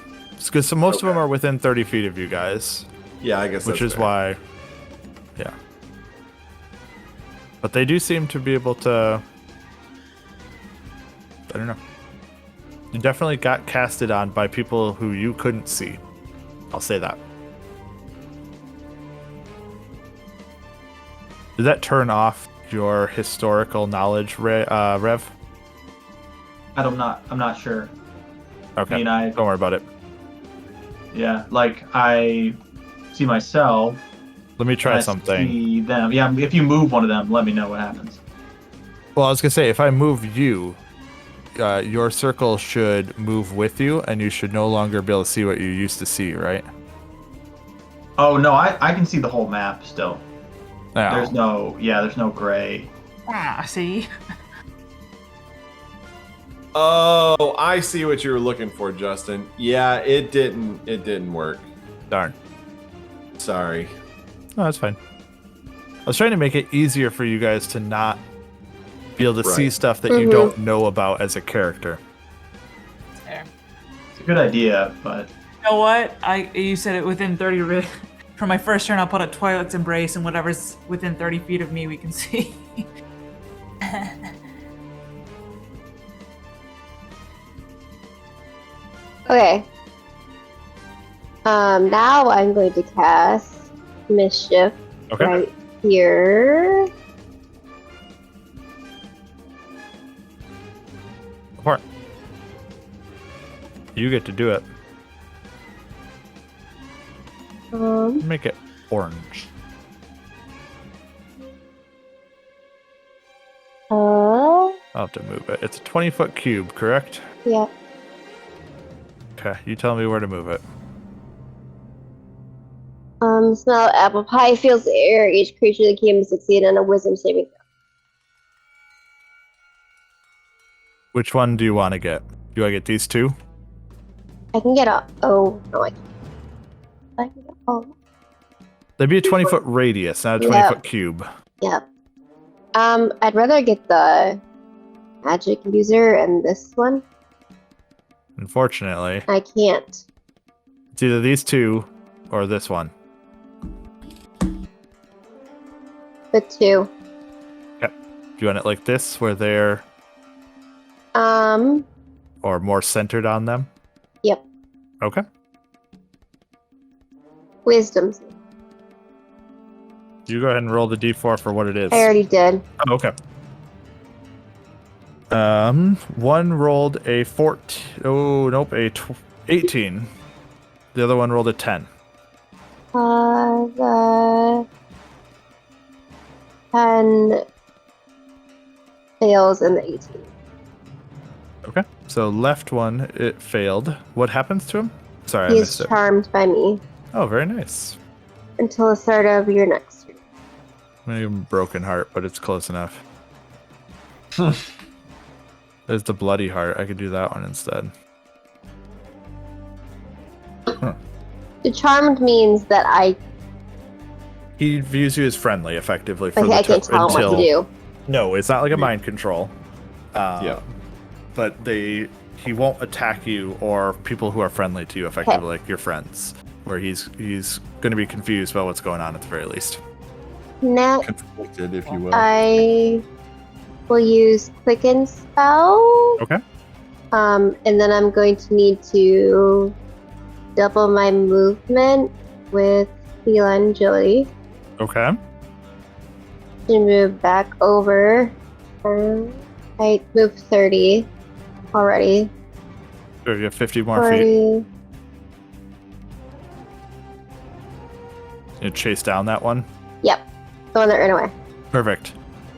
[SPEAKER 2] because most of them are within 30 feet of you guys,
[SPEAKER 1] Yeah, I guess
[SPEAKER 2] which
[SPEAKER 1] that's
[SPEAKER 2] is
[SPEAKER 1] fair.
[SPEAKER 2] why, yeah. But they do seem to be able to, I don't know. You definitely got casted on by people who you couldn't see. I'll say that. Did that turn off your historical knowledge, Rev?
[SPEAKER 5] I'm not sure.
[SPEAKER 2] Okay.
[SPEAKER 5] I mean,
[SPEAKER 2] Don't worry about it.
[SPEAKER 5] yeah, like I see myself.
[SPEAKER 2] Let me try
[SPEAKER 5] I
[SPEAKER 2] something.
[SPEAKER 5] See them. Yeah, if you move one of them, let me know what happens.
[SPEAKER 2] Well, I was gonna say, if I move you, your circle should move with you, and you should no longer be able to see what you used to see, right?
[SPEAKER 5] Oh no, I can see the whole map still.
[SPEAKER 2] No.
[SPEAKER 5] There's no gray.
[SPEAKER 3] Ah, see?
[SPEAKER 1] Oh, I see what you were looking for, Justin. Yeah, it didn't work.
[SPEAKER 2] Darn.
[SPEAKER 1] Sorry.
[SPEAKER 2] No, that's fine. I was trying to make it easier for you guys to not be able to see
[SPEAKER 1] Right.
[SPEAKER 2] stuff that you don't know about as a character.
[SPEAKER 7] Fair.
[SPEAKER 5] It's a good idea, but
[SPEAKER 3] You know what? You said it within 30 for my first turn. I'll put a Twilight's Embrace, and whatever's within 30 feet of me, we can see.
[SPEAKER 6] Okay. Now I'm going to cast Mischief
[SPEAKER 2] Okay.
[SPEAKER 6] right here.
[SPEAKER 2] Apart. You get to do it. Make it orange.
[SPEAKER 6] Oh,
[SPEAKER 2] I'll have to move it. It's a 20-foot cube, correct?
[SPEAKER 6] yeah.
[SPEAKER 2] Okay, you tell me where to move it.
[SPEAKER 6] Smell apple pie fills the air. Each creature that came succeed on a wisdom saving throw.
[SPEAKER 2] Which one do you want to get? Do I get these two?
[SPEAKER 6] I can get a. Oh, no, I can't. I can get. Oh,
[SPEAKER 2] They'd be a 20-foot radius, not a 20-foot cube.
[SPEAKER 6] yeah. I'd rather get the magic user and this one.
[SPEAKER 2] Unfortunately,
[SPEAKER 6] I can't.
[SPEAKER 2] it's either these two or this one.
[SPEAKER 6] The two.
[SPEAKER 2] Do you want it like this, where they're or more centered on them?
[SPEAKER 6] Yep.
[SPEAKER 2] Okay.
[SPEAKER 6] Wisdom.
[SPEAKER 2] You go ahead and roll the d4 for what it is.
[SPEAKER 6] I already did.
[SPEAKER 2] Oh, okay. One rolled a 14. Oh, nope, 18. The other one rolled a 10.
[SPEAKER 6] The 10 fails and the 18.
[SPEAKER 2] Okay. So left one, it failed. What happens to him? Sorry, I
[SPEAKER 6] He
[SPEAKER 2] missed
[SPEAKER 6] is
[SPEAKER 2] it.
[SPEAKER 6] charmed by me
[SPEAKER 2] Oh, very nice.
[SPEAKER 6] until the start of your next turn.
[SPEAKER 2] I'm gonna give him broken heart, but it's close enough. There's the bloody heart. I could do that one instead.
[SPEAKER 6] The charmed means that
[SPEAKER 2] He views you as friendly, effectively, for
[SPEAKER 6] like,
[SPEAKER 2] the
[SPEAKER 6] I can tell him what to do.
[SPEAKER 2] No, it's not like a mind control.
[SPEAKER 1] Yeah.
[SPEAKER 2] But he won't attack you or people who are friendly to you, effectively, like your friends. Where he's going to be confused about what's going on at the very least.
[SPEAKER 6] Next,
[SPEAKER 1] Conflicted, if you will.
[SPEAKER 6] I will use Quicken Spell.
[SPEAKER 2] Okay.
[SPEAKER 6] And then I'm going to need to double my movement with Feline Agility
[SPEAKER 2] Okay.
[SPEAKER 6] to move back over. I moved 30 already.
[SPEAKER 2] Sure, you have 50 more feet.
[SPEAKER 6] 40.
[SPEAKER 2] You chase down that one.
[SPEAKER 6] Yep. The one that ran away.
[SPEAKER 2] Perfect.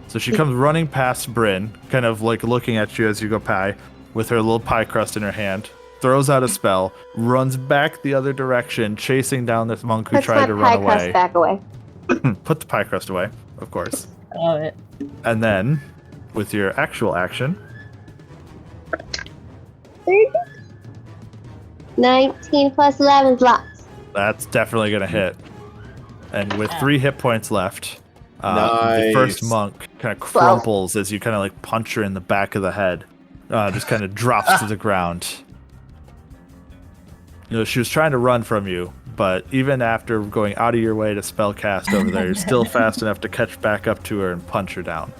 [SPEAKER 2] So she comes running past Bryn, kind of like looking at you as you go by, with her little pie crust in her hand, throws out a spell, runs back the other direction, chasing down this monk who
[SPEAKER 6] Puts
[SPEAKER 2] tried
[SPEAKER 6] my
[SPEAKER 2] to
[SPEAKER 6] pie
[SPEAKER 2] run
[SPEAKER 6] crust
[SPEAKER 2] away.
[SPEAKER 6] back away.
[SPEAKER 2] Put the pie crust away, of course.
[SPEAKER 7] I love it.
[SPEAKER 2] And then, with your actual action,
[SPEAKER 6] 30. 19 plus 11 is lots.
[SPEAKER 2] that's definitely going to hit. And with 3 hit points left, the
[SPEAKER 1] Nice.
[SPEAKER 2] first monk kind of crumples as you kind of like punch her in the back of the head. Just kind of drops to the ground. You know, she was trying to run from you, but even after going out of your way to spell cast over there, you're still fast enough to catch back up to her and punch her down.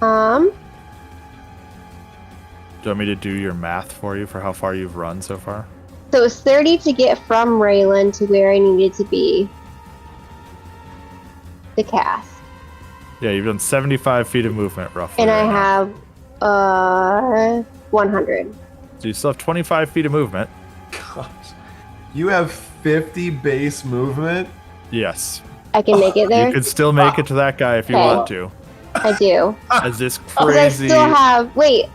[SPEAKER 6] Um,
[SPEAKER 2] Do you want me to do your math for you for how far you've run so far?
[SPEAKER 6] so it was 30 to get from Rayland to where I needed to be to cast.
[SPEAKER 2] Yeah, you've done 75 feet of movement roughly.
[SPEAKER 6] And
[SPEAKER 2] right
[SPEAKER 6] I
[SPEAKER 2] now.
[SPEAKER 6] have 100.
[SPEAKER 2] So you still have 25 feet of movement.
[SPEAKER 1] Gosh. You have 50 base movement?
[SPEAKER 2] Yes.
[SPEAKER 6] I can make it there.
[SPEAKER 2] You could still make it to that guy if you
[SPEAKER 6] Okay.
[SPEAKER 2] want to.
[SPEAKER 6] I do.
[SPEAKER 2] As this
[SPEAKER 6] Because I
[SPEAKER 2] crazy...
[SPEAKER 6] still have. Wait.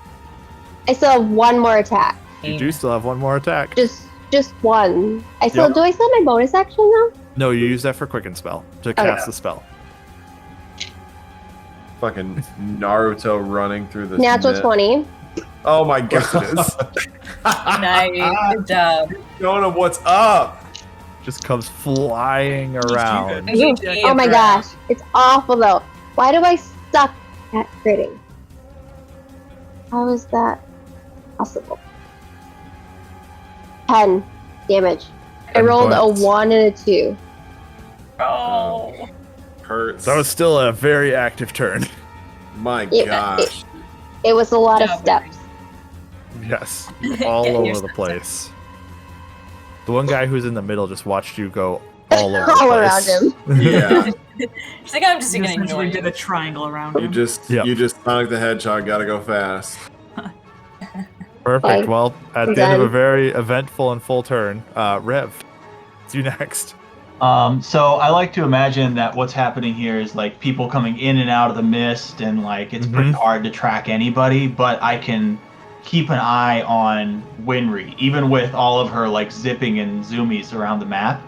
[SPEAKER 6] I still have one more attack.
[SPEAKER 2] You do still have one more attack.
[SPEAKER 6] Just one. I still
[SPEAKER 2] Yep.
[SPEAKER 6] do. I still have my bonus action though.
[SPEAKER 2] No, you use that for Quicken Spell to cast the spell.
[SPEAKER 1] Fucking Naruto running through this.
[SPEAKER 6] Natural
[SPEAKER 1] net.
[SPEAKER 6] 20.
[SPEAKER 1] Oh my god.
[SPEAKER 7] Nice. Good job.
[SPEAKER 1] Showing him what's up.
[SPEAKER 2] Just comes flying around.
[SPEAKER 6] Oh my gosh. It's awful though. Why do I suck at critting? How is that possible? 10 damage. I
[SPEAKER 2] 10
[SPEAKER 6] rolled
[SPEAKER 2] points.
[SPEAKER 6] a 1 and a 2.
[SPEAKER 7] Oh.
[SPEAKER 1] Hurts.
[SPEAKER 2] That was still a very active turn.
[SPEAKER 1] My
[SPEAKER 6] Yeah,
[SPEAKER 1] gosh.
[SPEAKER 6] It was a lot of
[SPEAKER 7] Yeah,
[SPEAKER 6] steps.
[SPEAKER 2] Yes. All
[SPEAKER 7] Getting
[SPEAKER 2] over
[SPEAKER 7] your
[SPEAKER 2] the
[SPEAKER 7] steps
[SPEAKER 2] place. The one guy who's in the middle just watched you go all over the
[SPEAKER 6] All
[SPEAKER 2] place.
[SPEAKER 6] around him.
[SPEAKER 1] Yeah.
[SPEAKER 7] She's like, I'm just
[SPEAKER 3] You
[SPEAKER 7] gonna ignore
[SPEAKER 3] essentially did
[SPEAKER 7] you.
[SPEAKER 3] a triangle around
[SPEAKER 1] You
[SPEAKER 3] him.
[SPEAKER 1] just
[SPEAKER 2] Yep.
[SPEAKER 1] you just Sonic the Hedgehog gotta go fast.
[SPEAKER 2] Perfect.
[SPEAKER 6] Okay.
[SPEAKER 2] Well, at
[SPEAKER 6] I'm
[SPEAKER 2] the end of a
[SPEAKER 6] done.
[SPEAKER 2] very eventful and full turn, Rev, it's you next.
[SPEAKER 5] So I like to imagine that what's happening here is like people coming in and out of the mist, and like it's pretty hard to track anybody, but I can keep an eye on Winry, even with all of her like zipping and zoomies around the map.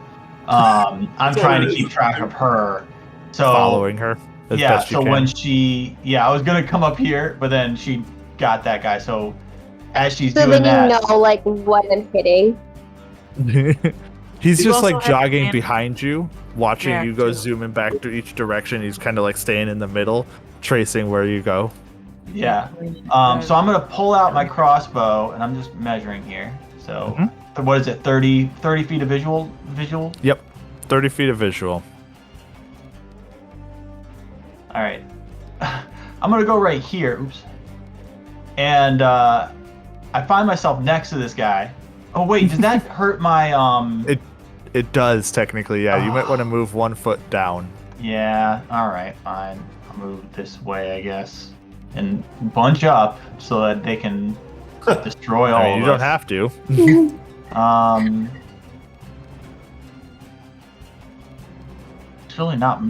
[SPEAKER 5] I'm trying to keep track of her. So
[SPEAKER 2] Following her as
[SPEAKER 5] yeah,
[SPEAKER 2] best you
[SPEAKER 5] so
[SPEAKER 2] can.
[SPEAKER 5] when I was gonna come up here, but then she got that guy. So as she's
[SPEAKER 6] So
[SPEAKER 5] doing
[SPEAKER 6] then
[SPEAKER 5] that,
[SPEAKER 6] you know like what I'm hitting.
[SPEAKER 2] He's
[SPEAKER 3] You
[SPEAKER 2] just
[SPEAKER 3] also
[SPEAKER 2] like
[SPEAKER 3] have
[SPEAKER 2] jogging
[SPEAKER 3] Am-
[SPEAKER 2] behind you, watching
[SPEAKER 3] Yeah,
[SPEAKER 2] you go
[SPEAKER 3] true.
[SPEAKER 2] zooming back to each direction. He's kind of like staying in the middle, tracing where you go.
[SPEAKER 5] yeah. So I'm gonna pull out my crossbow, and I'm just measuring here. So what is it? 30 feet of visual?
[SPEAKER 2] Yep, 30 feet of visual.
[SPEAKER 5] All right. I'm gonna go right here. Oops. And I find myself next to this guy. Oh wait, does that hurt my
[SPEAKER 2] It does technically, yeah. You might want to move 1 foot down.
[SPEAKER 5] Yeah. All right. Fine. I'll move this way, I guess, and bunch up so that they can destroy all
[SPEAKER 2] I mean,
[SPEAKER 5] of
[SPEAKER 2] you
[SPEAKER 5] us.
[SPEAKER 2] don't have to.
[SPEAKER 5] There's really not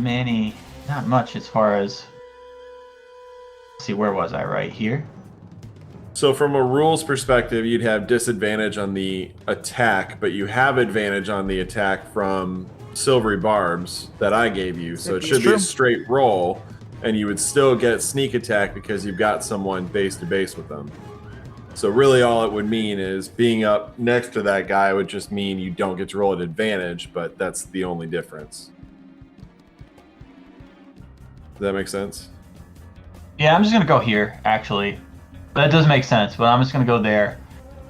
[SPEAKER 5] much as far as. Let's see, where was I? Right here.
[SPEAKER 1] So from a rules perspective, you'd have disadvantage on the attack, but you have advantage on the attack from Silvery Barbs that I gave you. So it should be
[SPEAKER 2] True.
[SPEAKER 1] a straight roll, and you would still get sneak attack because you've got someone base to base with them. So really all it would mean is being up next to that guy would just mean you don't get to roll at advantage, but that's the only difference. Does that make sense?
[SPEAKER 5] Yeah, I'm just gonna go here. Actually, that does make sense. But I'm just gonna go there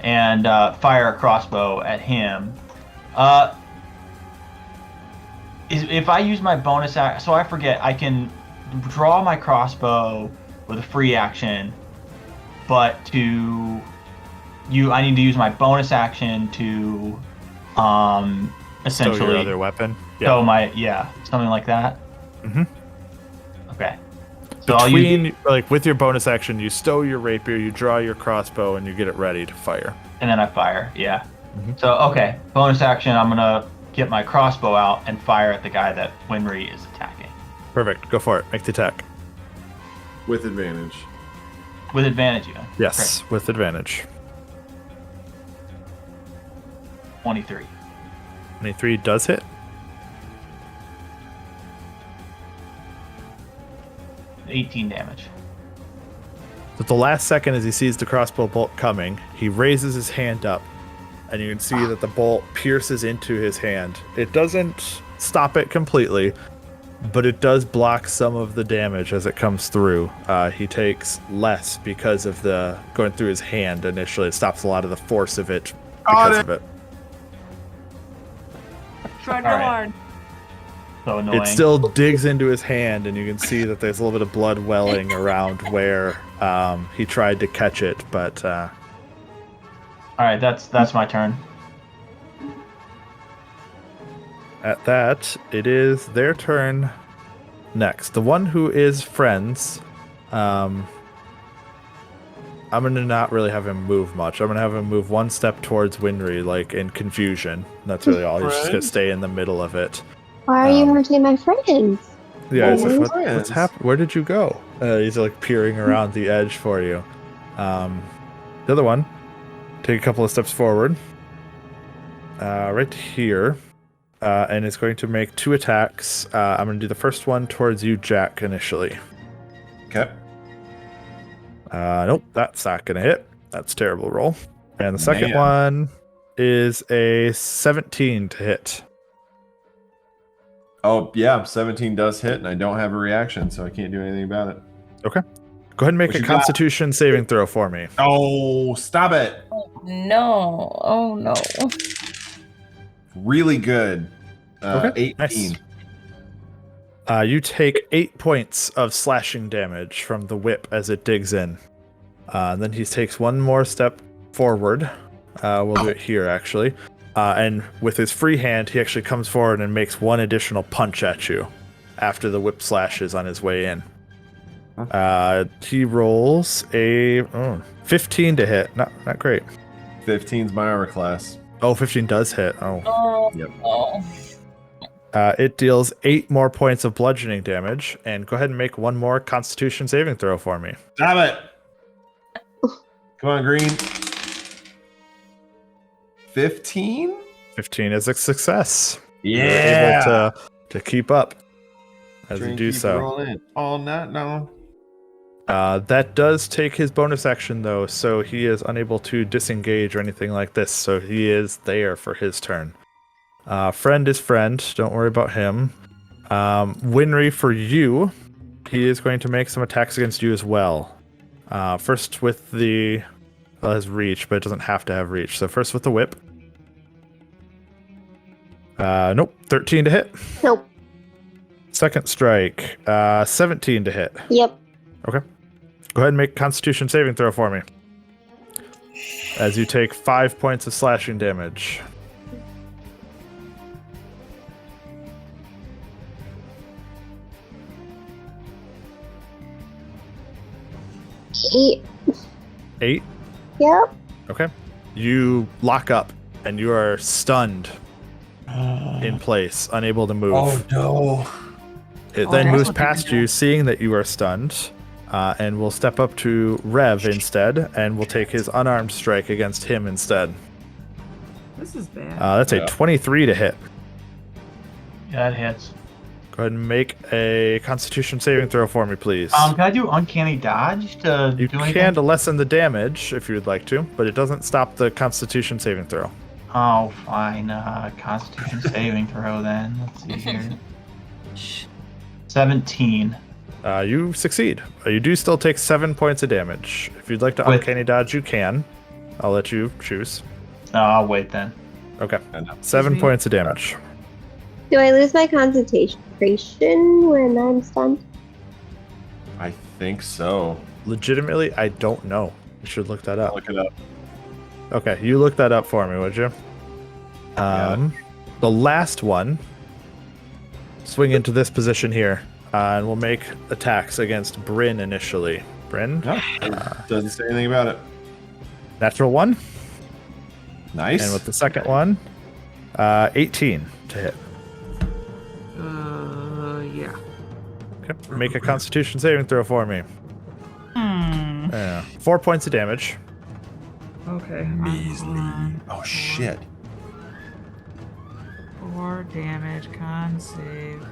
[SPEAKER 5] and fire a crossbow at him. If I use my bonus action, so I forget, I can draw my crossbow with a free action, but I need to use my bonus action to essentially
[SPEAKER 2] Stow your other weapon.
[SPEAKER 5] stow something like that.
[SPEAKER 2] Mhm.
[SPEAKER 5] Okay. So I'll use
[SPEAKER 2] between, like, with your bonus action, you stow your rapier, you draw your crossbow, and you get it ready to fire.
[SPEAKER 5] and then I fire. Yeah.
[SPEAKER 2] Mhm.
[SPEAKER 5] So okay, bonus action. I'm gonna get my crossbow out and fire at the guy that Winry is attacking
[SPEAKER 2] Perfect. Go for it. Make the attack.
[SPEAKER 1] With advantage.
[SPEAKER 5] with advantage. Yeah.
[SPEAKER 2] Yes, with advantage.
[SPEAKER 5] 23.
[SPEAKER 2] 23 does hit.
[SPEAKER 5] 18 damage.
[SPEAKER 2] At the last second, as he sees the crossbow bolt coming, he raises his hand up, and you can see that the bolt pierces into his hand. It doesn't stop it completely, but it does block some of the damage as it comes through. He takes less because of the going through his hand initially. It stops a lot of the force of it because of it.
[SPEAKER 3] Try
[SPEAKER 5] All right.
[SPEAKER 3] hard.
[SPEAKER 5] So annoying.
[SPEAKER 2] It still digs into his hand, and you can see that there's a little bit of blood welling around where he tried to catch it, but
[SPEAKER 5] All right, that's my turn.
[SPEAKER 2] at that, it is their turn next. The one who is friends, I'm going to not really have him move much. I'm going to have him move one step towards Winry, like in confusion. That's really all. He's just going to stay in the middle of it.
[SPEAKER 6] Why are you hurting my friends?
[SPEAKER 2] Yeah, he's like, what's
[SPEAKER 1] Friends.
[SPEAKER 2] happened? Where did you go? He's like peering around the edge for you. The other one, take a couple of steps forward, right here, and it's going to make 2 attacks. I'm going to do the first one towards you, Jack, initially.
[SPEAKER 1] Okay.
[SPEAKER 2] Nope, that's not going to hit. That's a terrible roll. And the second
[SPEAKER 1] Man.
[SPEAKER 2] one is a 17 to hit.
[SPEAKER 1] Oh, yeah, 17 does hit, and I don't have a reaction, so I can't do anything about it.
[SPEAKER 2] Okay. Go ahead and make
[SPEAKER 1] What
[SPEAKER 2] a
[SPEAKER 1] you got?
[SPEAKER 2] Constitution saving throw for me.
[SPEAKER 1] Oh, stop it.
[SPEAKER 7] No. Oh no.
[SPEAKER 1] Really good.
[SPEAKER 2] Okay,
[SPEAKER 1] 18.
[SPEAKER 2] nice. You take 8 points of slashing damage from the whip as it digs in. Then he takes one more step forward. We'll do it here, actually. And with his free hand, he actually comes forward and makes one additional punch at you after the whip slashes on his way in. He rolls a 15 to hit. Not great.
[SPEAKER 1] 15's my armor class.
[SPEAKER 2] Oh, 15 does hit. Oh.
[SPEAKER 7] Oh.
[SPEAKER 1] Yep.
[SPEAKER 7] Oh.
[SPEAKER 2] It deals 8 more points of bludgeoning damage. And go ahead and make one more Constitution saving throw for me.
[SPEAKER 1] Stop it. Come on, Green. 15?
[SPEAKER 2] 15 is a success.
[SPEAKER 1] Yeah.
[SPEAKER 2] You're able to keep up as you
[SPEAKER 1] Drink,
[SPEAKER 2] do
[SPEAKER 1] keep
[SPEAKER 2] so.
[SPEAKER 1] rolling all night long.
[SPEAKER 2] That does take his bonus action, though, so he is unable to disengage or anything like this, so he is there for his turn. Friend is friend. Don't worry about him. Winry, for you, he is going to make some attacks against you as well. First with the... Well, his reach, but it doesn't have to have reach. So first with the whip. Nope. 13 to hit.
[SPEAKER 6] Nope.
[SPEAKER 2] Second strike. 17 to hit.
[SPEAKER 6] Yep.
[SPEAKER 2] Okay. Go ahead and make a Constitution saving throw for me. As you take 5 points of slashing damage.
[SPEAKER 6] Eight.
[SPEAKER 2] 8?
[SPEAKER 6] Yep.
[SPEAKER 2] Okay. You lock up, and you are stunned in place, unable to move.
[SPEAKER 1] Oh, no.
[SPEAKER 2] It
[SPEAKER 3] Oh,
[SPEAKER 2] then
[SPEAKER 3] that's
[SPEAKER 2] moves
[SPEAKER 3] what they
[SPEAKER 2] past
[SPEAKER 3] do.
[SPEAKER 2] you, seeing that you are stunned, and will step up to Rev instead, and will take his unarmed strike against him instead.
[SPEAKER 3] This is bad.
[SPEAKER 2] That's a
[SPEAKER 1] Yeah.
[SPEAKER 2] 23 to hit.
[SPEAKER 5] Yeah, that hits.
[SPEAKER 2] Go ahead and make a Constitution saving throw for me, please.
[SPEAKER 5] Can I do uncanny dodge to
[SPEAKER 2] You
[SPEAKER 5] do anything?
[SPEAKER 2] can to lessen the damage if you would like to, but it doesn't stop the Constitution saving throw.
[SPEAKER 5] Oh, fine. Constitution saving throw then. Let's see here. 17.
[SPEAKER 2] You succeed. You do still take 7 points of damage. If you'd like to
[SPEAKER 5] With-
[SPEAKER 2] uncanny dodge, you can. I'll let you choose.
[SPEAKER 5] No, I'll wait then.
[SPEAKER 2] Okay.
[SPEAKER 1] And
[SPEAKER 2] 7
[SPEAKER 3] me.
[SPEAKER 2] points of damage.
[SPEAKER 6] Do I lose my concentration when I'm stunned?
[SPEAKER 1] I think so.
[SPEAKER 2] Legitimately, I don't know. You should look that up.
[SPEAKER 1] Look it up.
[SPEAKER 2] Okay, you look that up for me, would you?
[SPEAKER 1] Got
[SPEAKER 2] The last one, swing into this position here. And we'll make attacks against Bryn initially. Bryn,
[SPEAKER 1] No, doesn't say anything about it.
[SPEAKER 2] natural 1.
[SPEAKER 1] Nice.
[SPEAKER 2] And with the second one, 18 to hit.
[SPEAKER 3] Yeah.
[SPEAKER 2] Okay. Make a Constitution saving throw for me. Yeah. 4 points of damage.
[SPEAKER 3] Okay.
[SPEAKER 1] Measly. Oh shit.
[SPEAKER 3] 4 damage, con save.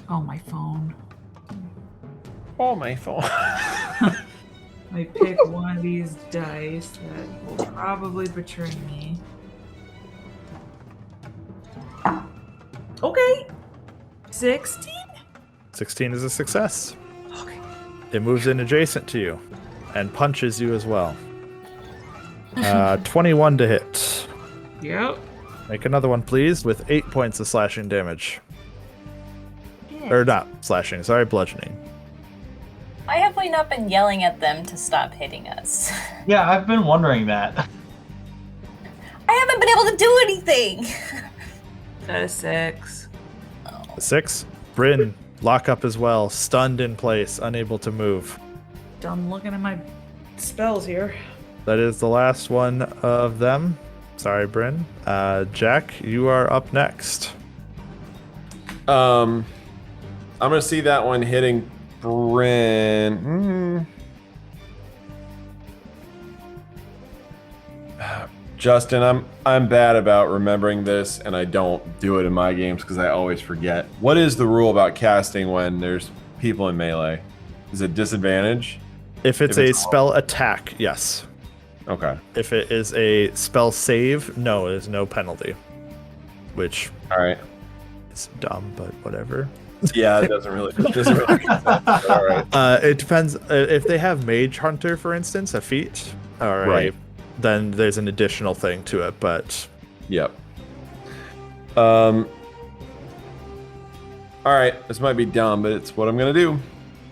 [SPEAKER 3] Oh, my phone.
[SPEAKER 1] Oh, my phone.
[SPEAKER 3] I pick one of these dice that will probably betray me. Okay. 16?
[SPEAKER 2] 16 is a success.
[SPEAKER 3] Okay.
[SPEAKER 2] It moves in adjacent to you and punches you as well. 21 to hit.
[SPEAKER 3] Yep.
[SPEAKER 2] Make another one, please, with 8 points of slashing damage.
[SPEAKER 3] Yeah.
[SPEAKER 2] Or not slashing, sorry, bludgeoning.
[SPEAKER 7] Why have we not been yelling at them to stop hitting us?
[SPEAKER 5] Yeah, I've been wondering that.
[SPEAKER 7] I haven't been able to do anything.
[SPEAKER 3] That is 6.
[SPEAKER 2] A 6. Bryn, lock up as well, stunned in place, unable to move.
[SPEAKER 3] Done looking at my spells here.
[SPEAKER 2] That is the last one of them. Sorry, Bryn. Jack, you are up next.
[SPEAKER 1] I'm gonna see that one hitting Bryn. Justin, I'm bad about remembering this, and I don't do it in my games because I always forget. What is the rule about casting when there's people in melee? Is it disadvantage?
[SPEAKER 2] If it's a spell attack, yes.
[SPEAKER 1] Okay.
[SPEAKER 2] If it is a spell save, no, there's no penalty. Which
[SPEAKER 1] All right.
[SPEAKER 2] is dumb, but whatever.
[SPEAKER 1] Yeah, it doesn't really. It doesn't really all right.
[SPEAKER 2] It depends. If they have Mage Hunter, for instance, a feat, all right, then there's an additional thing to it. But
[SPEAKER 1] Yep. All right. This might be dumb, but it's what I'm gonna do.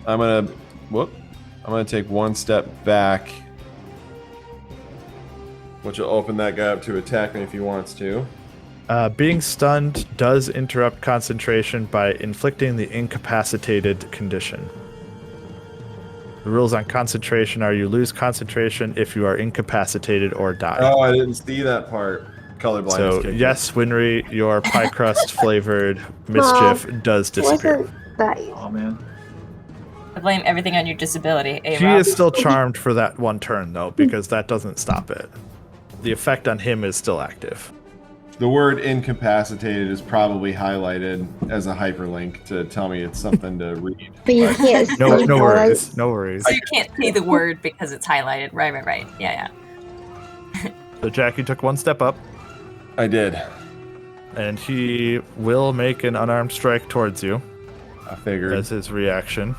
[SPEAKER 1] I'm gonna take one step back, which will open that guy up to attack me if he wants to.
[SPEAKER 2] being stunned does interrupt concentration by inflicting the incapacitated condition. The rules on concentration are you lose concentration if you are incapacitated or die.
[SPEAKER 1] Oh, I didn't see that part. Colorblindness.
[SPEAKER 2] So,
[SPEAKER 1] kicked in.
[SPEAKER 2] yes, Winry, your pie crust flavored mischief does disappear.
[SPEAKER 6] Wasn't that
[SPEAKER 5] Oh man.
[SPEAKER 7] I blame everything on your disability.
[SPEAKER 2] She
[SPEAKER 7] Rob.
[SPEAKER 2] is still charmed for that one turn, though, because that doesn't stop it. The effect on him is still active.
[SPEAKER 1] The word incapacitated is probably highlighted as a hyperlink to tell me it's something to read.
[SPEAKER 6] But you can't see
[SPEAKER 2] No, no
[SPEAKER 6] how
[SPEAKER 2] worries. No worries.
[SPEAKER 7] So you can't see the word because it's highlighted. Right. Yeah.
[SPEAKER 2] So, Jack, you took one step up,
[SPEAKER 1] I did.
[SPEAKER 2] and he will make an unarmed strike towards you
[SPEAKER 1] I figured.
[SPEAKER 2] as his reaction.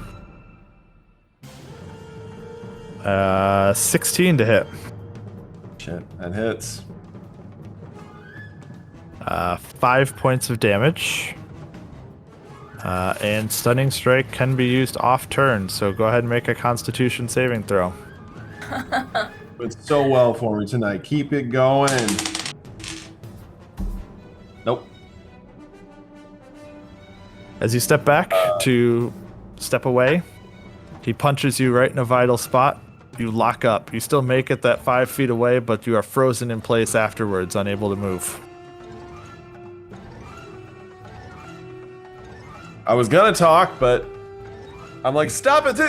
[SPEAKER 2] 16 to hit.
[SPEAKER 1] Shit, that hits.
[SPEAKER 2] 5 points of damage. And Stunning Strike can be used off turn, so go ahead and make a Constitution saving throw.
[SPEAKER 1] It's so well for me tonight. Keep it going. Nope.
[SPEAKER 2] As you step back to step away, he punches you right in a vital spot. You lock up. You still make it that 5 feet away, but you are frozen in place afterwards, unable to move.
[SPEAKER 1] I was gonna talk, but I'm like, stop it!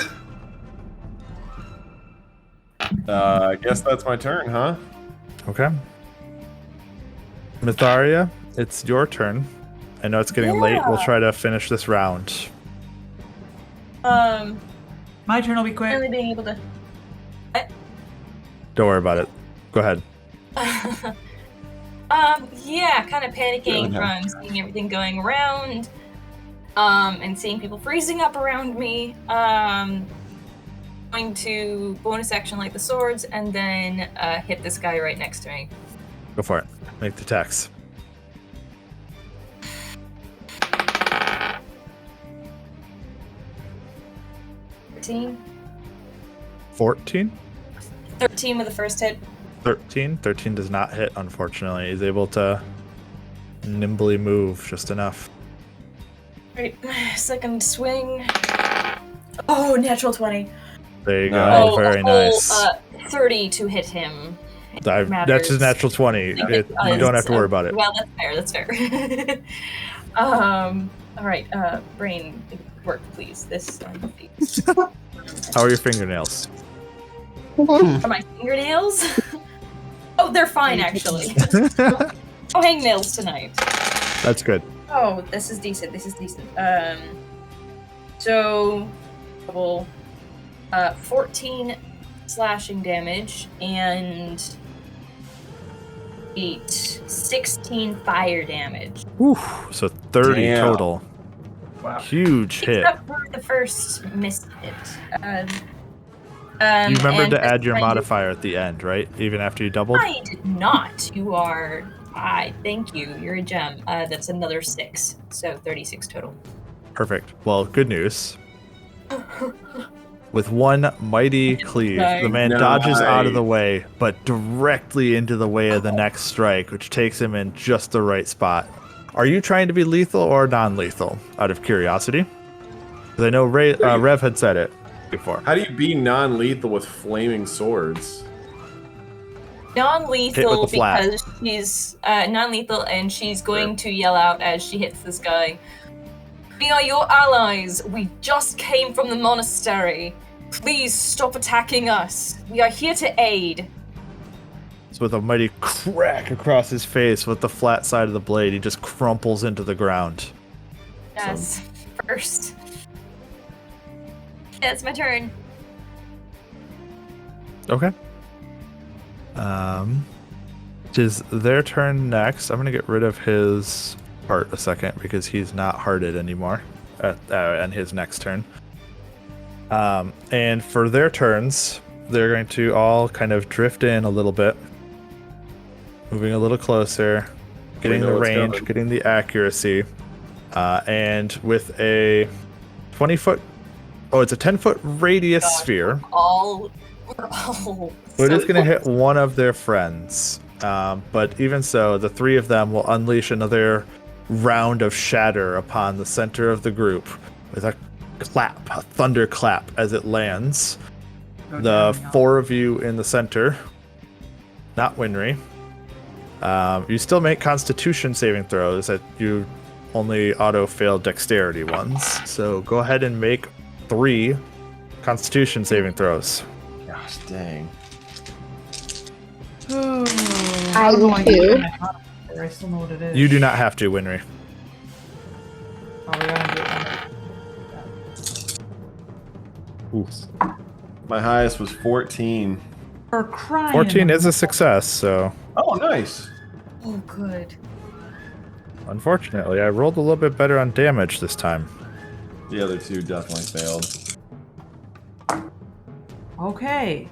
[SPEAKER 1] I guess that's my turn, huh?
[SPEAKER 2] Okay. Myetharia, it's your turn. I know it's getting late. We'll try to finish this round.
[SPEAKER 3] My turn will be quick.
[SPEAKER 7] Only being able to.
[SPEAKER 2] Don't worry about it. Go ahead.
[SPEAKER 7] Yeah, kind of panicking
[SPEAKER 1] Yeah.
[SPEAKER 7] from seeing everything going around, and seeing people freezing up around me. Going to bonus action like the swords, and then hit this guy right next to me.
[SPEAKER 2] Go for it. Make the attacks.
[SPEAKER 7] Thirteen.
[SPEAKER 2] 14?
[SPEAKER 7] 13 with the first hit.
[SPEAKER 2] 13? 13 does not hit, unfortunately. He's able to nimbly move just enough.
[SPEAKER 7] Right, second swing. Oh, natural 20.
[SPEAKER 2] There you
[SPEAKER 1] Nice.
[SPEAKER 2] go. Very
[SPEAKER 7] a whole,
[SPEAKER 2] nice.
[SPEAKER 7] 30 to hit him.
[SPEAKER 2] That's his natural 20. You don't have to worry about it.
[SPEAKER 7] Well, that's fair. All right, Brain, work, please. This on the face.
[SPEAKER 2] How are your fingernails?
[SPEAKER 7] Are my fingernails? Oh, they're fine, actually. No hangnails tonight.
[SPEAKER 2] That's good.
[SPEAKER 7] Oh, this is decent. So, 14 slashing damage and 16 fire damage.
[SPEAKER 2] Whew. So 30
[SPEAKER 1] Damn.
[SPEAKER 2] total.
[SPEAKER 5] Wow.
[SPEAKER 2] Huge hit.
[SPEAKER 7] Except for the first missed hit.
[SPEAKER 2] You remembered
[SPEAKER 7] and
[SPEAKER 2] to add your
[SPEAKER 7] kind of-
[SPEAKER 2] modifier at the end, right? Even after you doubled?
[SPEAKER 7] I did not. You are. Thank you. You're a gem. That's another 6. So 36 total.
[SPEAKER 2] Perfect. Well, good news. With one mighty cleave, the man dodges out of the way, but directly into the way of the next strike, which takes him in just the right spot. Are you trying to be lethal or non-lethal, out of curiosity? Because I know Rev had said it before.
[SPEAKER 1] How do you be non-lethal with flaming swords?
[SPEAKER 2] Hit
[SPEAKER 7] Non-lethal
[SPEAKER 2] with the flat.
[SPEAKER 7] because she's non-lethal and she's going to yell out as she hits this guy. We are your allies. We just came from the monastery. Please stop attacking us. We are here to aid.
[SPEAKER 2] So with a mighty crack across his face with the flat side of the blade, he just crumples into the ground.
[SPEAKER 7] Yes, first. Yeah, it's my turn.
[SPEAKER 2] Okay. It is their turn next. I'm gonna get rid of his heart a second because he's not hearted anymore on his next turn. And for their turns, they're going to all kind of drift in a little bit, moving a little closer, getting
[SPEAKER 1] know
[SPEAKER 2] the
[SPEAKER 1] what's
[SPEAKER 2] range,
[SPEAKER 1] coming.
[SPEAKER 2] getting the accuracy, and with a 20-foot. Oh, it's a 10-foot radius sphere.
[SPEAKER 7] We're all.
[SPEAKER 2] We're just going to hit one of their friends. But even so, the three of them will unleash another round of shatter upon the center of the group with a clap, a thunder clap as it lands. The four of you in the center, not Winry. You still make Constitution saving throws. That you only auto-fail Dexterity ones. So go ahead and make 3 Constitution saving throws.
[SPEAKER 1] Gosh dang.
[SPEAKER 6] I do.
[SPEAKER 3] I still know what it is.
[SPEAKER 2] You do not have to, Winry.
[SPEAKER 3] Oh, we gotta do it.
[SPEAKER 2] Oof.
[SPEAKER 1] My highest was 14.
[SPEAKER 3] For crying.
[SPEAKER 2] 14 is a success, so
[SPEAKER 1] Oh, nice.
[SPEAKER 7] Oh, good.
[SPEAKER 2] unfortunately, I rolled a little bit better on damage this time.
[SPEAKER 1] The other two definitely failed.
[SPEAKER 3] Okay.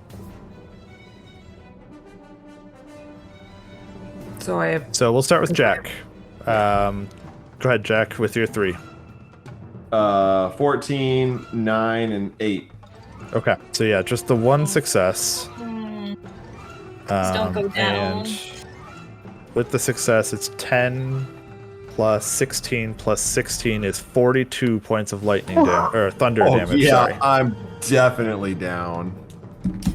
[SPEAKER 3] So I have.
[SPEAKER 2] So we'll start with Jack. Go ahead, Jack, with your 3.
[SPEAKER 1] 14, 9, and 8.
[SPEAKER 2] Okay, so yeah, just the one success.
[SPEAKER 7] Don't go down.
[SPEAKER 2] And with the success, it's 10 plus 16 plus 16 is 42 points of lightning damage, or thunder damage,
[SPEAKER 1] yeah,
[SPEAKER 2] sorry.
[SPEAKER 1] I'm definitely down.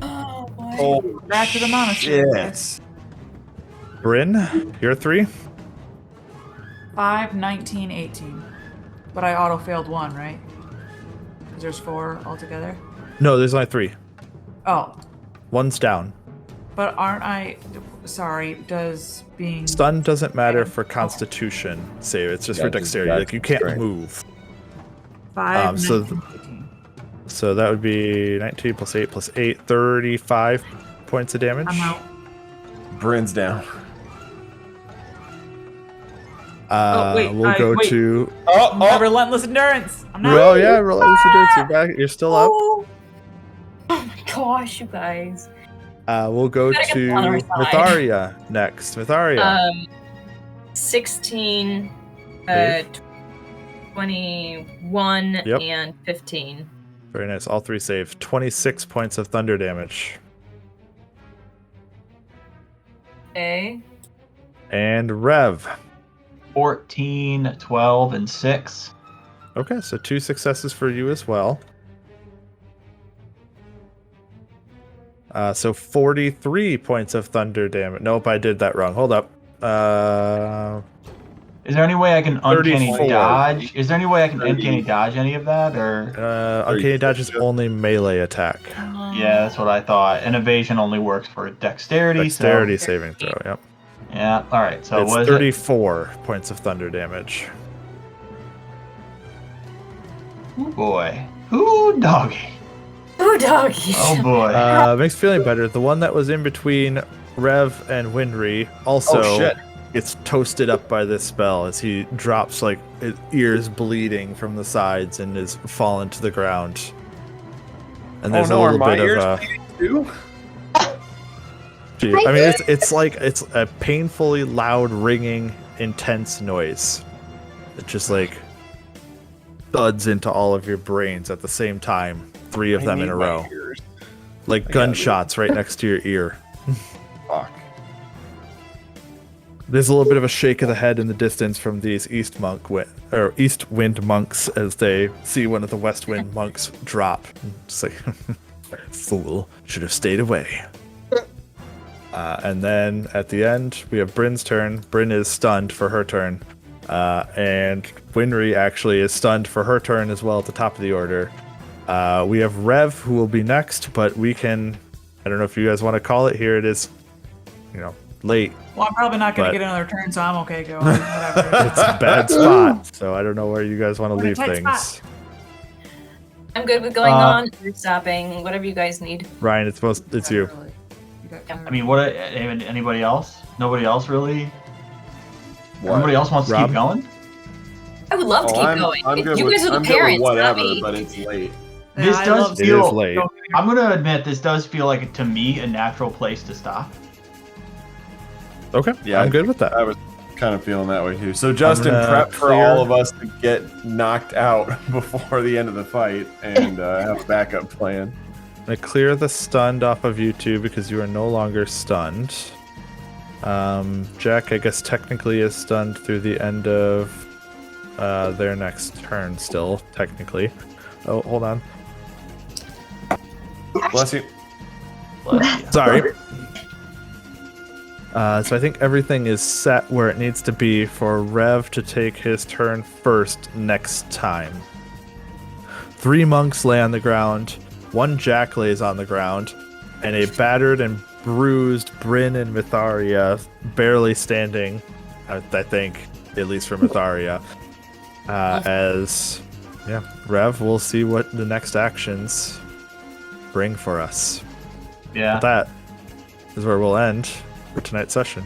[SPEAKER 7] Oh, boy.
[SPEAKER 1] Oh,
[SPEAKER 3] Back to the monastery.
[SPEAKER 1] shit.
[SPEAKER 2] Bryn, your 3?
[SPEAKER 3] 5, 19, 18. But I auto failed 1, right? Because there's 4 altogether.
[SPEAKER 2] No, there's only 3.
[SPEAKER 3] Oh,
[SPEAKER 2] One's down.
[SPEAKER 3] but aren't I? Sorry, does being
[SPEAKER 2] Stun doesn't matter for Constitution save. It's just for
[SPEAKER 1] That's-
[SPEAKER 2] Dexterity.
[SPEAKER 1] that's
[SPEAKER 2] Like you can't
[SPEAKER 1] right.
[SPEAKER 2] move.
[SPEAKER 3] 5,
[SPEAKER 2] so
[SPEAKER 3] 19, 18.
[SPEAKER 2] So that would be 19 plus 8 plus 8, 35 points of damage.
[SPEAKER 3] I'm out.
[SPEAKER 1] Bryn's down.
[SPEAKER 3] wait,
[SPEAKER 2] We'll go
[SPEAKER 3] wait.
[SPEAKER 2] to.
[SPEAKER 3] My relentless endurance. I'm not.
[SPEAKER 2] Oh yeah, relentless endurance. You're back. You're still up.
[SPEAKER 7] Oh my gosh, you guys.
[SPEAKER 2] We'll go
[SPEAKER 7] Better get
[SPEAKER 2] to
[SPEAKER 7] on our side.
[SPEAKER 2] Myetharia next. Myetharia.
[SPEAKER 7] 16,
[SPEAKER 2] Save.
[SPEAKER 7] 21,
[SPEAKER 2] Yep.
[SPEAKER 7] and 15.
[SPEAKER 2] Very nice. All 3 save. 26 points of thunder damage.
[SPEAKER 7] Okay.
[SPEAKER 2] And Rev.
[SPEAKER 5] 14, 12, and 6.
[SPEAKER 2] Okay, so 2 successes for you as well. So 43 points of thunder damage. Nope, I did that wrong. Hold up.
[SPEAKER 5] Is there any way I can uncanny
[SPEAKER 2] 34.
[SPEAKER 5] dodge? Is there any way I can uncanny dodge any of that? Or
[SPEAKER 2] Uncanny dodge is only melee attack.
[SPEAKER 5] yeah, that's what I thought. And evasion only works for dexterity.
[SPEAKER 2] Dexterity saving throw, yep.
[SPEAKER 5] Yeah, alright, so
[SPEAKER 2] It's
[SPEAKER 5] what is
[SPEAKER 2] 34 points of thunder damage.
[SPEAKER 5] it? Ooh boy. Ooh doggy.
[SPEAKER 7] Ooh, doggy.
[SPEAKER 5] Oh boy.
[SPEAKER 2] Makes me feeling better. The one that was in between Rev and Winry also
[SPEAKER 1] Oh, shit.
[SPEAKER 2] gets toasted up by this spell as he drops, like, his ears bleeding from the sides and is fallen to the ground. And there's a little bit of a...
[SPEAKER 1] too?
[SPEAKER 2] Gee, I mean, it's like it's a painfully loud, ringing, intense noise. It just like thuds into all of your brains at the same time. 3 of them in a row, like gunshots right next to your ear.
[SPEAKER 1] Fuck.
[SPEAKER 2] There's a little bit of a shake of the head in the distance from these East Wind monks as they see one of the West Wind monks drop. It's like, fool, should have stayed away. And then at the end, we have Bryn's turn. Bryn is stunned for her turn. And Winry actually is stunned for her turn as well at the top of the order. We have Rev, who will be next, but we can... I don't know if you guys want to call it. Here it is, late.
[SPEAKER 3] Well, I'm probably not going
[SPEAKER 2] But-
[SPEAKER 3] to get another turn, so I'm okay going. Whatever.
[SPEAKER 2] It's a bad spot, so I don't know where you guys want to
[SPEAKER 3] We're in a
[SPEAKER 2] leave
[SPEAKER 3] tight
[SPEAKER 2] things.
[SPEAKER 3] spot.
[SPEAKER 7] I'm good with going on or stopping, whatever you guys need.
[SPEAKER 2] Ryan, it's you.
[SPEAKER 5] I mean, what? Anybody else? Nobody else really? Nobody else wants to
[SPEAKER 2] Rob?
[SPEAKER 5] keep going?
[SPEAKER 7] I would love to keep going. You guys are the parents, not
[SPEAKER 1] whatever,
[SPEAKER 7] me.
[SPEAKER 1] but it's late.
[SPEAKER 5] This
[SPEAKER 3] I
[SPEAKER 5] does
[SPEAKER 3] love
[SPEAKER 2] It
[SPEAKER 5] feel.
[SPEAKER 2] is late.
[SPEAKER 5] I'm gonna admit this does feel like to me a natural place to stop.
[SPEAKER 2] Okay,
[SPEAKER 1] Yeah,
[SPEAKER 2] I'm good with that.
[SPEAKER 1] I was kind of feeling that way too. So Justin,
[SPEAKER 2] gonna
[SPEAKER 1] prep for
[SPEAKER 2] clear-
[SPEAKER 1] all of us to get knocked out before the end of the fight and have a backup plan.
[SPEAKER 2] I'm gonna clear the stunned off of you two because you are no longer stunned. Jack, I guess technically is stunned through the end of their next turn still, technically. Oh, hold on.
[SPEAKER 1] Bless you.
[SPEAKER 2] Sorry. So I think everything is set where it needs to be for Rev to take his turn first next time. 3 monks lay on the ground, 1 Jack lays on the ground, and a battered and bruised Bryn and Myetharia barely standing, I think, at least for Myetharia. Rev, we'll see what the next actions bring for us.
[SPEAKER 5] Yeah.
[SPEAKER 2] That is where we'll end for tonight's session.